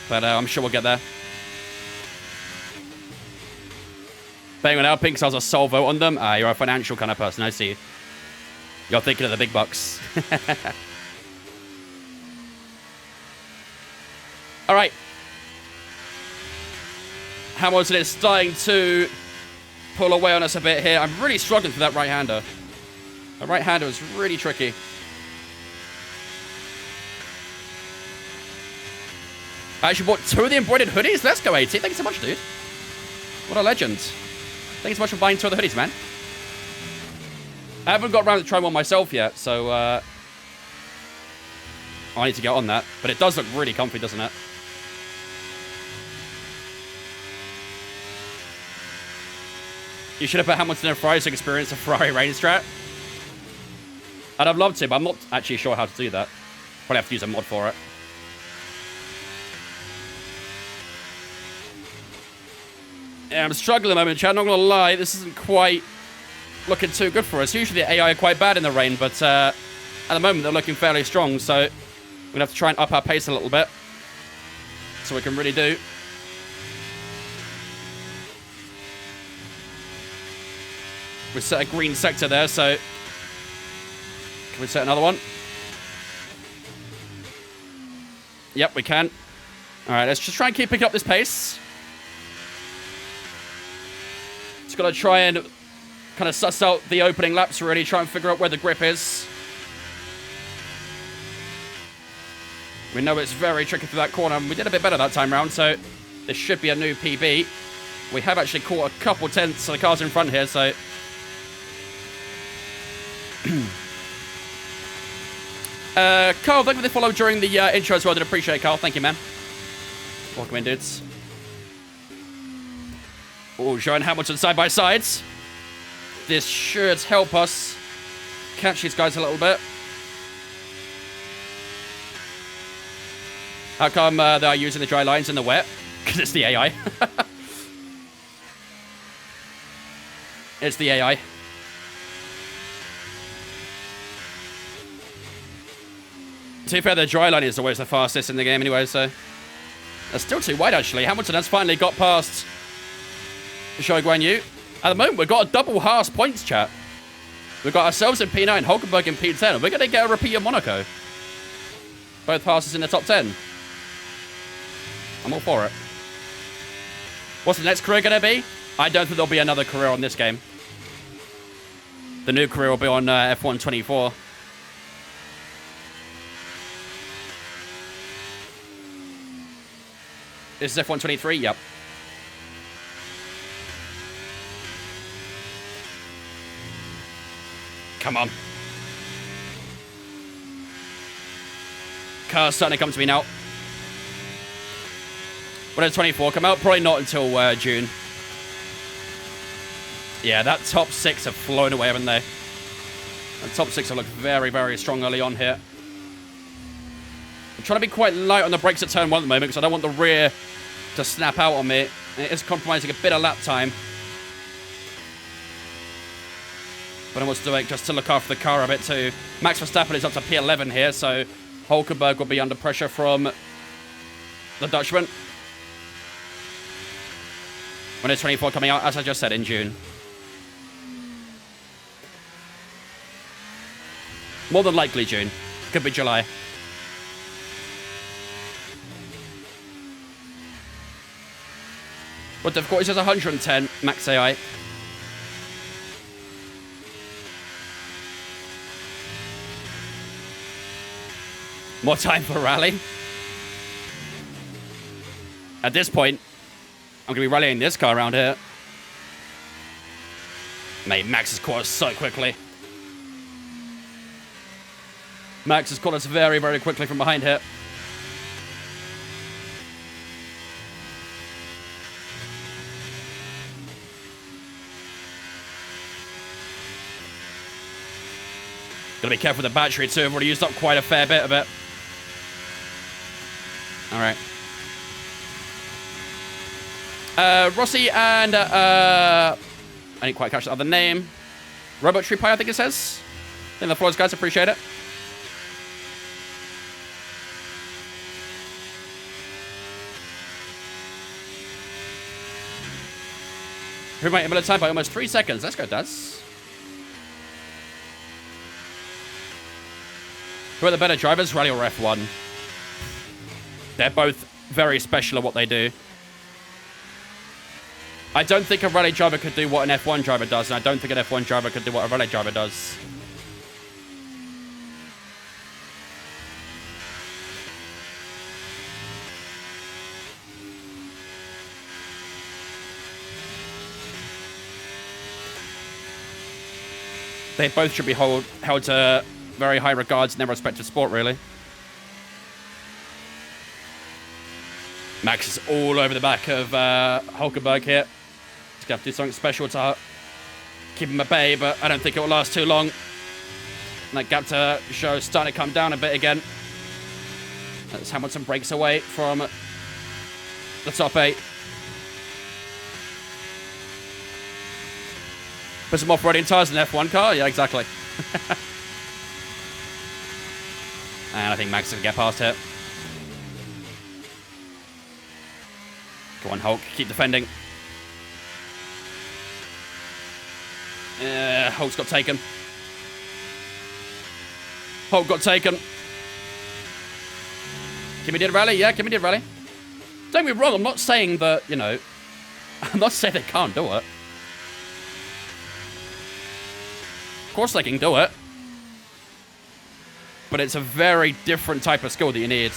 But I'm sure we'll get there. Penguin out, Pink sells a Solvo on them. You're a financial kind of person, I see. You're thinking of the big bucks. All right. Hamilton is starting to pull away on us a bit here. I'm really struggling for that right-hander. The right-hander is really tricky. I actually bought 2 of the embroidered hoodies. Let's go, 80. Thank you so much, dude. What a legend. Thank you so much for buying 2 of the hoodies, man. I haven't got around to trying one myself yet, so I need to get on that. But it does look really comfy, doesn't it? You should have put Hamilton in a Ferrari to experience a Ferrari rain strat. I'd have loved to, but I'm not actually sure how to do that. Probably have to use a mod for it. Yeah, I'm struggling at the moment, Chad. Not gonna lie, this isn't quite looking too good for us. Usually the AI are quite bad in the rain, but at the moment they're looking fairly strong, so we're gonna have to try and up our pace a little bit so we can really do. We set a green sector there, so can we set another one? Yep, we can. All right, let's just try and keep picking up this pace. Just got to try and kind of suss out the opening laps, really. Try and figure out where the grip is. We know it's very tricky through that corner. We did a bit better that time round, so this should be a new PB. We have actually caught a couple tenths of the cars in front here, so... Carl, thank you for the follow during the intro as well. Did appreciate it, Carl. Thank you, man. Welcome in, dudes. Oh, Zhou and Hamilton side by side. This should help us catch these guys a little bit. How come they are using the dry lines in the wet? Because it's the AI. It's the AI. To be fair, the dry line is always the fastest in the game anyway, so... That's still too wide, actually. Hamilton has finally got past Zhou Guan Yu. At the moment, we've got a double Haas points, chat. We've got ourselves in P9, Hulkenberg in P10. We're going to get a repeat of Monaco. Both passes in the top 10. I'm all for it. What's the next career going to be? I don't think there'll be another career on this game. The new career will be on F1 24. This is F1 23? Yep. Come on. Car's starting to come to me now. When does 24 come out? Probably not until June. Yeah, that top 6 have flown away, haven't they? The top 6 have looked very, very strong early on here. I'm trying to be quite light on the brakes at turn 1 at the moment because I don't want the rear to snap out on me. It is compromising a bit of lap time. But I want to do it just to look after the car a bit too. Max Verstappen is up to P11 here, so Hulkenberg will be under pressure from the Dutchman. When is 24 coming out? As I just said, in June. More than likely June. Could be July. What difficulty says 110, max AI. More time for rally. At this point, I'm going to be rallying this car around here. Mate, Max has caught us so quickly. Max has caught us very, very quickly from behind here. Gotta be careful with the battery too. I've already used up quite a fair bit of it. Alright. Rossi and I didn't quite catch the other name. Robotry Pie, I think it says. In the floors, guys, appreciate it. Improved my Imola time by almost 3 seconds. Let's go, Daz. Who are the better drivers, Rally or F1? They're both very special at what they do. I don't think a Rally driver could do what an F1 driver does, and I don't think an F1 driver could do what a Rally driver does. They both should be held to very high regards in their respective sport, really. Max is all over the back of Hulkenberg here. He's going to have to do something special to keep him at bay, but I don't think it will last too long. And that gap to Zhou is starting to come down a bit again. As Hamilton breaks away from the top 8. Put some off-roading tyres in an F1 car? Yeah, exactly. And I think Max is going to get past here. Go on, Hulk. Keep defending. Hulk's got taken. Hulk got taken. Kimi did rally? Yeah, Kimi did rally. Don't get me wrong, I'm not saying that, you know... I'm not saying they can't do it. Of course they can do it. But it's a very different type of skill that you need.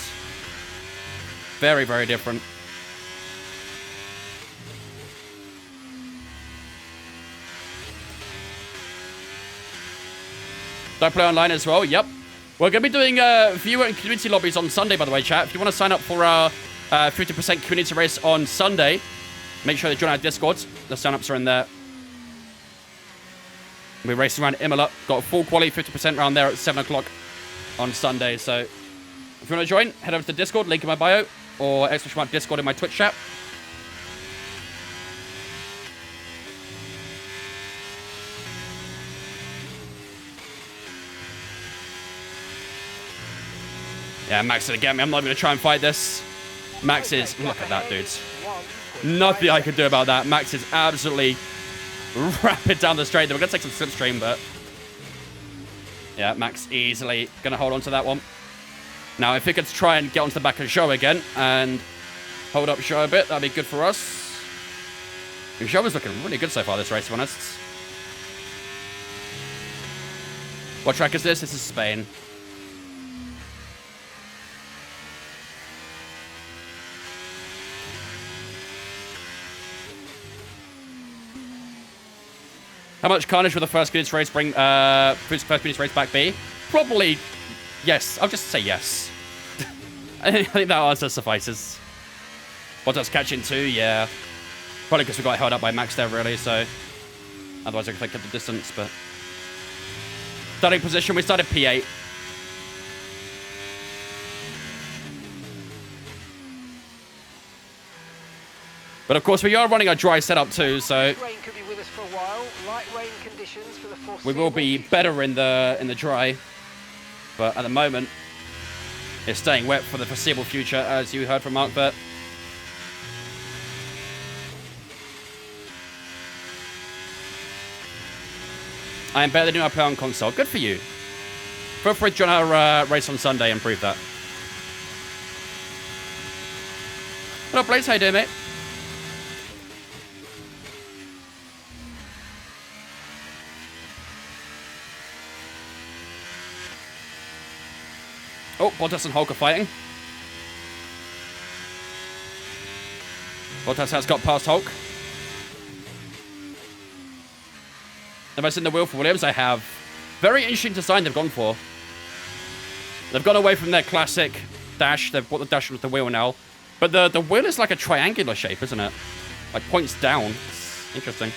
Very, very different. Do I play online as well? Yep. We're going to be doing viewer and community lobbies on Sunday, by the way, chat. If you want to sign up for our 50% community race on Sunday, make sure to join our Discord. The sign-ups are in there. We're racing around Imola. Got a full quality 50% round there at 7 o'clock on Sunday, so If you want to join, head over to the Discord, link in my bio, or ! Discord in my Twitch chat. Yeah, Max didn't get me. I'm not going to try and fight this. Max is... Look at that, dudes. Nothing I can do about that. Max is absolutely rapid down the straight. We're going to take some slipstream, but... Yeah, Max easily going to hold on to that one. Now, if he could try and get onto the back of Show again and hold up Show a bit, that'd be good for us. And Show is looking really good so far this race, to be honest. What track is this? This is Spain. How much carnage will the first Guinness race bring? First Guinness race back be? Probably yes. I'll just say yes. I think that answer suffices. Bottas catching 2, yeah. Probably because we got held up by Max there, really. So otherwise, I could take up the distance. But starting position, we started P8. But of course, we are running a dry setup too, so Rain could be with us for a while. Light rain conditions for the we will be better in the dry. But at the moment, it's staying wet for the foreseeable future, as you heard from Mark. But I am better than I play on console. Good for you. Feel free to join our race on Sunday and prove that. What up, Blaze? How you doing, mate? Oh, Bottas and Hulk are fighting. Bottas has got past Hulk. Have I seen the wheel for Williams? I have. Very interesting design they've gone for. They've gone away from their classic dash. They've brought the dash with the wheel now. But the wheel is like a triangular shape, isn't it? Like points down. It's interesting.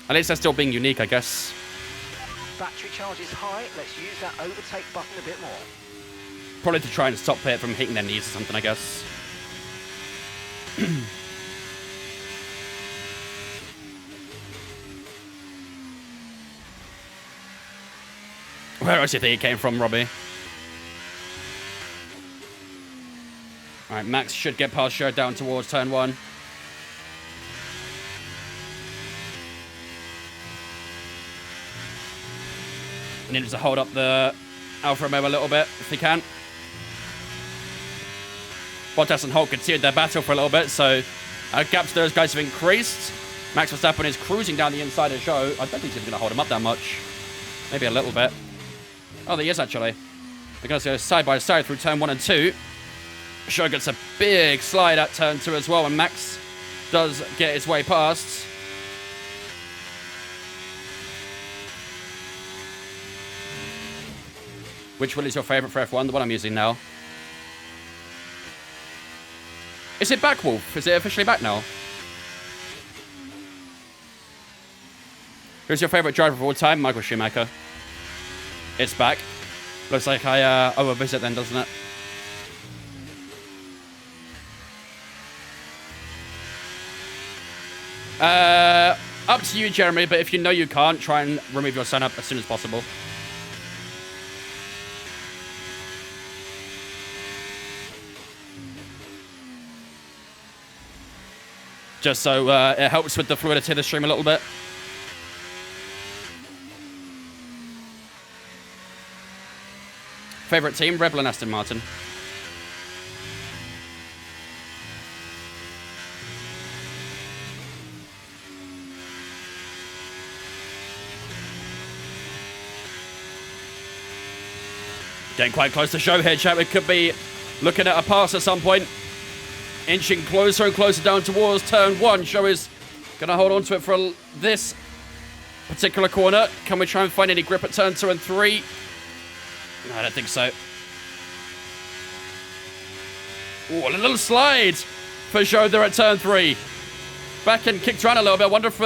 At least they're still being unique, I guess. Battery charge is high. Let's use that overtake button a bit more. Probably to try and stop it from hitting their knees or something, I guess. Where else do you think it came from, Robbie? Alright, Max should get past Show down towards turn 1. Needs to hold up the Alfa Romeo a little bit, if he can. Bottas and Hulk continued their battle for a little bit, so gaps to those guys have increased. Max Verstappen is cruising down the inside of Show. I don't think he's going to hold him up that much. Maybe a little bit. Oh, there he is, actually. They're going to go side by side through turn 1 and 2. Show gets a big slide at turn 2 as well, and Max does get his way past. Which wheel is your favourite for F1? The one I'm using now. Is it back, Wolf? Is it officially back now? Who's your favourite driver of all time? Michael Schumacher. It's back. Looks like I owe a visit then, doesn't it? Up to you, Jeremy, but if you know you can't, try and remove your sign up as soon as possible. Just so it helps with the fluidity of the stream a little bit. Favorite team? Red Bull and Aston Martin. Getting quite close to Show here, chat. We could be looking at a pass at some point. Inching closer and closer down towards turn 1. Show is going to hold on to it for this particular corner. Can we try and find any grip at turn 2 and 3? No, I don't think so. Oh, a little slide for Show there at turn 3. Back and kicked around a little bit. I wonder if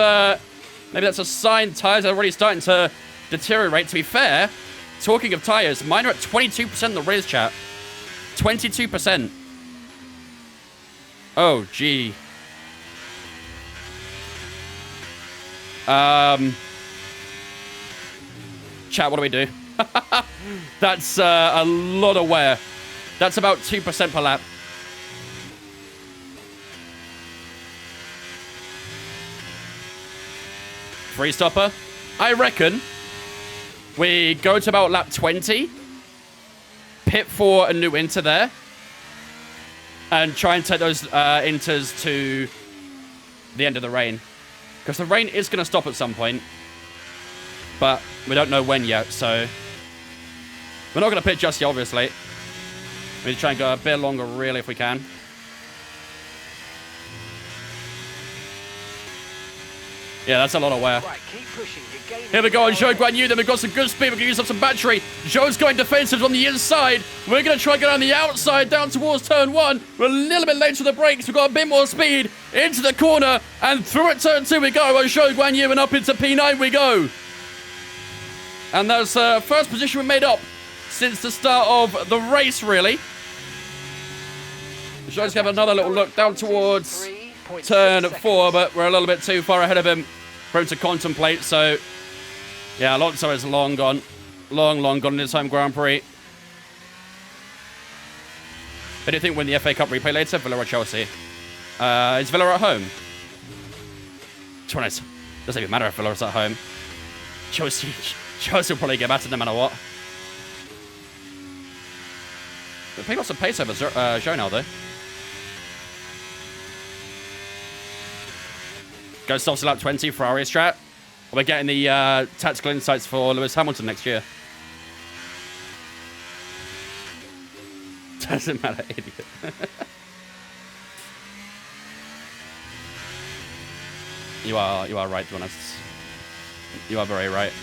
maybe that's a sign tyres are already starting to deteriorate. To be fair, talking of tires, mine are at 22% in the Riz chat. 22%. Oh, gee. Chat, what do we do? That's a lot of wear. That's about 2% per lap. Free stopper. I reckon we go to about lap 20, pit for a new inter there, and try and take those inters to the end of the rain. Because the rain is going to stop at some point, but we don't know when yet, so we're not going to pit just yet, obviously. We need to try and go a bit longer, really, if we can. Yeah, that's a lot of wear. Right, keep pushing. You're gaining. Here we go on Zhou Guanyu. Then we've got some good speed. We can use up some battery. Zhou's going defensive on the inside. We're going to try and go down the outside, down towards turn 1. We're a little bit late to the brakes. We've got a bit more speed. Into the corner. And through at turn 2 we go on Zhou Guanyu. And up into P9 we go. And that's first position we made up since the start of the race, really. Zhou's going to have another little look down towards turn 4, but we're a little bit too far ahead of him for him to contemplate. So, yeah, Alonso is long gone. Long gone in his home Grand Prix. Who do you think win the FA Cup replay later, Villa or Chelsea? Is Villa at home? To be honest, doesn't even matter if Villa's at home. Chelsea will probably get battered no matter what. They pick up some pace over Zhou now, though. Go stops at lap 20 for our strat. We're getting the tactical insights for Lewis Hamilton next year. Doesn't matter, idiot. You are right, to be honest. You are very right.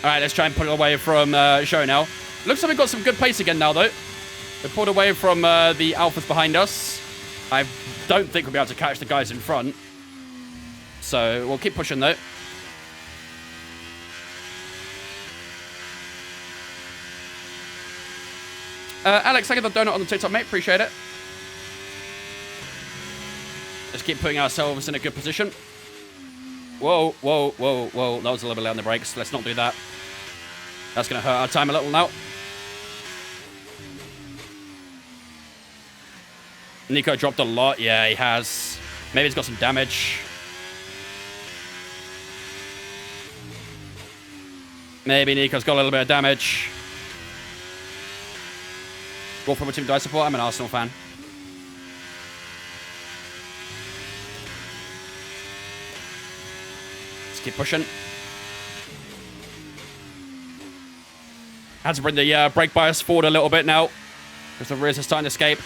Alright, let's try and put it away from Zhou now. Looks like we've got some good pace again now, though. We're pulled away from the Alphas behind us. I don't think we'll be able to catch the guys in front. So we'll keep pushing, though. Alex, thank you for the donut on the TikTok, mate. Appreciate it. Let's keep putting ourselves in a good position. Whoa. That was a little bit late on the brakes. Let's not do that. That's going to hurt our time a little now. Nico dropped a lot. Yeah, he has. Maybe he's got some damage. Maybe Nico's got a little bit of damage. What from a team do I support? I'm an Arsenal fan. Let's keep pushing. Had to bring the brake bias forward a little bit now, because the rears are starting to escape.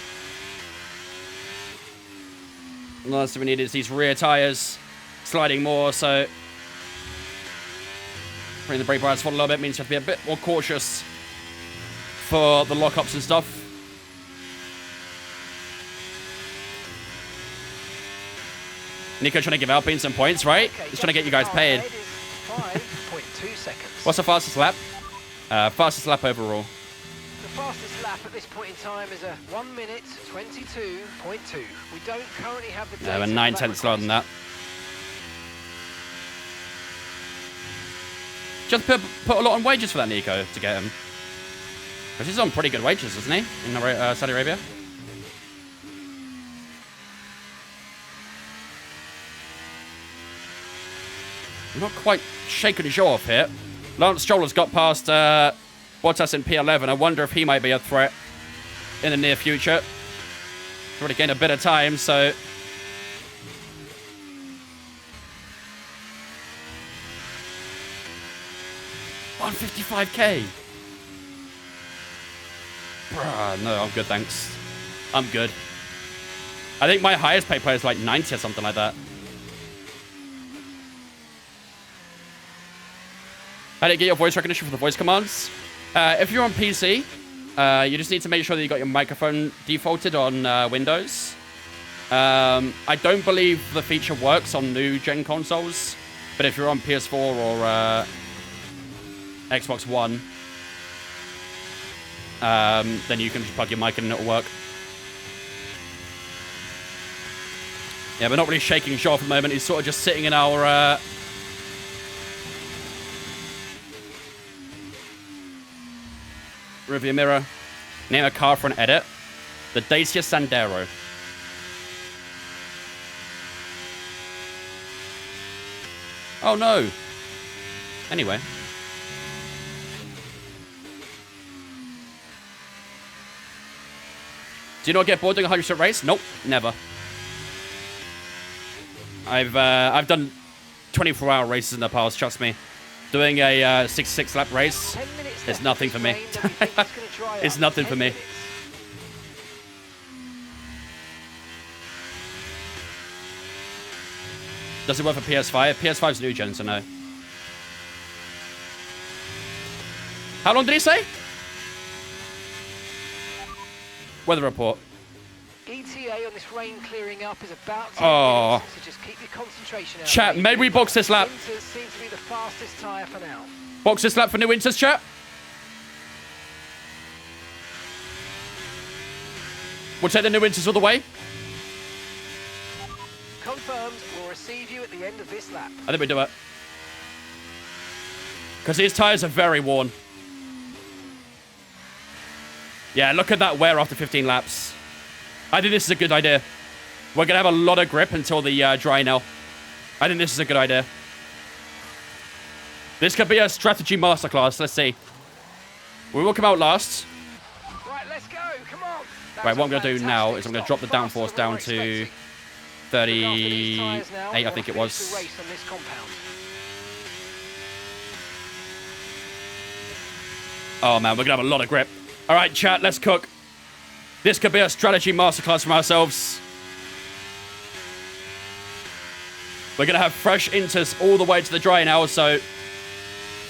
And the last thing we need is these rear tyres sliding more, so bring the brake bias forward a little bit means you have to be a bit more cautious for the lockups and stuff. Nico trying to give Alpine some points, right? Okay, He's trying to get you guys paid. 5.2 seconds. What's the fastest lap? Fastest lap overall. The fastest lap at this point in time is a 1 minute 22.2. We don't currently have the data. Yeah, we're 9/10 slower than that. Just put a lot on wages for that Nico to get him. Because he's on pretty good wages, isn't he? In Saudi Arabia. I'm not quite shaking his jaw off here. Lance Stroll has got past Bottas in P11. I wonder if he might be a threat in the near future. He's already gained a bit of time, so... $155K. Bruh, no, I'm good, thanks. I'm good. I think my highest paid player is like 90 or something like that. How do you get your voice recognition for the voice commands? If you're on PC, you just need to make sure that you got your microphone defaulted on Windows. I don't believe the feature works on new gen consoles, but if you're on PS4 or Xbox One, then you can just plug your mic in and it'll work. Yeah, we're not really shaking Shaw for the moment. He's sort of just sitting in our... rearview mirror. Name a car for an edit. The Dacia Sandero. Oh, no. Anyway. Do you not get bored doing a 100% race? Nope, never. I've done 24-hour races in the past, trust me. Doing a 66-lap race is nothing for me. It's nothing for me. Does it work for PS5? PS5's new gen, so no. How long did he say? Weather report. ETA on this rain clearing up is about 10 minutes, so just keep your concentration out. Chat, maybe we box this lap. Winters seems to be the fastest tyre for now. Box this lap for new Winters, chat. We'll take the new Winters all the way. Confirmed, we'll receive you at the end of this lap. I think we do it. Because these tyres are very worn. Yeah, look at that wear after 15 laps. I think this is a good idea. We're going to have a lot of grip until the dry now. I think this is a good idea. This could be a strategy masterclass. Let's see. We will come out last. Right, let's go. Come on. Right, what I'm going to do now is I'm going to drop the downforce down to 38, I think it was. Oh, man, we're going to have a lot of grip. All right, chat, let's cook. This could be a strategy masterclass from ourselves. We're going to have fresh inters all the way to the dry now, so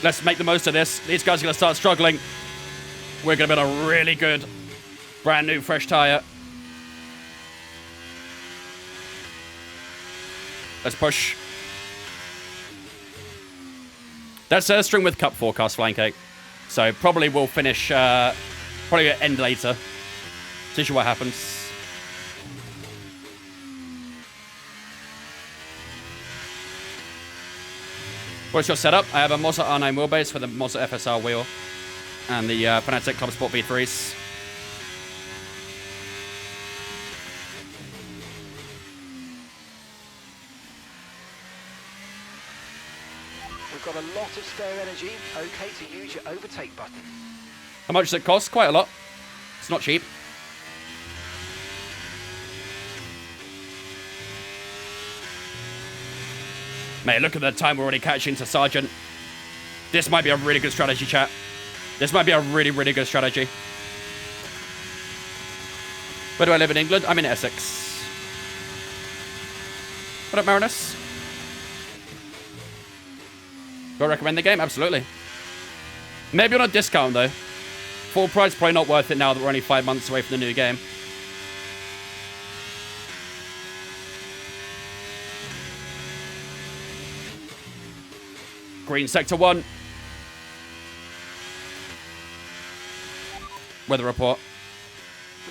let's make the most of this. These guys are going to start struggling. We're going to be on a really good, brand new, fresh tyre. Let's push. That's a string with cup forecast, Flying Cake. So probably we'll finish, probably end later. See what happens. What's your setup? I have a Mazda R9 wheelbase with a Mazda FSR wheel and the Fanatec Club Sport V3s. We've got a lot of spare energy. Okay to use your overtake button. How much does it cost? Quite a lot. It's not cheap. Mate, look at the time we're already catching to Sergeant. This might be a really good strategy, chat. This might be a really, really good strategy. Where do I live in England? I'm in Essex. What up, Marinus? Do I recommend the game? Absolutely. Maybe on a discount, though. Full price, probably not worth it now that we're only 5 months away from the new game. Green Sector 1. Weather report.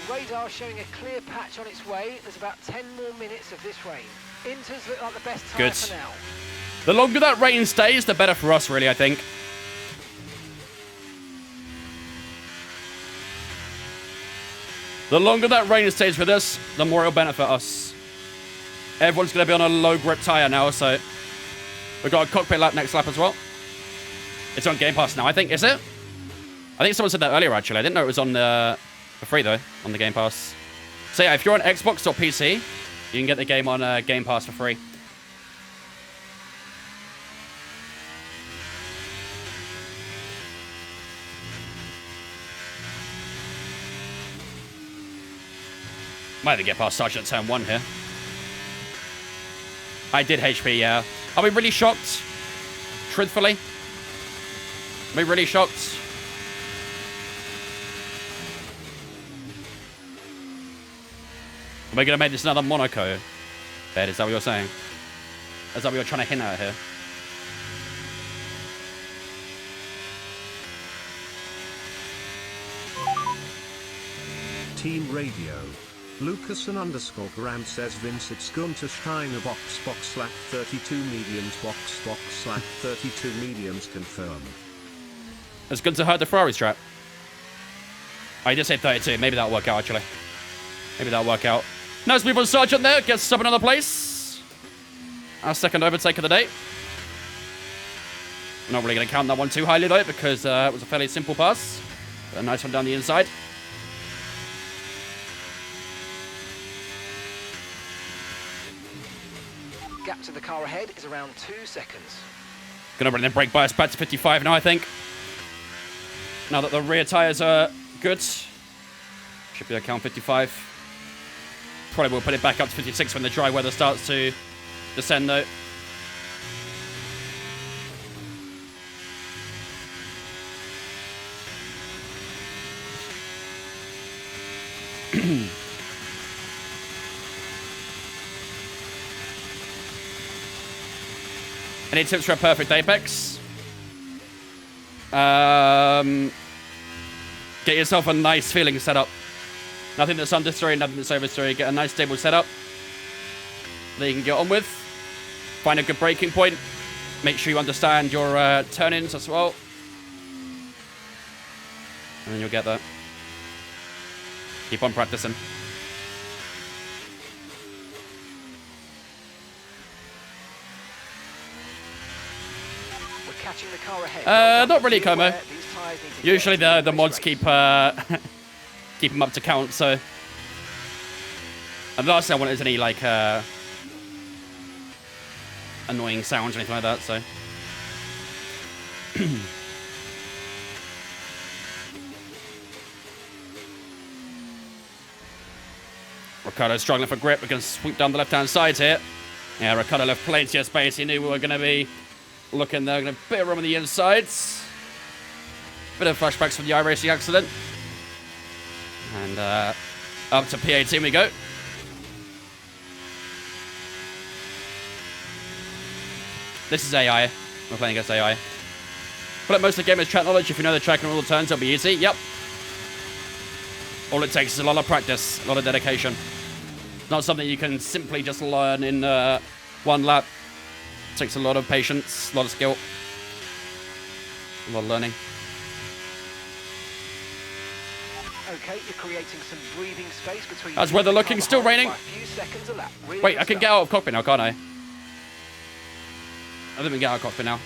The radar showing a clear patch on its way. There's about 10 more minutes of this rain. Inters look like the best tyre for now. The longer that rain stays, the better for us, really, I think. The longer that rain stays with us, the more it'll benefit us. Everyone's going to be on a low grip tyre now, so we've got a cockpit lap next lap as well. It's on Game Pass now, I think. Is it? I think someone said that earlier, actually. I didn't know it was on for free, though, on the Game Pass. So, yeah, if you're on Xbox or PC, you can get the game on Game Pass for free. Might even get past Sergeant Turn 1 here. I did HP, yeah. Are we really shocked? Truthfully? Are we really shocked? Are we going to make this another Monaco? Bed, is that what you're saying? Is that what you're trying to hint at here? Team Radio. Lucasen underscore Grant says Vince, it's going to Steiner box slack 32 mediums box slack 32 mediums confirmed. It's going to hurt the Ferrari strap. I just said 32. Maybe that'll work out, actually. Maybe that'll work out. Nice move on Sergeant there. Gets up another place. Our second overtake of the day. Not really going to count that one too highly, though, because it was a fairly simple pass. But a nice one down the inside. Gap to the car ahead is around 2 seconds. Gonna bring the brake bias back to 55 now, I think. Now that the rear tyres are good. Should be able to count 55. Probably will put it back up to 56 when the dry weather starts to descend, though. Any tips for a perfect apex? Get yourself a nice feeling setup. Nothing that's under 3, nothing that's over 3. Get a nice stable setup that you can get on with. Find a good braking point. Make sure you understand your turn-ins as well. And then you'll get that. Keep on practicing. We're catching the car ahead. Not really, Como. Usually the mods keep keep them up to count, so... And the last thing I want is any, like, annoying sounds or anything like that, so... Ricciardo's struggling for grip. We're going to sweep down the left-hand side here. Yeah, Ricciardo left plenty of space. He knew we were going to be looking there. Going to bit of room on the insides. Bit of flashbacks from the iRacing accident. And up to P18 we go. This is AI. We're playing against AI. But most of the game is track knowledge. If you know the track and all the turns, it'll be easy. Yep. All it takes is a lot of practice, a lot of dedication. Not something you can simply just learn in one lap. It takes a lot of patience, a lot of skill, a lot of learning. Okay, you're creating some breathing space between. How's weather looking? Still raining. Wait, I can get out of cockpit now, can't I? I think we can get out of cockpit now.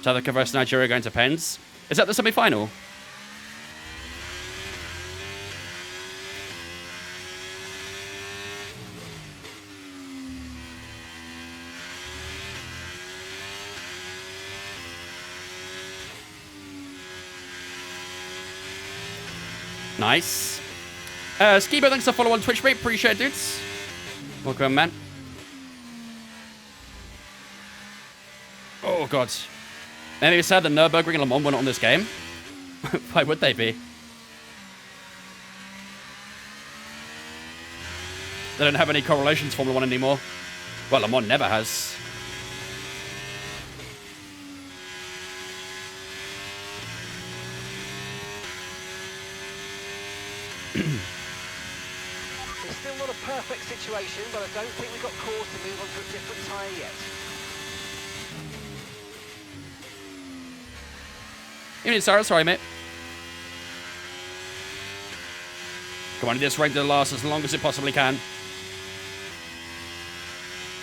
South versus Nigeria going to Pens. Is that the semi-final? Nice. Skibo, thanks for follow on Twitch, mate. Appreciate it, dudes. Welcome, man. Oh, God. Maybe it's sad that Nürburgring and Le Mans were not on this game. Why would they be? They don't have any correlations to Formula 1 anymore. Well, Le Mans never has. It's still not a perfect situation, but I don't think we got cause to move on to a different tyre yet. Evening, Sarah. Sorry, mate. Come on, this race to last as long as it possibly can.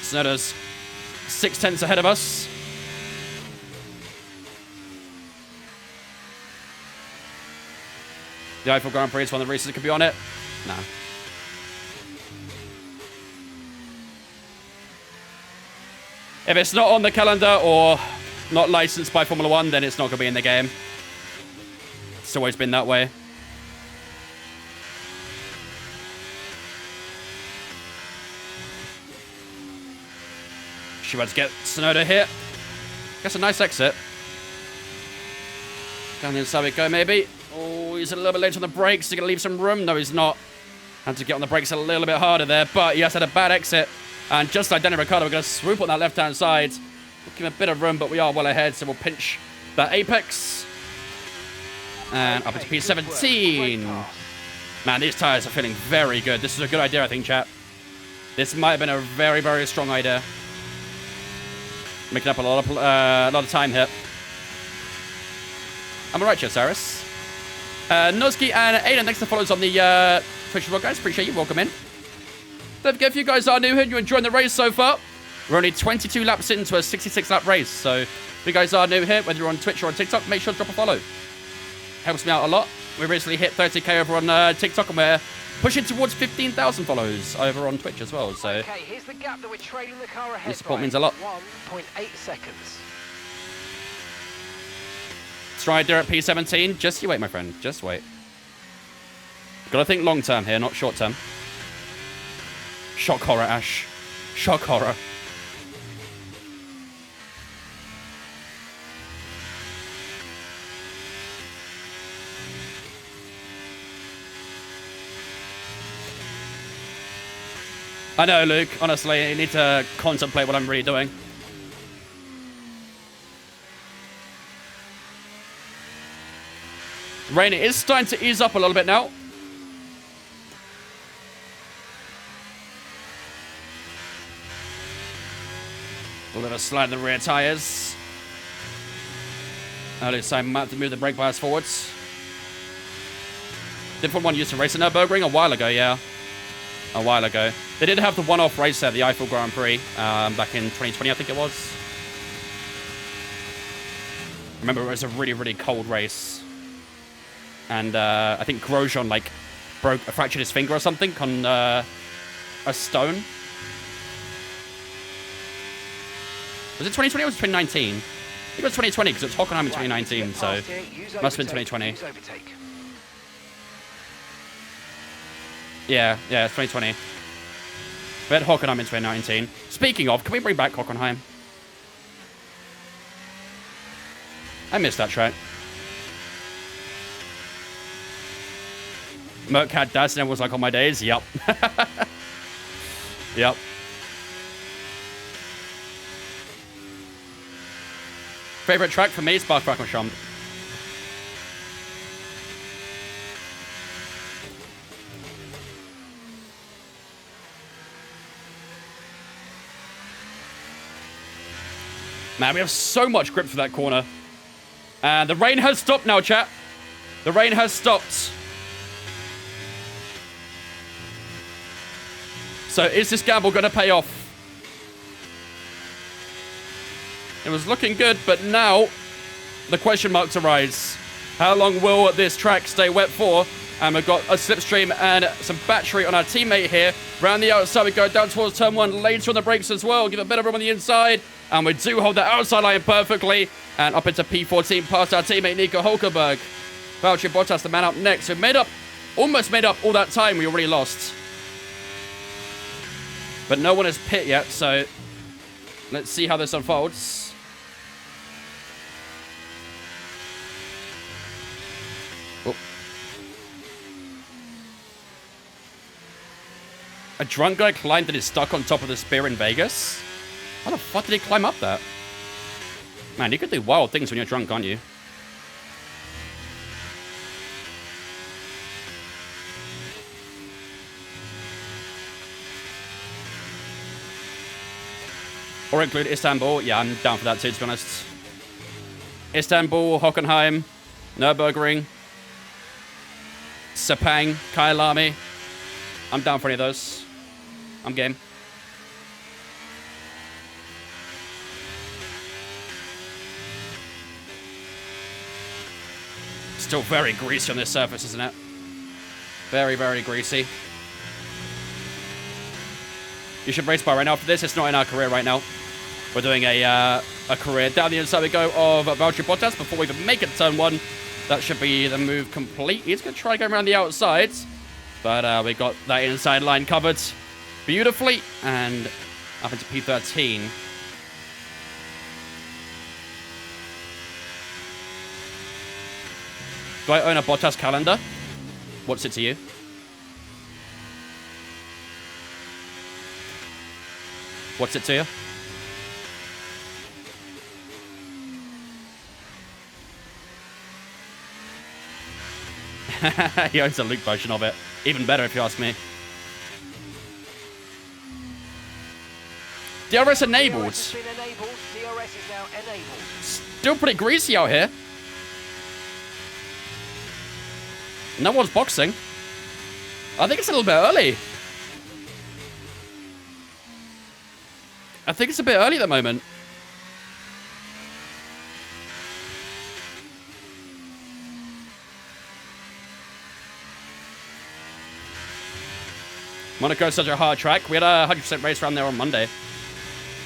Tsunoda's 6/10 ahead of us. The Eiffel Grand Prix is one of the races that could be on it. Nah. If it's not on the calendar or not licensed by Formula 1, then it's not going to be in the game. It's always been that way. She wants to get Tsunoda here. Gets a nice exit. Down the inside we go, maybe. Oh, he's a little bit late on the brakes. He's going to leave some room. No, he's not. Had to get on the brakes a little bit harder there, but he has had a bad exit. And just like Danny Ricciardo, we're going to swoop on that left-hand side. We'll give him a bit of room, but we are well ahead, so we'll pinch that apex. And up into P17. Man, these tyres are feeling very good. This is a good idea, I think, chat. This might have been a very, very strong idea. Making up a lot of time here. Am I right here, Cyrus? Nozki and Aiden, thanks for the follows on the Twitch as well, guys. Appreciate you. Welcome in. Don't forget, if you guys are new here and you're enjoying the race so far, we're only 22 laps into a 66-lap race. So if you guys are new here, whether you're on Twitch or on TikTok, make sure to drop a follow. Helps me out a lot. We recently hit 30k over on TikTok, and we're pushing towards 15,000 follows over on Twitch as well. So okay, here's the gap that we're trailing the car ahead. Your support means a lot. 1.8 seconds. Strider at P17. Just you wait, my friend. Just wait. Gotta think long term here, not short term. Shock horror, Ash. Shock horror. I know, Luke. Honestly, I need to contemplate what I'm really doing. Rain is starting to ease up a little bit now. A little slide in the rear tyres. Early sign, might have to move the brake bias forwards. Different one used to race in Nürburgring a while ago, yeah. A while ago. They did have the one-off race there, the Eiffel Grand Prix, back in 2020, I think it was. Remember, it was a really, really cold race. And I think Grosjean, like, fractured his finger or something on a stone. Was it 2020 or was it 2019? I think it was 2020 because it was Hockenheim in 2019, so must have been 2020. Yeah, it's 2020. We had Hockenheim in 2019. Speaking of, can we bring back Hockenheim? I missed that track. Merc had Dazzler was like on my days. Yep. Yep. Favorite track for me is Spa-Francorchamps. Man, we have so much grip for that corner. And the rain has stopped now, chat. The rain has stopped. So is this gamble going to pay off? It was looking good, but now the question marks arise. How long will this track stay wet for? And we've got a slipstream and some battery on our teammate here. Round the outside, we go down towards turn one. Later on the brakes as well. Give a bit of room on the inside. And we do hold that outside line perfectly. And up into P14 past our teammate Nico Hulkenberg. Valtteri Bottas, the man up next. So almost made up all that time we already lost. But no one has pit yet, so let's see how this unfolds. Oh. A drunk guy climbed and is stuck on top of the spear in Vegas? How the fuck did he climb up that? Man, you could do wild things when you're drunk, can't you? Or include Istanbul. Yeah, I'm down for that too, to be honest. Istanbul, Hockenheim, Nürburgring, Sepang, Kyalami. I'm down for any of those. I'm game. Still very greasy on this surface, isn't it? Very, very greasy. You should race by right now after this. It's not in our career right now. We're doing a career. Down the inside we go of Valtteri Bottas before we even make it to turn one. That should be the move complete. He's going to try going around the outside. But we got that inside line covered beautifully. And up into P13. Do I own a Bottas calendar? What's it to you? What's it to you? He owns a Luke version of it. Even better if you ask me. DRS enabled. DRS has been enabled. DRS is now enabled. Still pretty greasy out here. No one's boxing. I think it's a little bit early. I think it's a bit early at the moment. Monaco is such a hard track. We had a 100% race around there on Monday.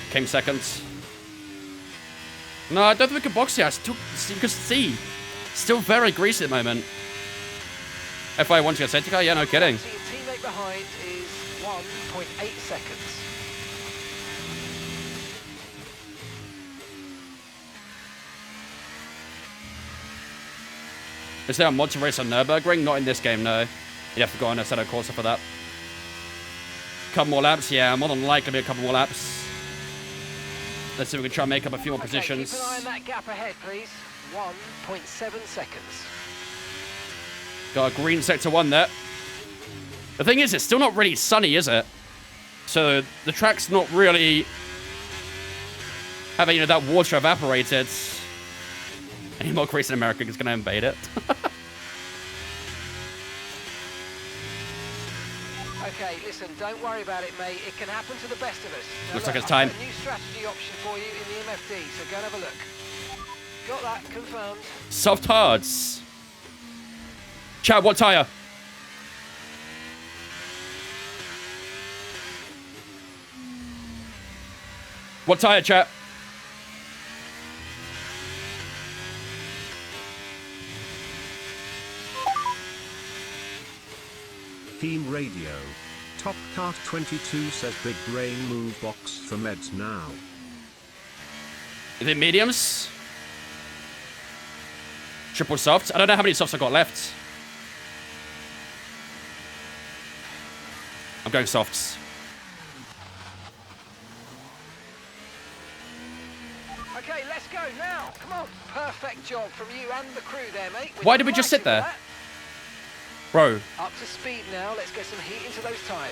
Came second. No, I don't think we can box here. You can see. Still very greasy at the moment. FI1 to get safety car? Yeah, no kidding. So your teammate behind is 1.8 seconds. Is there a mod to race on Nürburgring? Not in this game, no. You'd have to go on a set of Corsa for that. Couple more laps? Yeah, more than likely be a couple more laps. Let's see if we can try and make up a few more positions. Keep an eye on that gap ahead, please. 1.7 seconds. Got a green sector 1 there. The thing is, it's still not really sunny, is it? So the track's not really having, that water evaporated. Any more race in America is going to invade it. Okay, listen, don't worry about it, mate. It can happen to the best of us. Now, Looks like it's I've time. got a new strategy option for you in the MFD, so go and have a look. Got that confirmed. Soft hards. Chad, what tyre? What tyre, chat? Team Radio. Top Cart 22 says big brain move box for meds now. Is it mediums? Triple softs? I don't know how many softs I got left. I'm going softs. Okay, let's go now. Come on. Perfect job from you and the crew there, mate. Why did we just sit there? Bro. Up to speed now. Let's get some heat into those tyres.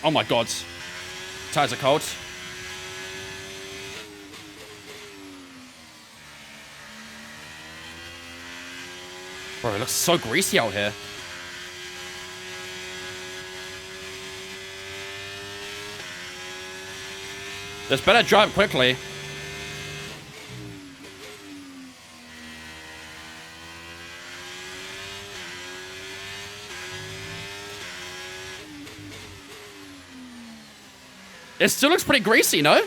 Oh my god. Tires are cold. Bro, it looks so greasy out here. This better drive quickly. It still looks pretty greasy, no?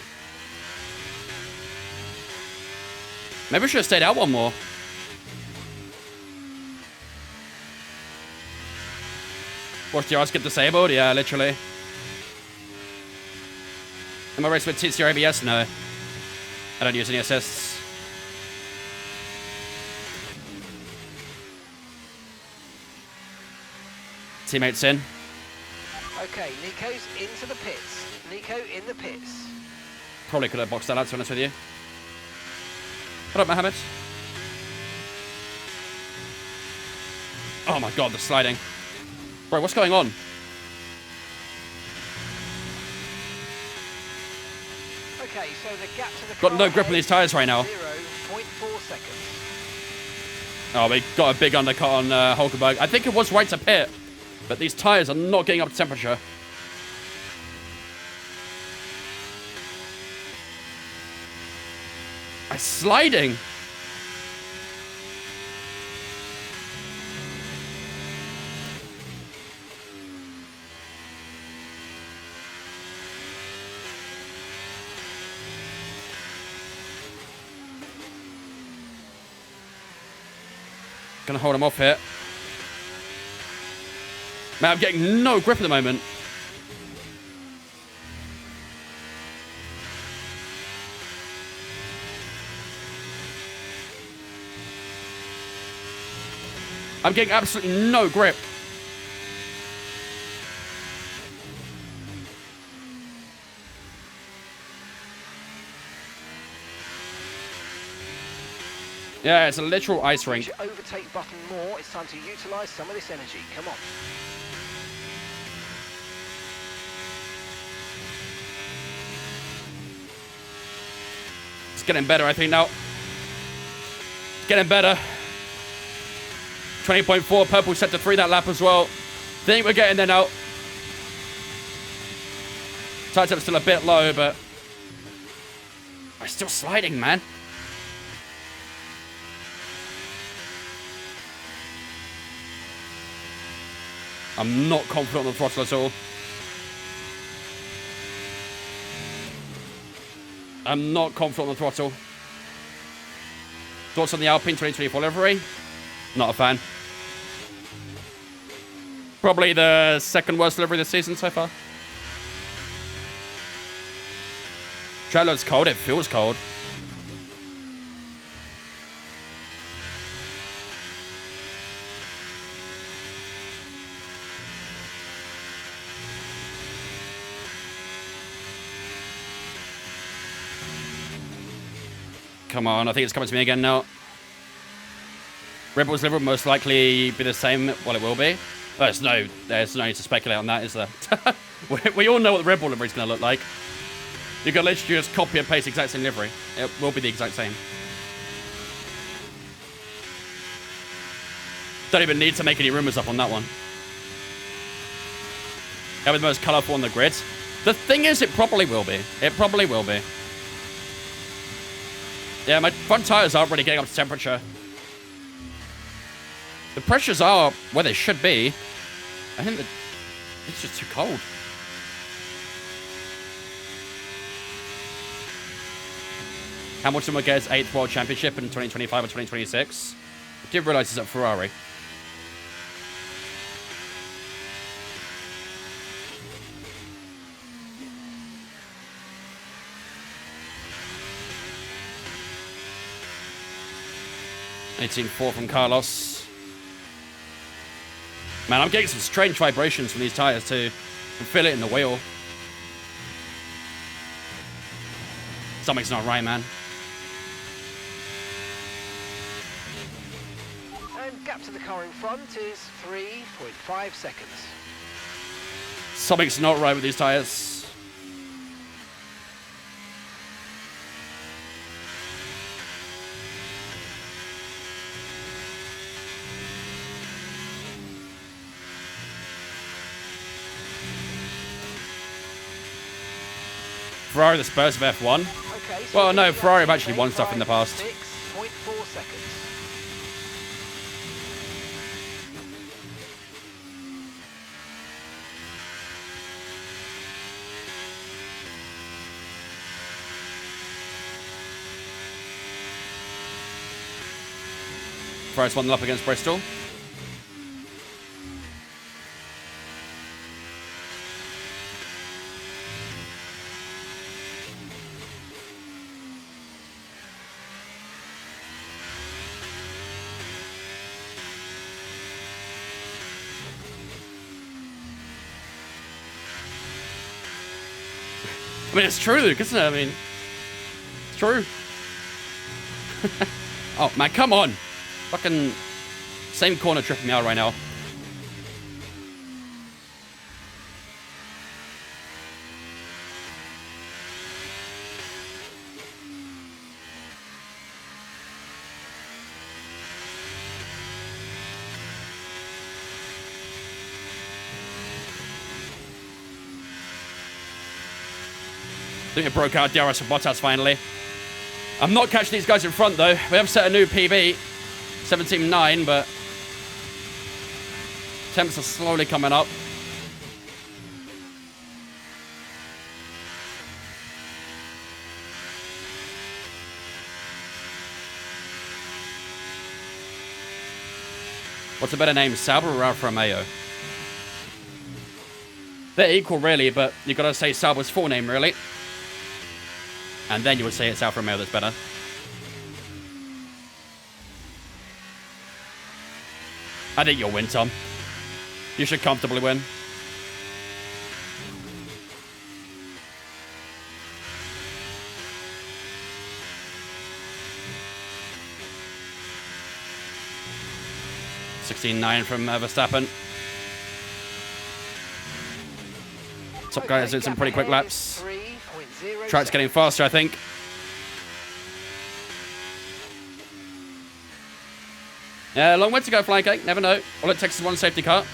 Maybe we should have stayed out one more. Watch the RS get disabled? Yeah, literally. Am I racing with TCR ABS? No. I don't use any assists. Teammates in. Okay, Nico's into the pits. Nico in the pits. Probably could have boxed that out, to be honest with you. What up, Mohammed? Oh my god, the sliding. Bro, what's going on? Okay, so the gap to the Got car no grip on these tyres right now. 0.4 seconds. Oh, we got a big undercut on Hulkenberg. I think it was right to pit, but these tyres are not getting up to temperature. I'm sliding. Gonna hold him off here. Man, I'm getting no grip at the moment. I'm getting absolutely no grip. Yeah, it's a literal ice rink. Push your overtake button more. It's time to utilise some of this energy. Come on. It's getting better, I think, now. It's getting better. 20.4, purple set to 3 that lap as well. Think we're getting there now. Tire temp's still a bit low, but I'm still sliding, man. I'm not confident on the throttle at all. I'm not confident on the throttle. Thoughts on the Alpine 2024 livery? Not a fan. Probably the second worst livery this season so far. Trailer's cold. It feels cold. Come on, I think it's coming to me again now. Red Bull's livery will most likely be the same. Well, it will be. There's no need to speculate on that, is there? we all know what the Red Bull livery is going to look like. You can literally just copy and paste the exact same livery. It will be the exact same. Don't even need to make any rumors up on that one. It'll be the most colourful on the grid. The thing is, it probably will be. It probably will be. Yeah, my front tires aren't really getting up to temperature. The pressures are where they should be. I think that it's just too cold. Hamilton will get his 8th World Championship in 2025 or 2026. I did realise he's at Ferrari. $18.4 from Carlos. Man, I'm getting some strange vibrations from these tires too. I can feel it in the wheel. Something's not right, man. And gap to the car in front is 3.5 seconds. Something's not right with these tires. Ferrari the Spurs of F1. Okay, so Well, no, Ferrari have actually won stuff in the past. 6.4 seconds. Ferrari's won up against Bristol. I mean, it's true, Luke, isn't it? I mean, it's true. Oh, man, come on. Fucking same corner tripping me out right now. I think it broke out DRS for Bottas finally. I'm not catching these guys in front though. We have set a new PB. 17.9, but temps are slowly coming up. What's a better name, Sauber or Alfa Romeo? They're equal really, but you gotta say Sauber's full name really. And then you would say it's Alfa Romeo that's better. I think you'll win, Tom. You should comfortably win. $16.9 from Verstappen. Top guy is doing some pretty quick laps. Track's getting faster, I think. Yeah, long way to go, Flying Cake. Never know. All it takes is one safety car.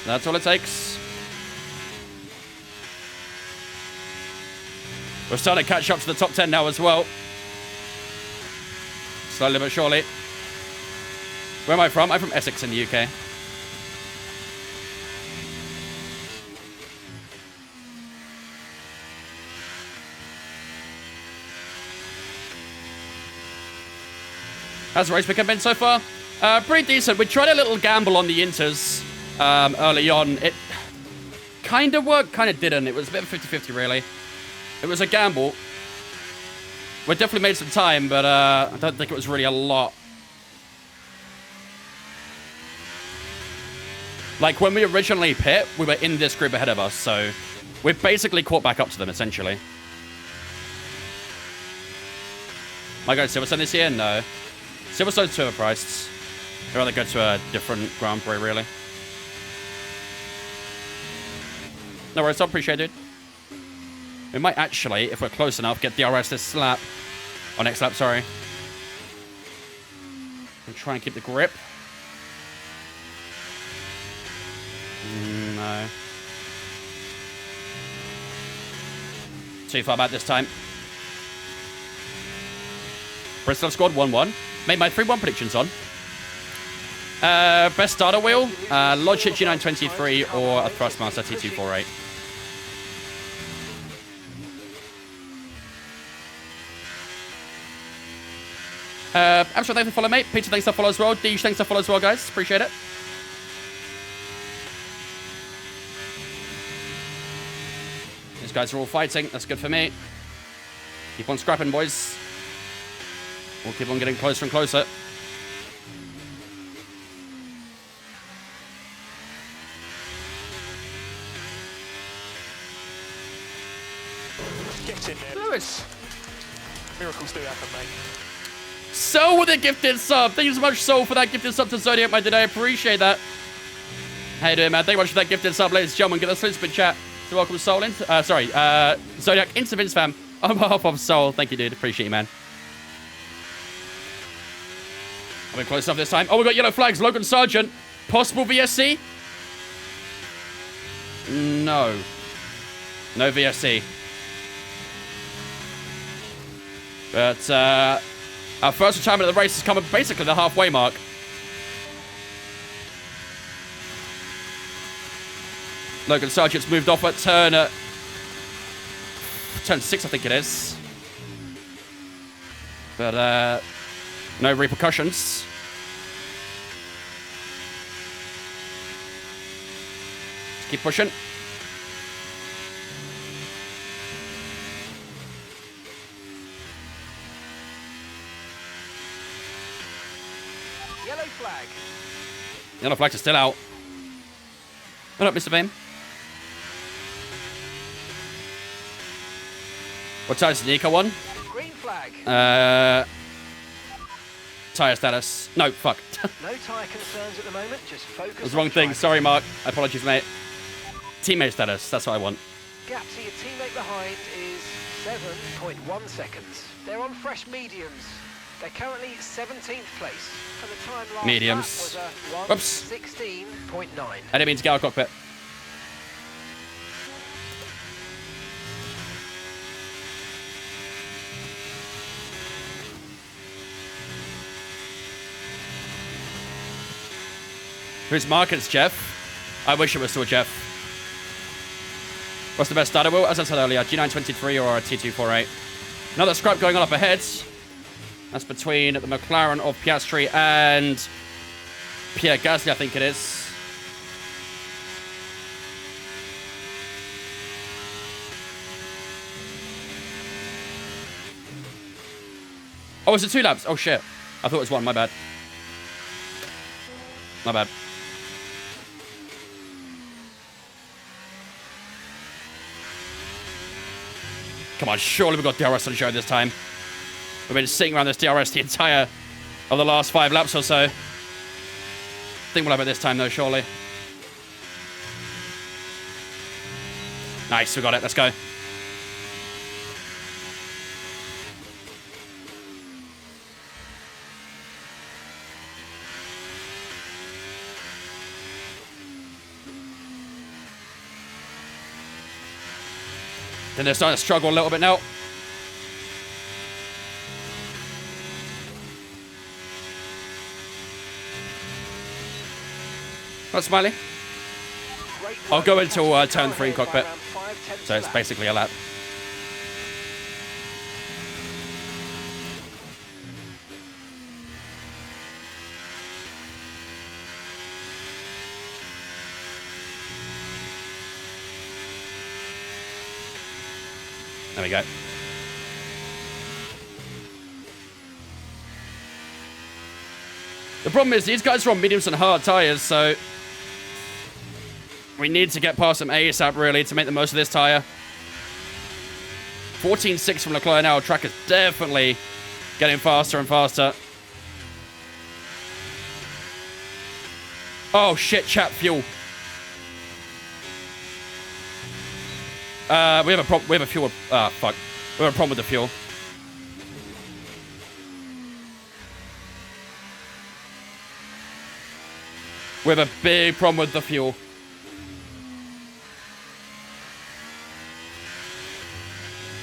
That's all it takes. We're starting to catch up to the top 10 now as well. Slowly but surely. Where am I from? I'm from Essex in the UK. How's the race weekend been so far? Pretty decent. We tried a little gamble on the Inters early on. It kind of worked, kind of didn't. It was a bit of 50-50, really. It was a gamble. We definitely made some time, but I don't think it was really a lot. Like, when we originally pit, we were in this group ahead of us, so we basically caught back up to them, essentially. Am I going to Silverstone this year? No. Silverstone's too overpriced. I'd rather go to a different Grand Prix, really. No worries, I appreciate it. We might actually, if we're close enough, get DRS this lap. Or next lap, sorry. And try and keep the grip. No. Too far back this time. Bristol have scored 1-1. Made my 3-1 predictions on. Best starter wheel, Logic G923 or a Thrustmaster T248. Amsterdam, thanks for following, mate. Peter, thanks for follow as well. Deej, thanks for follow as well, guys. Appreciate it. These guys are all fighting. That's good for me. Keep on scrapping, boys. We'll keep on getting closer and closer. Get in there. Lewis. Miracles do happen, mate. Soul with a gifted sub. Thank you so much, Soul, for that gifted sub to Zodiac, mate, today. I appreciate that. How you doing, man? Thank you much for that gifted sub, ladies and gentlemen. Get a spin chat to welcome Soul in. Zodiac into Vince fam. On behalf of Soul. Thank you, dude. Appreciate you, man. Are we close enough this time? Oh, we got yellow flags. Logan Sargent. Possible VSC? No. No VSC. But, our first retirement of the race is coming basically the halfway mark. Logan Sargent's moved off at turn 6, I think it is. But, no repercussions. Just keep pushing. Yellow flag. Yellow flags are still out. What up, Mr. Beam? What tires did Nico on? Green flag. Tire status. No, fuck. No tyre concerns at the moment. Just focus. That was the wrong thing. Sorry, Mark. Apologies, mate. Teammate status. That's what I want. Gap to your teammate behind is 7.1 seconds. They're on fresh mediums. They're currently 17th place. And the time last Mediums. lap was Whoops. 1:16.9. I didn't mean to get out of cockpit. Who's Marcus, Jeff? I wish it was still Jeff. What's the best starter wheel? As I said earlier, G923 or a T248. Another scrap going on up ahead. That's between the McLaren of Piastri and Pierre Gasly, I think it is. Oh, is it 2 laps? Oh, shit. I thought it was 1, my bad. Not bad. Come on, surely we've got DRS on the show this time. We've been sitting around this DRS the entire of the last 5 laps or so. I think we'll have it this time though, surely. Nice, we got it. Let's go. Then they're starting to struggle a little bit now. Not Smiley. I'll go until turn 3 in cockpit. So it's basically a lap. There we go. The problem is these guys are on mediums and hard tires, so we need to get past them ASAP, really, to make the most of this tire. 14.6 from Leclerc now. Track is definitely getting faster and faster. Oh, shit, chap, fuel. We have a problem. We have a fuel. Fuck. We have a problem with the fuel. We have a big problem with the fuel.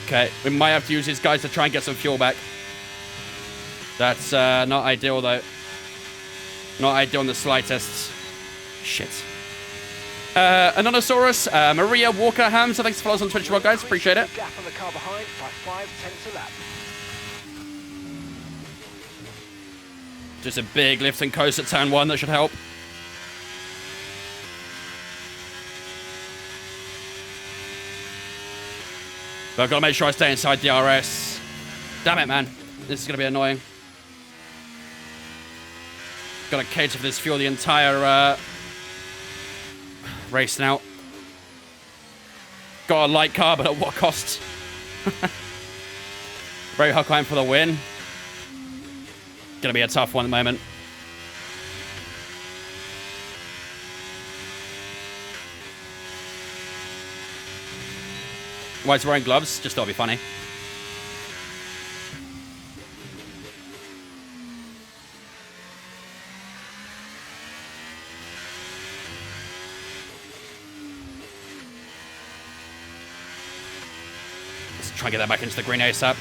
Okay, we might have to use these guys to try and get some fuel back. That's not ideal, though. Not ideal in the slightest. Shit. Anonysaurus, Maria Walker Ham, so thanks for following us on Twitch as well, guys. Appreciate it. Gap on the car behind by 5/10 a lap. Just a big lift and coast at turn 1, that should help. But I've got to make sure I stay inside DRS. Damn it, man. This is going to be annoying. Got to cater for this fuel the entire race now. Got a light car, but at what cost? Very Huckleheim for the win. Gonna be a tough one at the moment. Why is he wearing gloves? Just thought it'd be funny. Let's try and get that back into the green ASAP.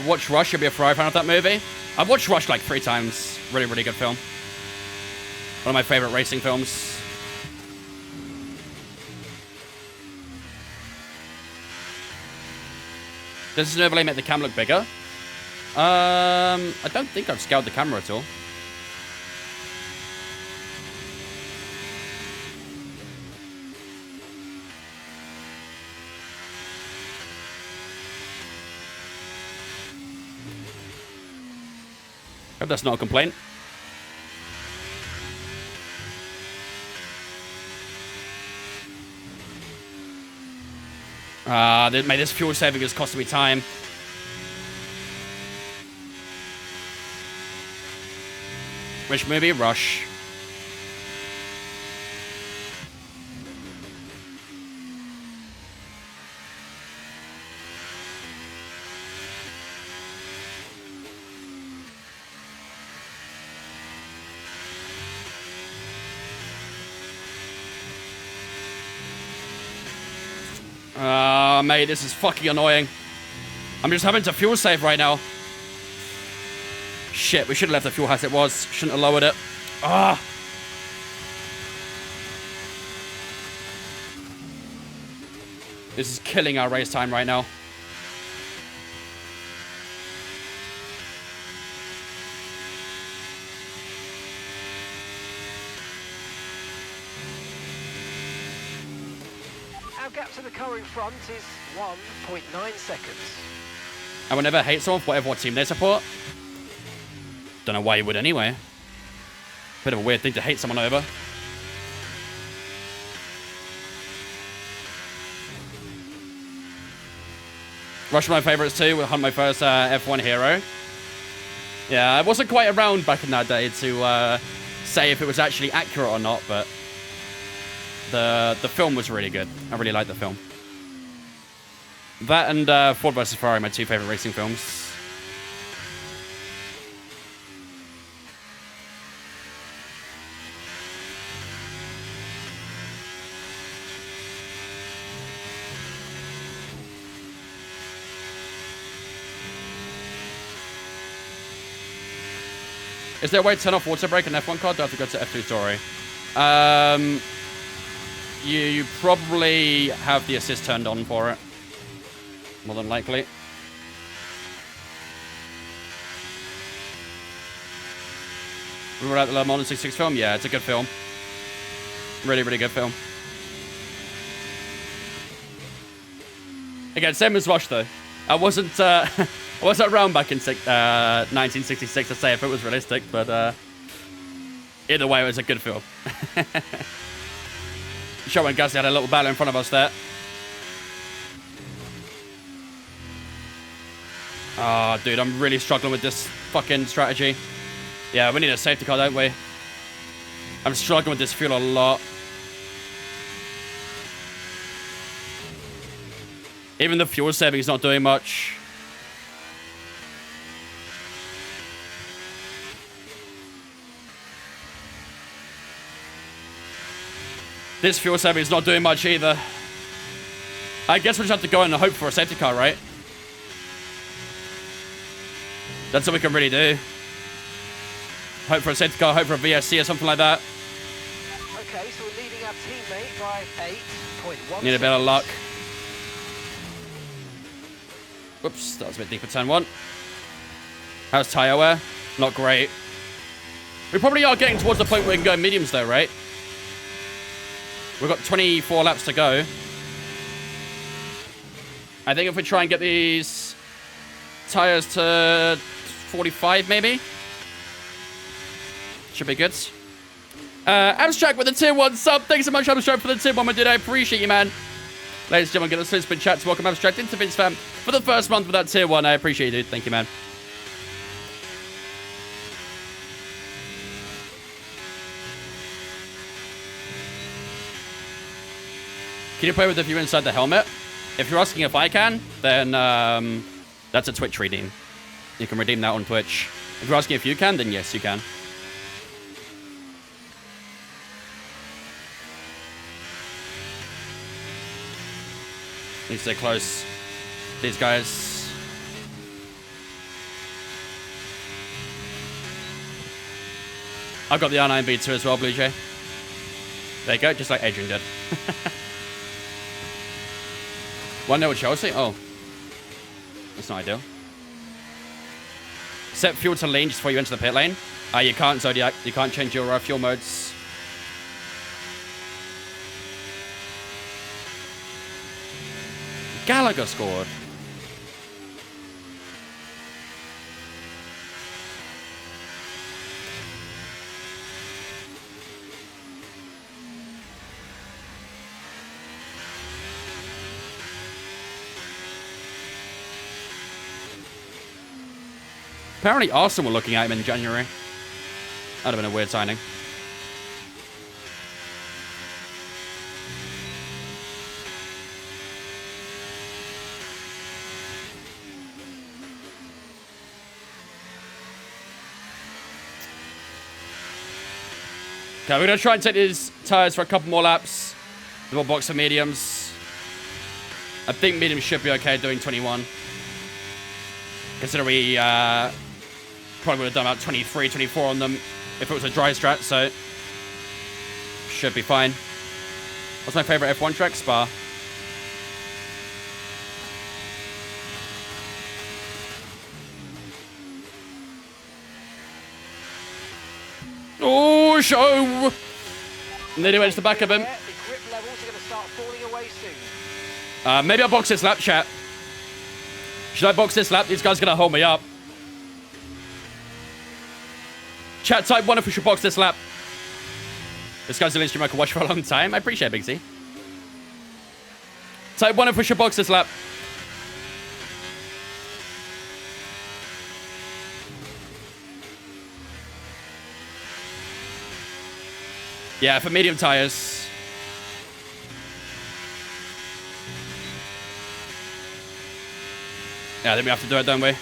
Watch Rush. You'll be a Ferrari fan of that movie. I've watched Rush like 3 times. Really, really good film. One of my favorite racing films. Does this overlay make the cam look bigger? I don't think I've scaled the camera at all. Hope that's not a complaint. Mate, this fuel saving is costing me time. Which movie? Rush. Mate, this is fucking annoying. I'm just having to fuel save right now. Shit, we should have left the fuel as it was. Shouldn't have lowered it. Ah. This is killing our race time right now. Our gap's to the car in front is 1.9 seconds. I would never hate someone for whatever team they support. Don't know why you would anyway. Bit of a weird thing to hate someone over. Rush my favorites too. Hunt my first F1 hero. Yeah, I wasn't quite around back in that day to say if it was actually accurate or not, but the film was really good. I really liked the film. That and Ford vs Ferrari, my two favorite racing films. Is there a way to turn off water brake in F1 car? Do I have to go to F2 story? You probably have the assist turned on for it. More than likely. Remember that Le Mans 66 film? Yeah, it's a good film. Really, really good film. Again, same as Rush though. I wasn't around back in 1966 to say if it was realistic, but either way, it was a good film. Show and Gasly had a little battle in front of us there. Oh, dude, I'm really struggling with this fucking strategy. Yeah, we need a safety car, don't we? I'm struggling with this fuel a lot. Even the fuel saving is not doing much. This fuel saving is not doing much either. I guess we just have to go in and hope for a safety car, right? That's what we can really do. Hope for a safety car, hope for a VSC or something like that. Okay, so we're leading our teammate by 8.1 Need a bit of luck. Whoops, that was a bit deep for turn 1. How's tyre wear? Not great. We probably are getting towards the point where we can go mediums though, right? We've got 24 laps to go. I think if we try and get these tyres to 45 maybe. Should be good. Abstract with the tier 1 sub. Thanks so much, Abstract, for the tier 1, my dude. I appreciate you, man. Ladies and gentlemen, get the spin chat to welcome Abstract into Vince Fam for the first month with that tier 1. I appreciate you, dude. Thank you, man. Can you play with the view inside the helmet? If you're asking if I can, then that's a Twitch redeem. You can redeem that on Twitch. If you're asking if you can, then yes, you can. Need to stay close. These guys. I've got the R9B2 as well, Blue Jay. There you go, just like Adrian did. 1-0 with Chelsea? Oh. That's not ideal. Set fuel to lean just before you enter the pit lane. You can't, Zodiac. You can't change your fuel modes. Gallagher scored. Apparently Arsenal were looking at him in January. That'd have been a weird signing. Okay, we're going to try and take these tyres for a couple more laps. The box for mediums. I think mediums should be okay doing 21. Consider we probably would have done about 23, 24 on them if it was a dry strat, so should be fine. What's my favorite F1 track? Spa. Oh, show! Nearly went to the back of him. The grip levels are going to start falling away soon. Maybe I'll box this lap, chat. Should I box this lap? These guys are going to hold me up. Chat, type 1 if we should box this lap. This guy's an stream I can watch for a long time. I appreciate it, Big Z. Type 1 if we should box this lap. Yeah, for medium tires. Yeah, then we have to do it, don't we?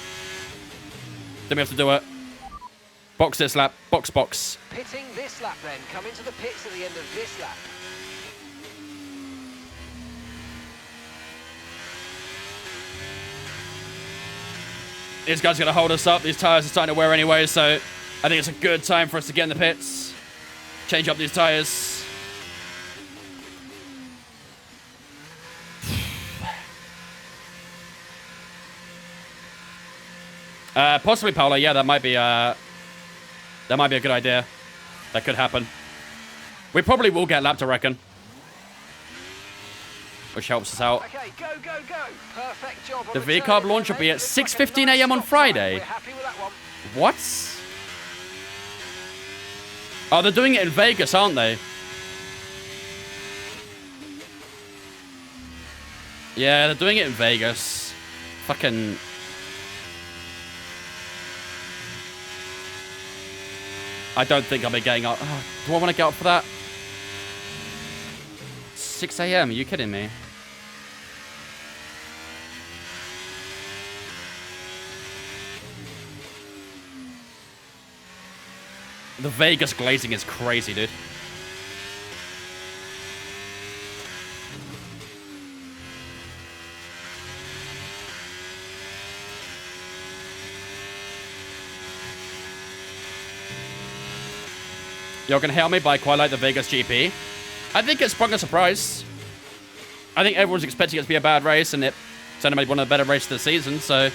Then we have to do it. Box this lap. Box, box. Pitting this lap then. Come into the pits at the end of this lap. These guys are going to hold us up. These tires are starting to wear anyway, so I think it's a good time for us to get in the pits. Change up these tires. Possibly Paolo. Yeah, that might be a good idea. That could happen. We probably will get lapped, I reckon. Which helps us out. Okay, go, go, go. Perfect job. The V-Carb launch will be at 6:15 a.m. on Friday. We're happy with that one. What? Oh, they're doing it in Vegas, aren't they? Yeah, they're doing it in Vegas. Fucking... I don't think I'll be getting up. Oh, do I want to get up for that? 6 a.m. Are you kidding me? The Vegas glazing is crazy, dude. You're gonna help me, but I quite like the Vegas GP. I think it's sprung a surprise. I think everyone's expecting it to be a bad race, and it's only made one of the better races of the season, so...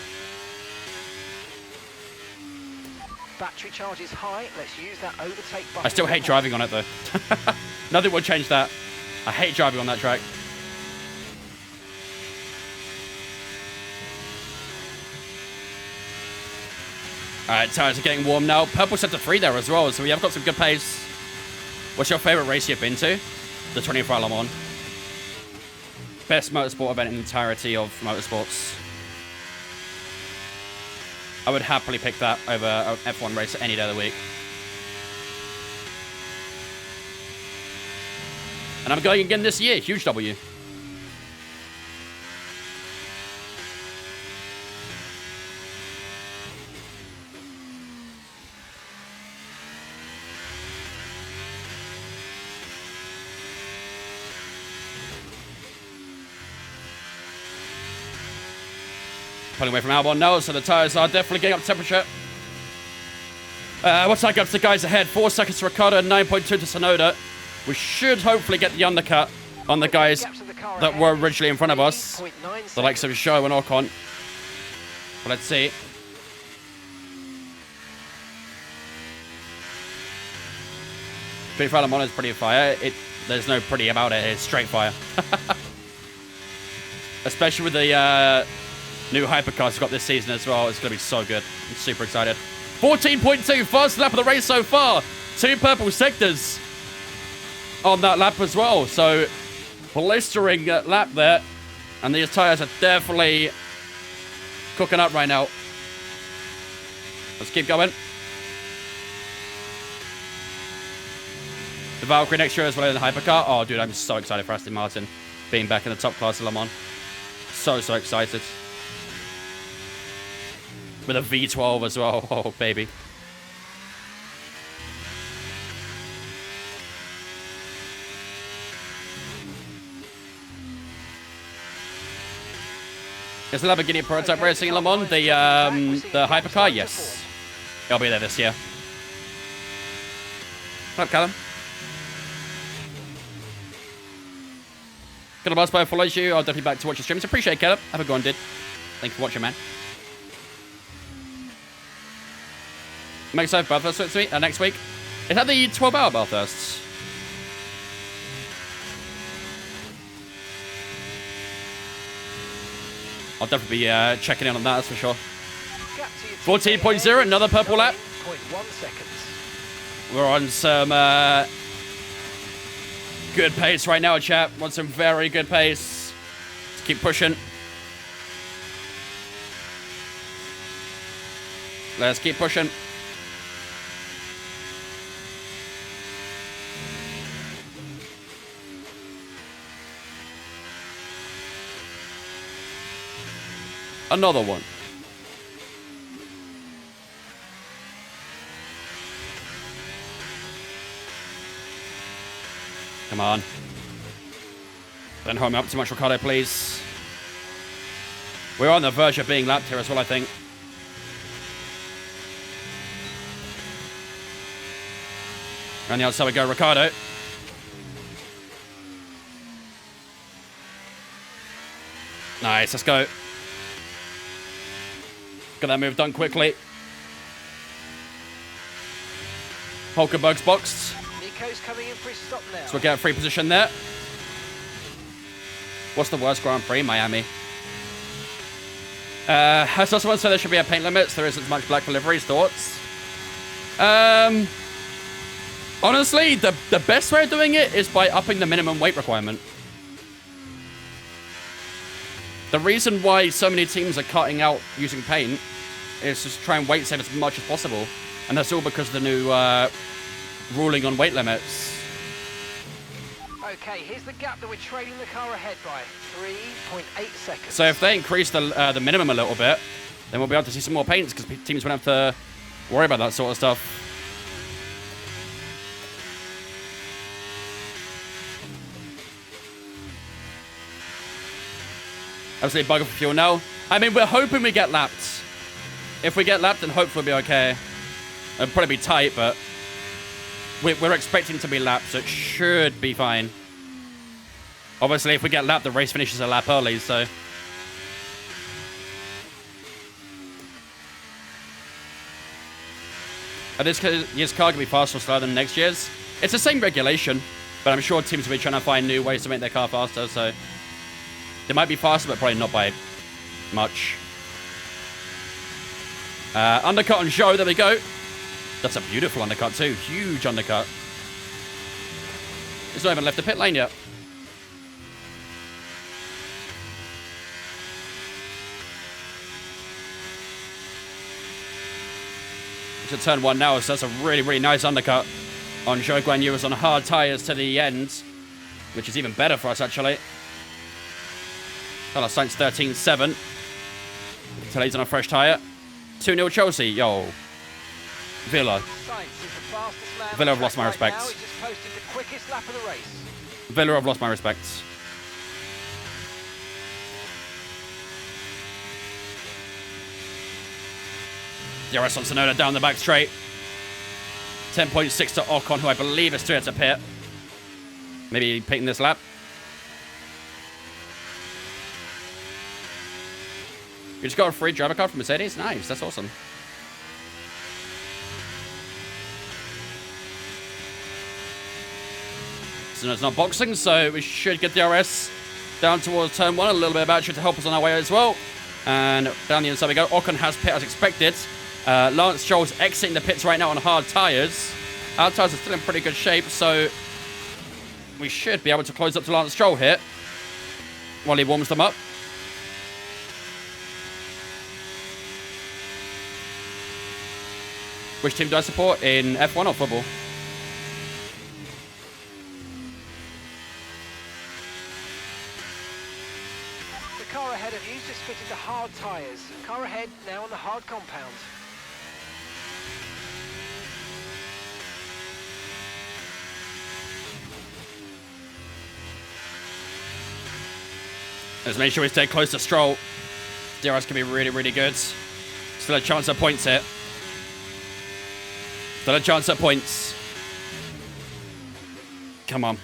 Battery charge is high. Let's use that overtake button. I still hate driving on it, though. Nothing will change that. I hate driving on that track. Alright, tires are getting warm now. Purple set to 3 there as well, so we have got some good pace. What's your favourite race you've been to? The 24 Le Mans. Best motorsport event in the entirety of motorsports. I would happily pick that over an F1 race any day of the week. And I'm going again this year. Huge W. Pulling away from Albon now, so the tyres are definitely getting up temperature. What's that up to the guys ahead? 4 seconds to Ricciardo and 9.2 to Tsunoda. We should hopefully get the undercut on the guys that were originally in front of us. The likes of Zhou and Ocon. But let's see. Street Fire Le Mans is pretty fire. There's no pretty about it. It's straight fire. Especially with the... new hypercars we've got this season as well. It's going to be so good. I'm super excited. 14.2, fast lap of the race so far. 2 purple sectors on that lap as well. So, blistering lap there. And these tyres are definitely cooking up right now. Let's keep going. The Valkyrie next year as well in the hypercar. Oh, dude, I'm so excited for Aston Martin being back in the top class of Le Mans. So excited. With a V12 as well. Oh, baby. Is the Lamborghini prototype racing in Le Mans? The hypercar? Yes. I'll be there this year. What up, Callum? Got a buzz by follows you. I'll definitely back to watch your streams. Appreciate it, Caleb. Have a good one, dude. Thank you for watching, man. Makes sense, Bathurst next week. Is that the 12-hour Bathurst? I'll definitely be checking in on that, that's for sure. Gap to your 14.0, another purple lap. 9.1 seconds. We're on some good pace right now, chat. Want some very good pace. Let's keep pushing. Let's keep pushing. Another one. Come on. Don't hold me up too much, Ricardo, please. We're on the verge of being lapped here as well, I think. On the outside we go, Ricardo. Nice, let's go. Get that move done quickly. Hulkenberg's boxed. Nico's coming in for his stop now. So we'll get a free position there. What's the worst Grand Prix? Miami. Has someone said there should be a paint limit so there isn't as much black for liveries? Thoughts? Honestly, the best way of doing it is by upping the minimum weight requirement. The reason why so many teams are cutting out using paint is just to try and weight save as much as possible. And that's all because of the new ruling on weight limits. Okay, here's the gap that we're trailing the car ahead by. 3.8 seconds. So if they increase the minimum a little bit, then we'll be able to see some more paints because teams won't have to worry about that sort of stuff. Absolutely bugger for fuel now. I mean, we're hoping we get lapped. If we get lapped, then hopefully we'll be okay. It'll probably be tight, but we're expecting to be lapped, so it should be fine. Obviously, if we get lapped, the race finishes a lap early, so... This year's car can be faster or slower than next year's. It's the same regulation, but I'm sure teams will be trying to find new ways to make their car faster, so... They might be faster, but probably not by much. Undercut on Joe, there we go. That's a beautiful undercut too. Huge undercut. He's not even left the pit lane yet. To turn one now, so that's a really, really nice undercut on Joe Guan Yu. Was on hard tyres to the end, which is even better for us, actually. Carlos Sainz 13.7. Until he's on a fresh tyre. 2-0 Chelsea. Yo. Villa. Villa have lost my respect. Now, he's just posted the quickest lap of the race. Villa have lost my respects. DRS on Tsunoda down the back straight. 10.6 to Ocon, who I believe is 3 at a pit. Maybe pitting this lap. You just got a free driver card from Mercedes? Nice, that's awesome. So it's not boxing, so we should get the DRS down towards turn 1. A little bit of battery to help us on our way as well. And down the inside we go. Ocon has pit as expected. Lance Stroll's exiting the pits right now on hard tyres. Our tyres are still in pretty good shape, so we should be able to close up to Lance Stroll here while he warms them up. Which team do I support in F1 or football? The car ahead of you's just fitted the hard tyres. Car ahead now on the hard compound. Let's make sure we stay close to Stroll. DRS can be really, really good. Still a chance at points here. Still a chance at points. Come on.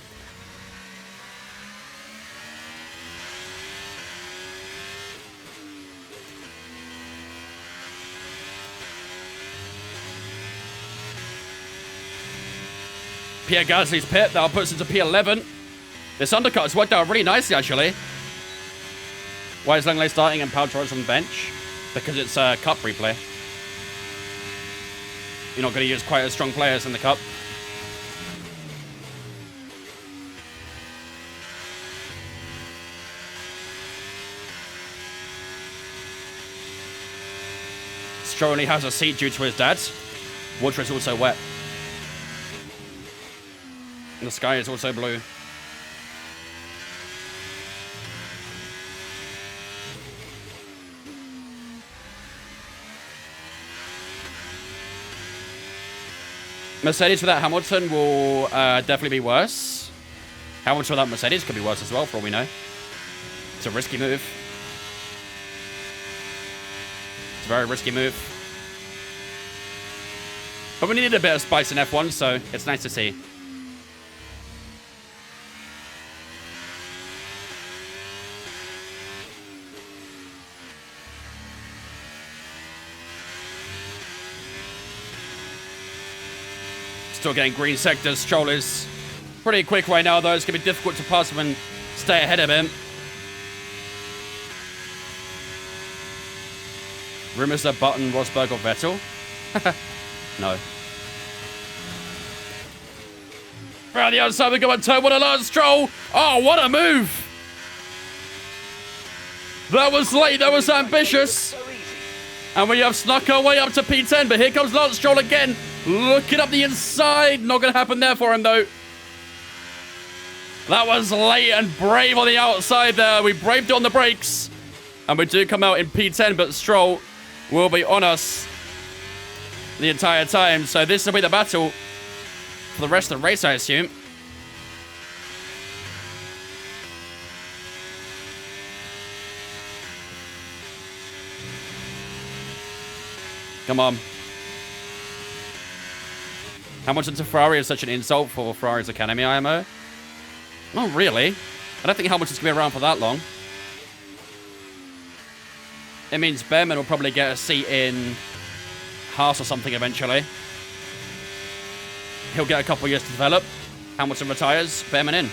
Pierre Gasly's pit. That'll put us into P11. This undercut has worked out really nicely, actually. Why is Langley starting and Paltro's on the bench? Because it's a cup replay. You're not going to use quite as strong players in the cup. Stroll only has a seat due to his dad. Water is also wet. And the sky is also blue. Mercedes without Hamilton will definitely be worse. Hamilton without Mercedes could be worse as well, for all we know. It's a risky move. It's a very risky move. But we needed a bit of spice in F1, so it's nice to see. Still getting green sectors. Stroll is pretty quick right now, though. It's going to be difficult to pass him and stay ahead of him. Rumors that Button, Rosberg, or Vettel? No. Around the outside, we go on turn 1 alert. Stroll. Oh, what a move. That was late. That was ambitious. And we have snuck our way up to P10. But here comes Lance Stroll again. Looking up the inside. Not going to happen there for him, though. That was late and brave on the outside there. We braved it on the brakes. And we do come out in P10, but Stroll will be on us the entire time. So this will be the battle for the rest of the race, I assume. Come on. Hamilton to Ferrari is such an insult for Ferrari's Academy IMO. Not really. I don't think Hamilton's going to be around for that long. It means Behrman will probably get a seat in Haas or something eventually. He'll get a couple of years to develop. Hamilton retires, Behrman in.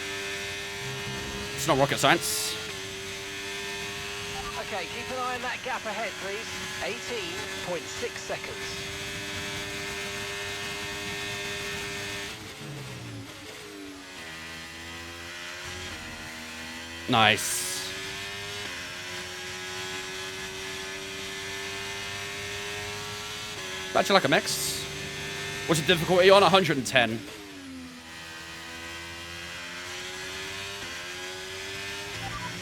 It's not rocket science. Okay, keep an eye on that gap ahead, please. 18.6 seconds. Nice. Back to like a mix. What's the difficulty on? 110.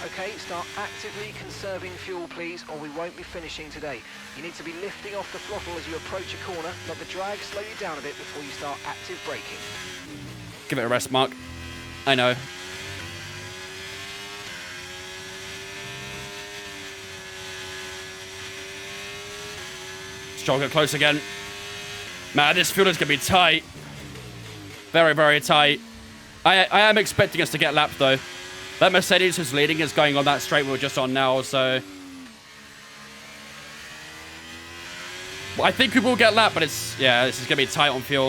Okay, start actively conserving fuel, please, or we won't be finishing today. You need to be lifting off the throttle as you approach a corner. Let the drag slow you down a bit before you start active braking. Give it a rest, Mark. I know. Stroll get close again. Man, this field is going to be tight. Very, very tight. I am expecting us to get lapped, though. That Mercedes who's leading is going on that straight we were just on now, so... Well, I think we will get lapped, but it's... Yeah, this is going to be tight on fuel.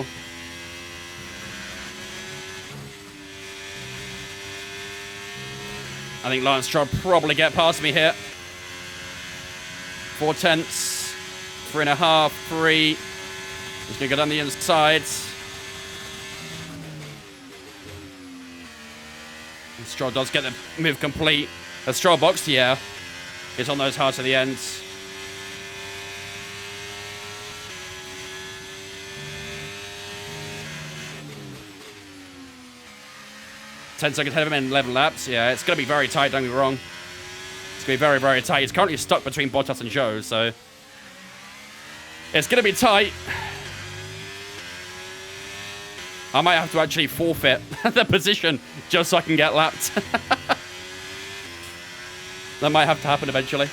I think Lance Stroll probably get past me here. 4 tenths. 3.5, 3. Just going to go down the inside. Stroll does get the move complete. A Stroll box, yeah. It's on those hard to the end. Ten seconds ahead of him in 11 laps. Yeah, it's going to be very tight, don't get me wrong. It's going to be very, very tight. He's currently stuck between Bottas and Zhou, so... It's going to be tight. I might have to actually forfeit the position just so I can get lapped. That might have to happen eventually.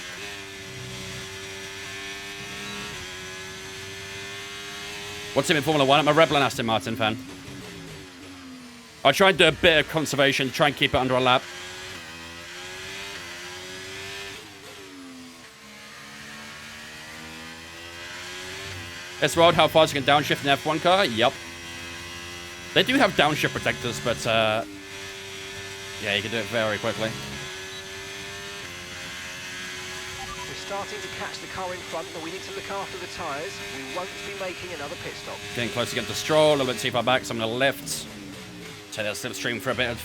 What's him in Formula 1? I'm a Red Bull and Aston Martin fan. I'll try and do a bit of conservation, try and keep it under a lap. S World, how fast you can downshift an F1 car? Yep. They do have downshift protectors, but yeah, you can do it very quickly. starting to catch the car in front, but we need to look after the tyres. We won't be making another pit stop. Getting close again to Stroll, a little bit too far back, so I'm going to lift. Take that slipstream for a bit of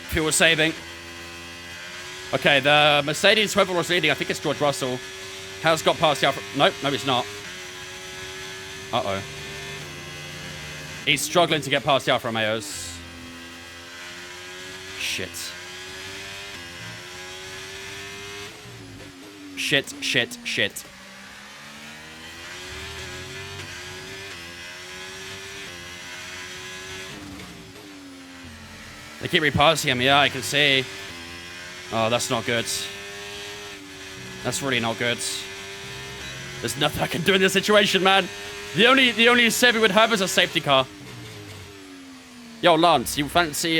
fuel saving. Okay, the Mercedes, whoever was leading, I think it's George Russell, has got past the Alfa. Nope, no, he's not. Uh-oh. He's struggling to get past the Alfa Romeos. Shit. Shit, shit, shit. They keep repassing him, yeah, I can see. Oh, that's not good. That's really not good. There's nothing I can do in this situation, man. The only save we would have is a safety car. Yo, Lance, you fancy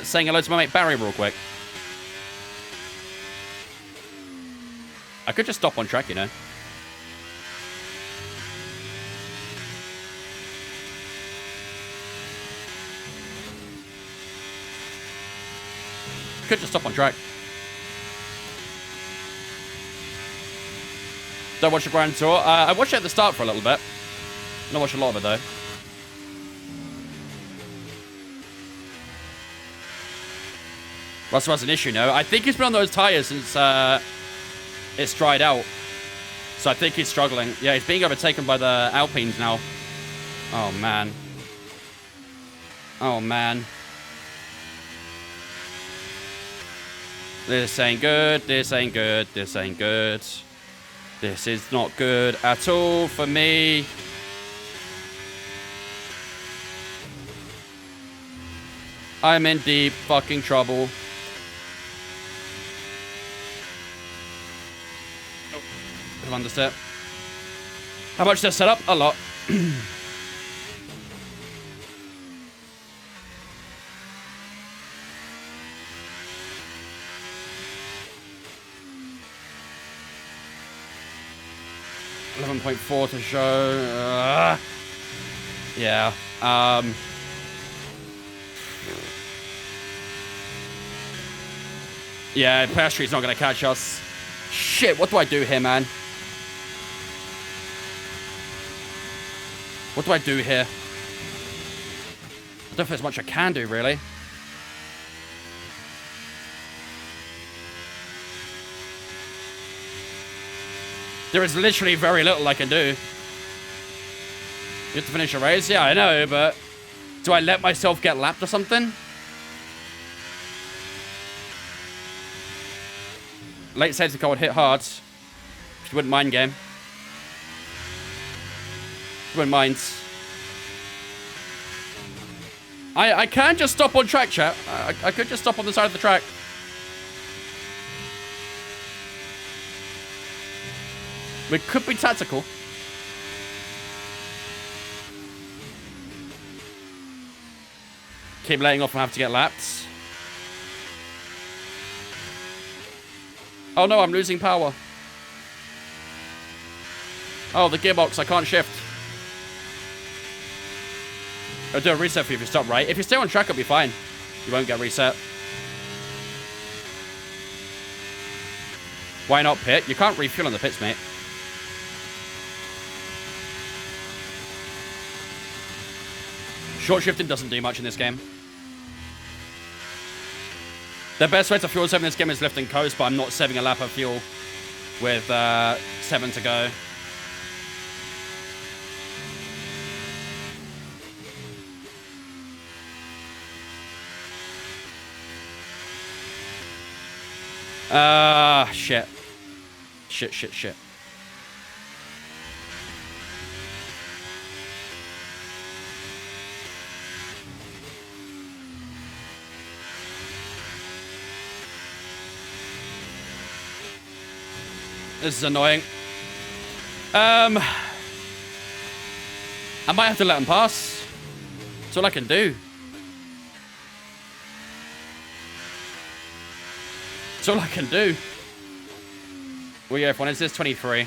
saying hello to my mate Barry real quick? I could just stop on track, you know. Could just stop on track. Don't watch the Grand Tour. I watched it at the start for a little bit. I don't watch a lot of it, though. Russell has an issue now. I think he's been on those tyres since it's dried out. So I think he's struggling. Yeah, he's being overtaken by the Alpines now. Oh, man. Oh, man. This ain't good. This ain't good. This ain't good. This is not good at all for me. I'm in deep fucking trouble. Oh, bit of understep. How much did I set up? A lot. 11.4 to show. Yeah. Yeah, Piastri's not going to catch us. Shit, what do I do here, man? What do I do here? I don't know if there's much I can do, really. There is literally very little I can do. You have to finish a race? Yeah, I know, but do I let myself get lapped or something? Late safety car would hit hard. If you wouldn't mind, game. If you wouldn't mind. I can just stop on track, chat. I could just stop on the side of the track. We could be tactical. Keep letting off and have to get lapped. Oh no, I'm losing power. Oh, the gearbox, I can't shift. I'll do a reset for you if you stop right. If you stay on track, it'll be fine. You won't get reset. Why not pit? You can't refuel on the pits, mate. Short shifting doesn't do much in this game. The best way to fuel save in this game is lift and coast, but I'm not saving a lap of fuel with 7 to go. Shit. Shit, shit, shit. This is annoying. I might have to let him pass. That's all I can do. That's all I can do. What year F1 is this? 23.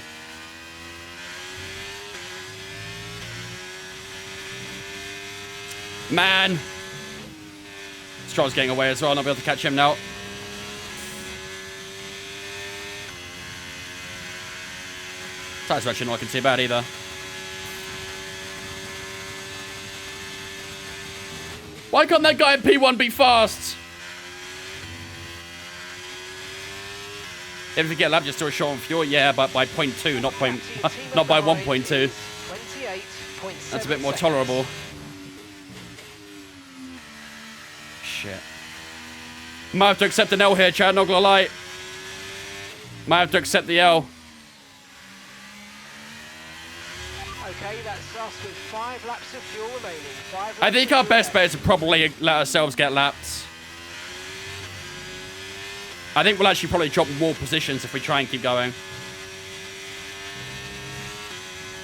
Man. Stroll's getting away as well. I'll not be able to catch him now. Tyres are actually not looking too bad either. Why can't that guy in P1 be fast? If you get a lap, just still short on fuel, yeah, but by 0.2, not by 1.2. That's a bit more tolerable. Shit. Might have to accept an L here, Chad, not gonna lie. Might have to accept the L. Okay, that's us with 5 laps of fuel remaining. I think our best bet is to probably let ourselves get lapped. I think we'll actually probably drop more positions if we try and keep going.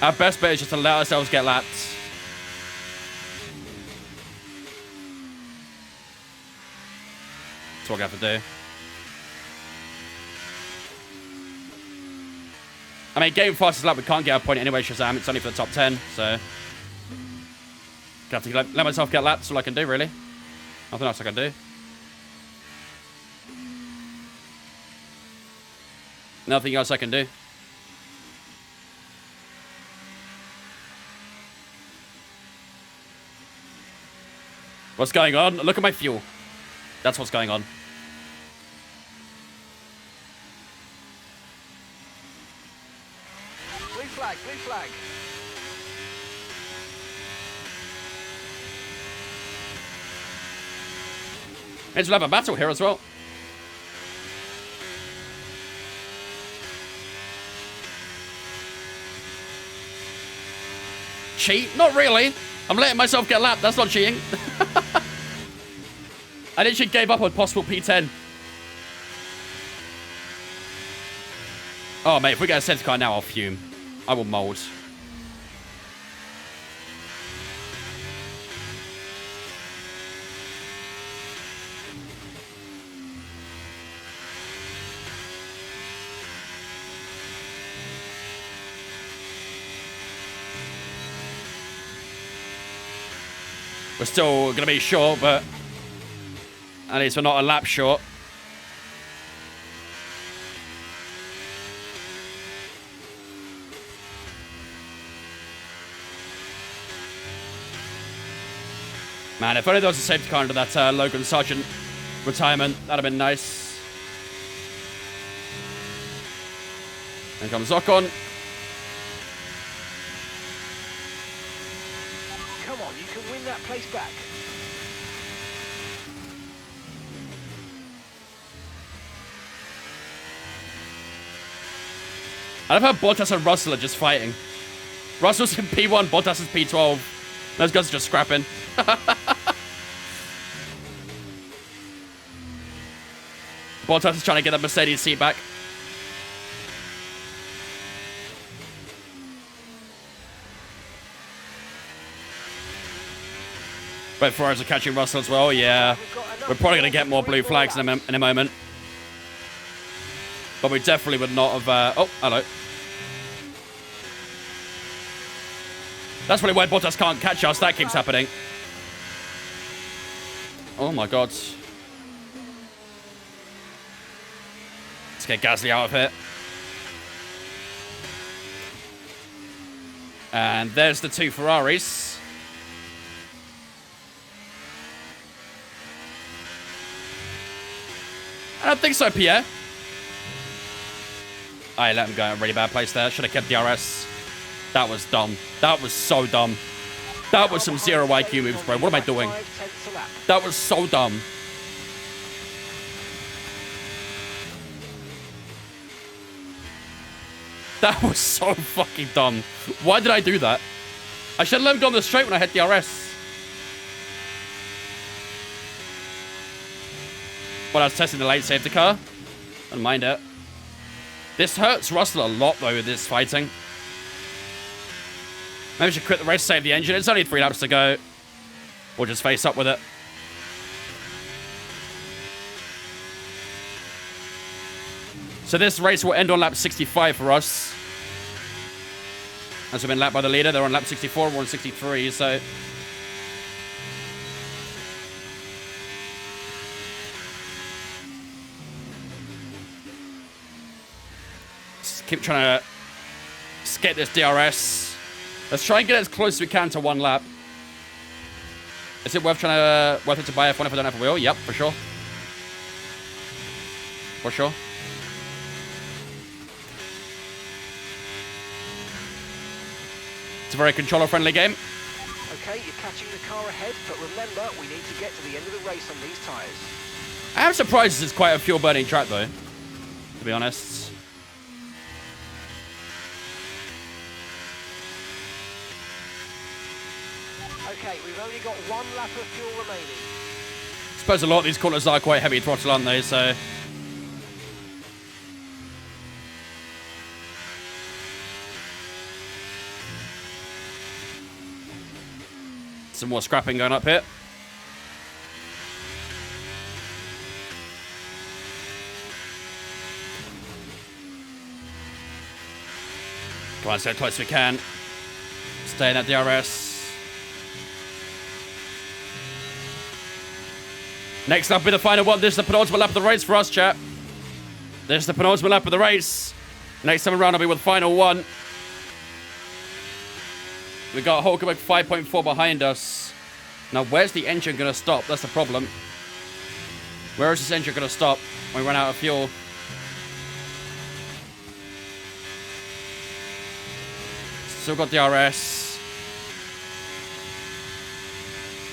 Our best bet is just to let ourselves get lapped. That's what we have to do. I mean, game fastest lap, we can't get a point anyway, Shazam. It's only for the top 10, so... I have to let myself get lapped. That's all I can do, really. Nothing else I can do. Nothing else I can do. What's going on? Look at my fuel. That's what's going on. Blue flag, blue flag. Means we'll have a battle here as well. Cheat? Not really. I'm letting myself get lapped. That's not cheating. I literally gave up on possible P10. Oh, mate, if we get a safety car now, I'll fume. I will mold. We're still going to be short, but at least we're not a lap short. Man, if only there was a safety car under that Logan Sargent retirement, that'd have been nice. Here comes Ocon. Come on, you can win that place back. I love how Bottas and Russell are just fighting. Russell's in P1, Bottas is P12. Those guys are just scrapping. Bottas is trying to get that Mercedes seat back. Both Ferraris are catching Russell as well, yeah. We're probably going to get more blue flags in a moment. But we definitely would not have... oh, hello. That's probably why Bottas can't catch us. That keeps happening. Oh my god. Let's get Gasly out of here. And there's the two Ferraris. I don't think so, Pierre. I let him go in a really bad place there. Should have kept DRS. That was dumb. That was so dumb. That was some zero IQ moves, bro. What am I doing? That was so dumb. That was so fucking dumb. Why did I do that? I should have let him go on the straight when I hit DRS. But I was testing the late safety car. Don't mind it. This hurts Russell a lot, though, with this fighting. Maybe we should quit the race, save the engine. It's only 3 laps to go. We'll just face up with it. So this race will end on lap 65 for us. As we've been lapped by the leader. They're on lap 64, we're on 63, so... keep trying to Let's get this DRS. Let's try and get as close as we can to 1 lap. Is it worth it to buy F1 if I don't have a wheel? Yep, for sure. For sure. It's a very controller-friendly game. Okay, you're catching the car ahead, but remember, we need to get to the end of the race on these tyres. I am surprised it's quite a fuel-burning track, though, to be honest. Okay, we've only got 1 lap of fuel remaining. I suppose a lot of these corners are quite heavy throttle, aren't they? So some more scrapping going up here. Come on, stay as close as we can. Stay in that DRS. Next up will be the final one. This is the penultimate lap of the race for us, chat. This is the penultimate lap of the race. Next time around, I'll be with final one. We got Huckleheim 5.4 behind us. Now, where's the engine going to stop? That's the problem. Where is this engine going to stop when we run out of fuel? Still got DRS.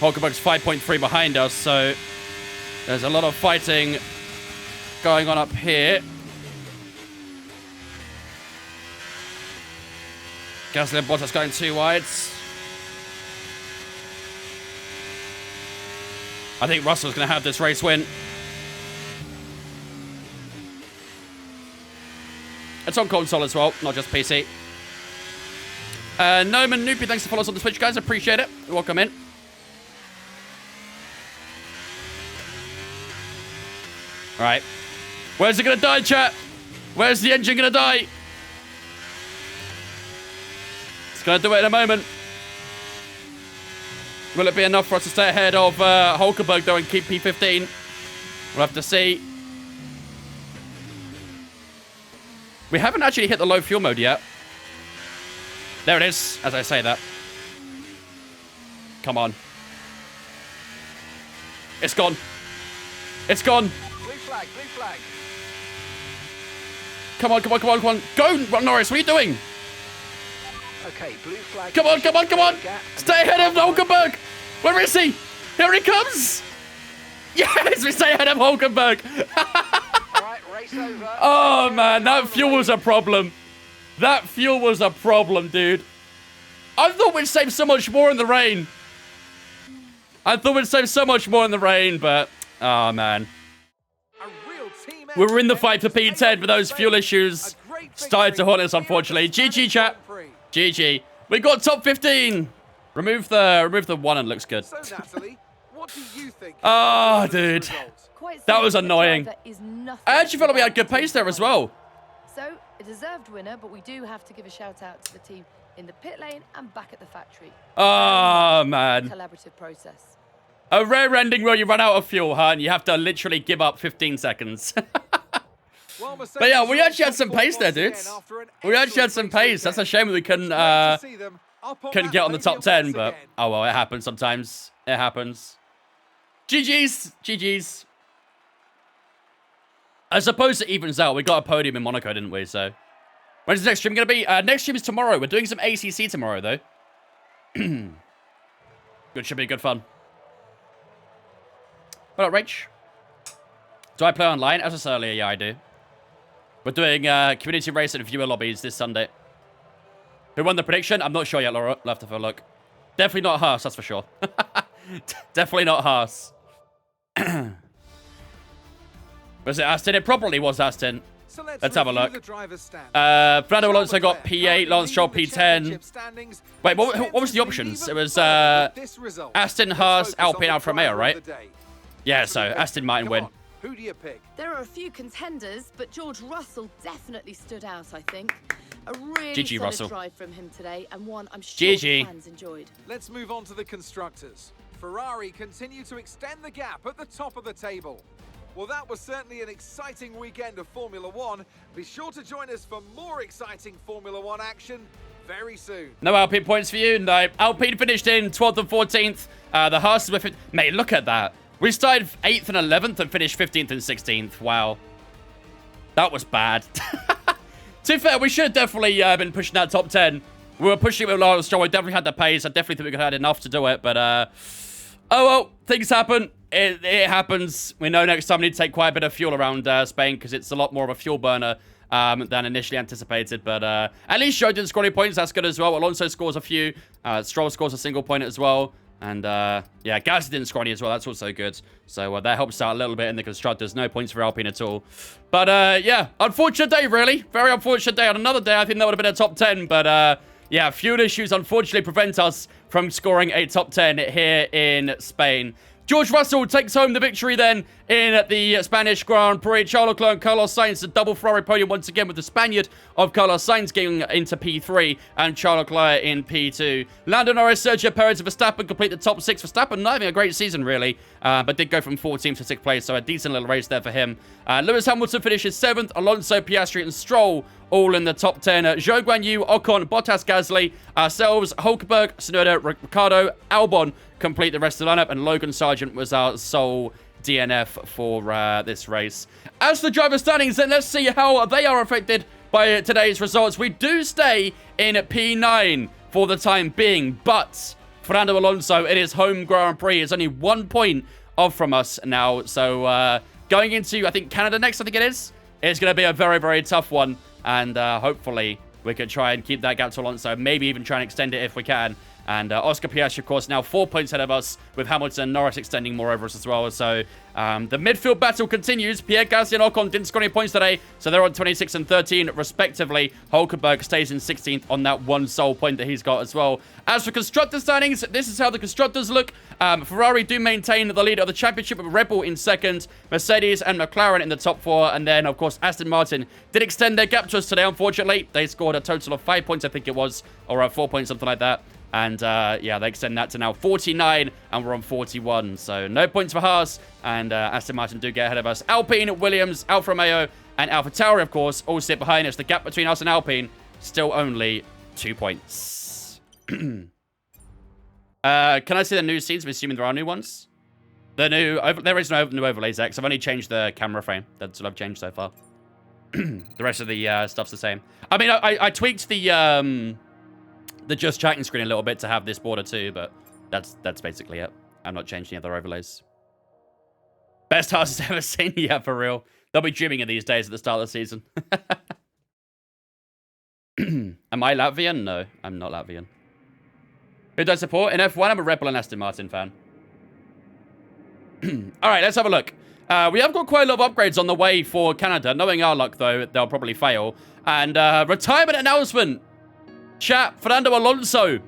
Huckleheim's 5.3 behind us, so there's a lot of fighting going on up here. Gasly and Bottas going too wide. I think Russell's going to have this race win. It's on console as well, not just PC. Noman Noopy, thanks for following us on the Twitch, guys. Appreciate it. Welcome in. Alright. Where's it going to die, chat? Where's the engine going to die? It's going to do it in a moment. Will it be enough for us to stay ahead of Huckleheim, though, and keep P15? We'll have to see. We haven't actually hit the low fuel mode yet. There it is, as I say that. Come on. It's gone. It's gone. Blue flag, blue flag. Come on, come on, come on, come on. Go, Norris, what are you doing? Okay, blue flag. Come on, come on, come on. Stay ahead of Huckleheim. Where is he? Here he comes. Yes, we stay ahead of Huckleheim. Right, race over. Oh, man, that fuel was a problem. That fuel was a problem, dude. I thought we'd save so much more in the rain. I thought we'd save so much more in the rain, but... Oh, man. We were in the fight for P10, but those fuel issues started to haunt us, unfortunately. GG, chat. GG. We got top 15. Remove the one and looks good. So, Natalie, what do you think? Oh, dude. That was annoying. I actually felt like we had good pace there as well. So, a deserved winner, but we do have to give a shout out to the team in the pit lane and back at the factory. Oh, man. Collaborative process. A rare ending where you run out of fuel, huh? And you have to literally give up 15 seconds. But yeah, we actually had some pace there, dudes. We actually had some pace. That's a shame that we couldn't get on the top 10, but oh well, it happens sometimes. It happens. GG's. GG's. I suppose it evens out. We got a podium in Monaco, didn't we? So, when's the next stream going to be? Next stream is tomorrow. We're doing some ACC tomorrow, though. Good, should be good fun. What up, Rach? Do I play online? As I said earlier, yeah, I do. We're doing community race and viewer lobbies this Sunday. Who won the prediction? I'm not sure yet, Laura. We'll have to have a look. Definitely not Haas, that's for sure. Definitely not Haas. Was it Aston? It probably was Aston. So let's have a look. Fernando Alonso got P8, Lance Stroll P10. Wait, what was the options? It was Aston, Haas, Alpine, Alfa Romeo, right? Yeah, so Aston might win. Who do you pick? There are a few contenders, but George Russell definitely stood out, I think. A really GG, solid Russell. drive from him today, and one I'm sure GG. fans enjoyed. Let's move on to the constructors. Ferrari continue to extend the gap at the top of the table. Well, that was certainly an exciting weekend of Formula One. Be sure to join us for more exciting Formula One action very soon. No Alpine points for you. No. Alpine finished in 12th and 14th. The Haas with it. Mate, look at that. We started 8th and 11th and finished 15th and 16th. Wow. That was bad. To be fair, we should have definitely been pushing that top 10. We were pushing it with a lot of strong. We definitely had the pace. I definitely think we could have had enough to do it. But, oh well, things happen. It happens. We know next time we need to take quite a bit of fuel around Spain because it's a lot more of a fuel burner than initially anticipated. But at least Joe didn't score any points. That's good as well. Alonso scores a few. Stroll scores a single point as well. And, yeah, Gasly didn't score any as well. That's also good. So that helps out a little bit in the constructors. No points for Alpine at all. But, yeah, unfortunate day, really. Very unfortunate day. On another day, I think that would have been a top 10. But, yeah, fuel issues unfortunately prevent us from scoring a top 10 here in Spain. George Russell takes home the victory then in the Spanish Grand Prix. Charles Leclerc and Carlos Sainz, a double Ferrari podium once again with the Spaniard of Carlos Sainz getting into P3 and Charles Leclerc in P2. Lando Norris, Sergio Perez and Verstappen complete the top 6. Verstappen not having a great season really, but did go from 14th to 6th place, so a decent little race there for him. Lewis Hamilton finishes 7th, Alonso, Piastri and Stroll all in the top 10. Zhou Guanyu, Ocon, Bottas, Gasly, ourselves, Hulkenberg, Tsunoda, Ricciardo, Albon complete the rest of the lineup, and Logan Sargent was our sole DNF for this race. As for the driver standings, then let's see how they are affected by today's results. We do stay in P9 for the time being, but Fernando Alonso in his home Grand Prix is only 1 point off from us now. So going into, I think, Canada next, I think it is, it's going to be a very, very tough one. And hopefully we can try and keep that gap to Alonso, maybe even try and extend it if we can. And Oscar Piastri, of course, now 4 points ahead of us, with Hamilton and Norris extending more over us as well. So the midfield battle continues. Pierre Gasly and Ocon didn't score any points today, so they're on 26 and 13, respectively. Hulkenberg stays in 16th on that one sole point that he's got as well. As for constructor standings, this is how the constructors look. Ferrari do maintain the lead of the championship with Red Bull in second, Mercedes and McLaren in the top 4, and then, of course, Aston Martin did extend their gap to us today, unfortunately. They scored a total of 5 points, I think it was, or 4 points, something like that. And, yeah, they extend that to now 49, and we're on 41. So, no points for Haas, and Aston Martin do get ahead of us. Alpine, Williams, Alfa Romeo, and AlphaTauri, of course, all sit behind us. The gap between us and Alpine, still only 2 points. Can I see the new scenes? I'm assuming there are new ones. There is no new overlay, Zach. I've only changed the camera frame. That's what I've changed so far. The rest of the stuff's the same. I mean, I tweaked the just chatting screen a little bit to have this border too, but that's basically it. I'm not changing any other overlays. Best houses ever seen? Yeah, for real. They'll be dreaming of these days at the start of the season. Am I Latvian? No, I'm not Latvian. Who do I support? In F1, I'm a Red Bull and Aston Martin fan. Alright, let's have a look. We have got quite a lot of upgrades on the way for Canada. Knowing our luck, though, they'll probably fail. And retirement announcement. Chat, Fernando Alonso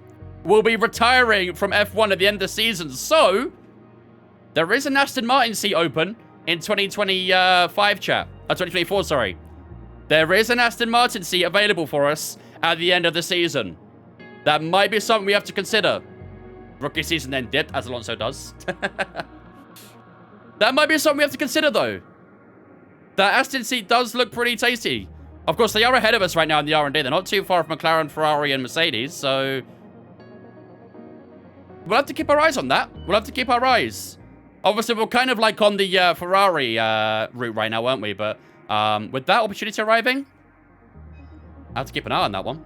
will be retiring from F1 at the end of the season. So, there is an Aston Martin seat open in 2025, chat. 2024, sorry. There is an Aston Martin seat available for us at the end of the season. That might be something we have to consider. Rookie season then dipped, as Alonso does. That might be something we have to consider, though. The Aston seat does look pretty tasty. Of course, they are ahead of us right now in the R&D. They're not too far from McLaren, Ferrari, and Mercedes, so we'll have to keep our eyes on that. We'll have to keep our eyes. Obviously, we're kind of like on the Ferrari route right now, weren't we? But with that opportunity arriving, I have to keep an eye on that one.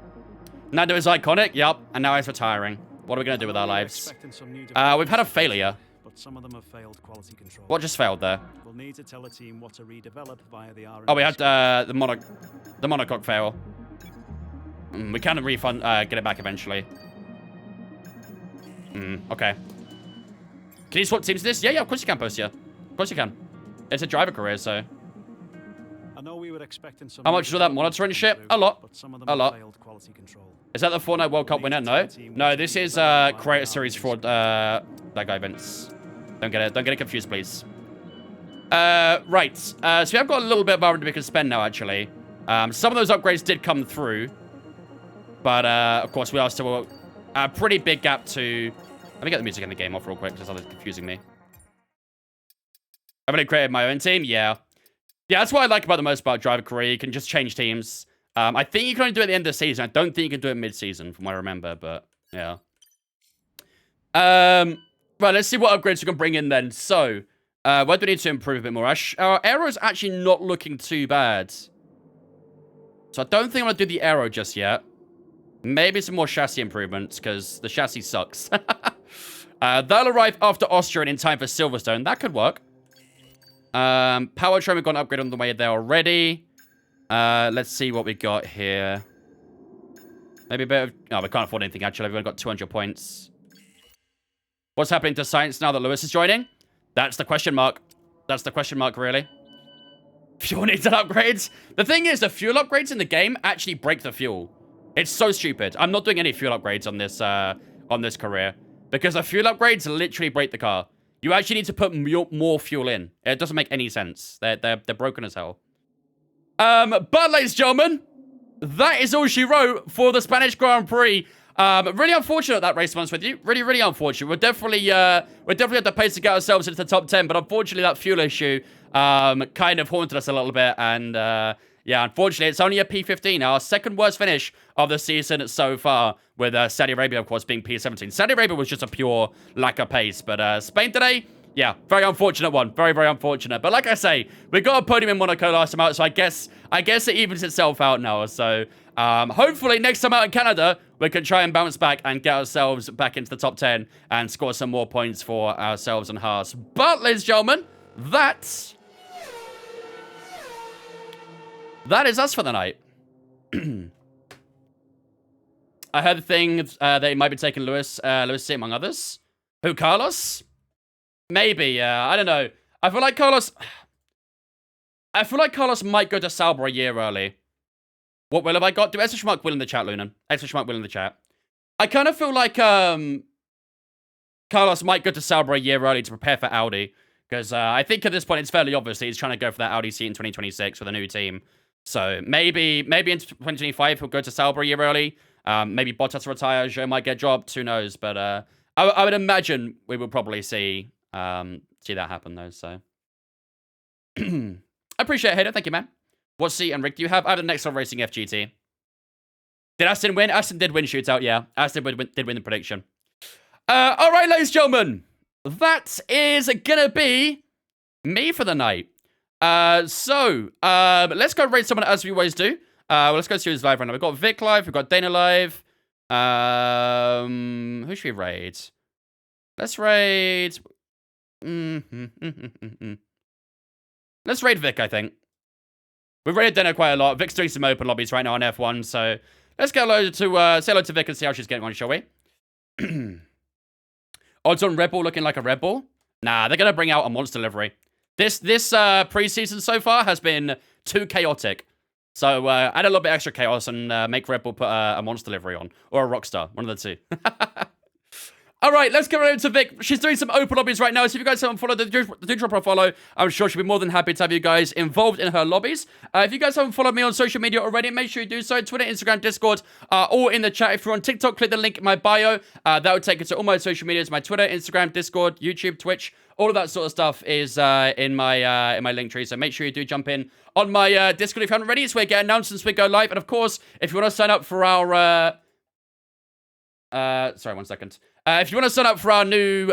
Nando is iconic, yep, and now he's retiring. What are we going to do with our lives? We've had a failure. But some of them have failed quality control. What just failed there? We'll need to tell a team what to redevelop via the R&D. Oh, we had the monocoque fail. We can refund, get it back eventually. Okay. Can you swap teams to this? Yeah, of course you can, Postia. Of course you can. It's a driver career, so. I know we were expecting some. How much is all that monitoring ship? A lot. But some of them A lot. failed quality control. Is that the Fortnite World Cup winner? No. No, this is Creator Series fraud. That guy, Vince. Don't get it confused, please. Right. So we have got a little bit of R&D we can spend now, actually. Some of those upgrades did come through. But, of course, we are still a pretty big gap to... Let me get the music in the game off real quick, because it's confusing me. I've already created my own team. Yeah. Yeah, that's what I like about the most about Driver Career. You can just change teams. I think you can only do it at the end of the season. I don't think you can do it mid-season, from what I remember, but yeah. Right, let's see what upgrades we can bring in then. So, what do we need to improve a bit more? Our aero is actually not looking too bad. So I don't think I'm going to do the aero just yet. Maybe some more chassis improvements, because the chassis sucks. They'll arrive after Austria and in time for Silverstone. That could work. Powertrain, we've got an upgrade on the way there already. Let's see what we got here. Maybe a bit of... No, we can't afford anything, actually. We've only got 200 points. What's happening to science now that Lewis is joining? That's the question mark. That's the question mark, really. Fuel needs an upgrade. The thing is, the fuel upgrades in the game actually break the fuel. It's so stupid. I'm not doing any fuel upgrades on this career. Because the fuel upgrades literally break the car. You actually need to put more fuel in. It doesn't make any sense. They're broken as hell. But, ladies and gentlemen, that is all she wrote for the Spanish Grand Prix. Really unfortunate that race, to be honest with you. Really, really unfortunate. We're definitely at the pace to get ourselves into the top 10, but unfortunately that fuel issue kind of haunted us a little bit, and yeah, unfortunately it's only a P15, our second worst finish of the season so far, with Saudi Arabia, of course, being P17. Saudi Arabia was just a pure lack of pace, but Spain today, yeah, very unfortunate one. Very, very unfortunate. But like I say, we got a podium in Monaco last time out, so I guess it evens itself out now. So hopefully next time out in Canada, we can try and bounce back and get ourselves back into the top 10 and score some more points for ourselves and Haas. But, ladies and gentlemen, that is us for the night. I heard the thing that he might be taking Lewis C among others. Who, Carlos? Maybe, I don't know. I feel like Carlos might go to Sauber a year early. What will have I got? Do !Will in the chat, Lunan. !Will in the chat. I kind of feel like Carlos might go to Sauber a year early to prepare for Audi. Because I think at this point it's fairly obvious he's trying to go for that Audi seat in 2026 with a new team. So maybe in 2025 he'll go to Sauber a year early. Maybe Bottas retire, Joe might get dropped, who knows. But I would imagine we will probably see that happen though, so. I appreciate it, Hater. Thank you, man. What seat and rig do you have? I have the Next Level Racing FGT. Did Aston win? Aston did win shootout, yeah. Aston did win the prediction. Alright, ladies and gentlemen. That is gonna be me for the night. So, let's go raid someone as we always do. Let's go see who's live right now. We've got Vic live, we've got Dana live. Who should we raid? Let's raid... Let's raid Vic, I think. We've raided Dana quite a lot. Vic's doing some open lobbies right now on F1, so let's get hello to, say hello to Vic and see how she's getting on, shall we? Odds on Red Bull looking like a Red Bull? Nah, they're going to bring out a monster livery. This preseason so far has been too chaotic. So add a little bit extra chaos and make Red Bull put a monster livery on. Or a Rockstar, one of the two. Alright, let's get right over to Vic. She's doing some open lobbies right now, so if you guys haven't followed her, do drop her a follow. I'm sure she'll be more than happy to have you guys involved in her lobbies. If you guys haven't followed me on social media already, make sure you do so. Twitter, Instagram, Discord, all in the chat. If you're on TikTok, click the link in my bio. That will take you to all my social medias, my Twitter, Instagram, Discord, YouTube, Twitch. All of that sort of stuff is in my link tree, so make sure you do jump in on my Discord if you haven't already. It's where we get announcements, we go live. And of course, if you want to sign up for our... sorry, 1 second. If you want to sign up for our new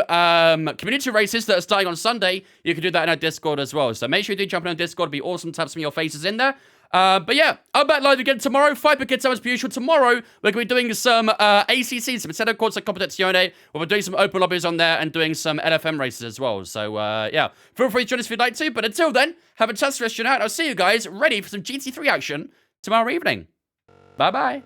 community races that are starting on Sunday, you can do that in our Discord as well. So make sure you do jump in on Discord. It'd be awesome to have some of your faces in there. But yeah, I'm back live again tomorrow. 5 kids as per usual. Tomorrow, we're going to be doing some ACC, some Sedo Corsa Competizione. We'll be doing some open lobbies on there and doing some LFM races as well. So yeah, feel free to join us if you'd like to. But until then, have a fantastic rest of your night. I'll see you guys ready for some GT3 action tomorrow evening. Bye-bye.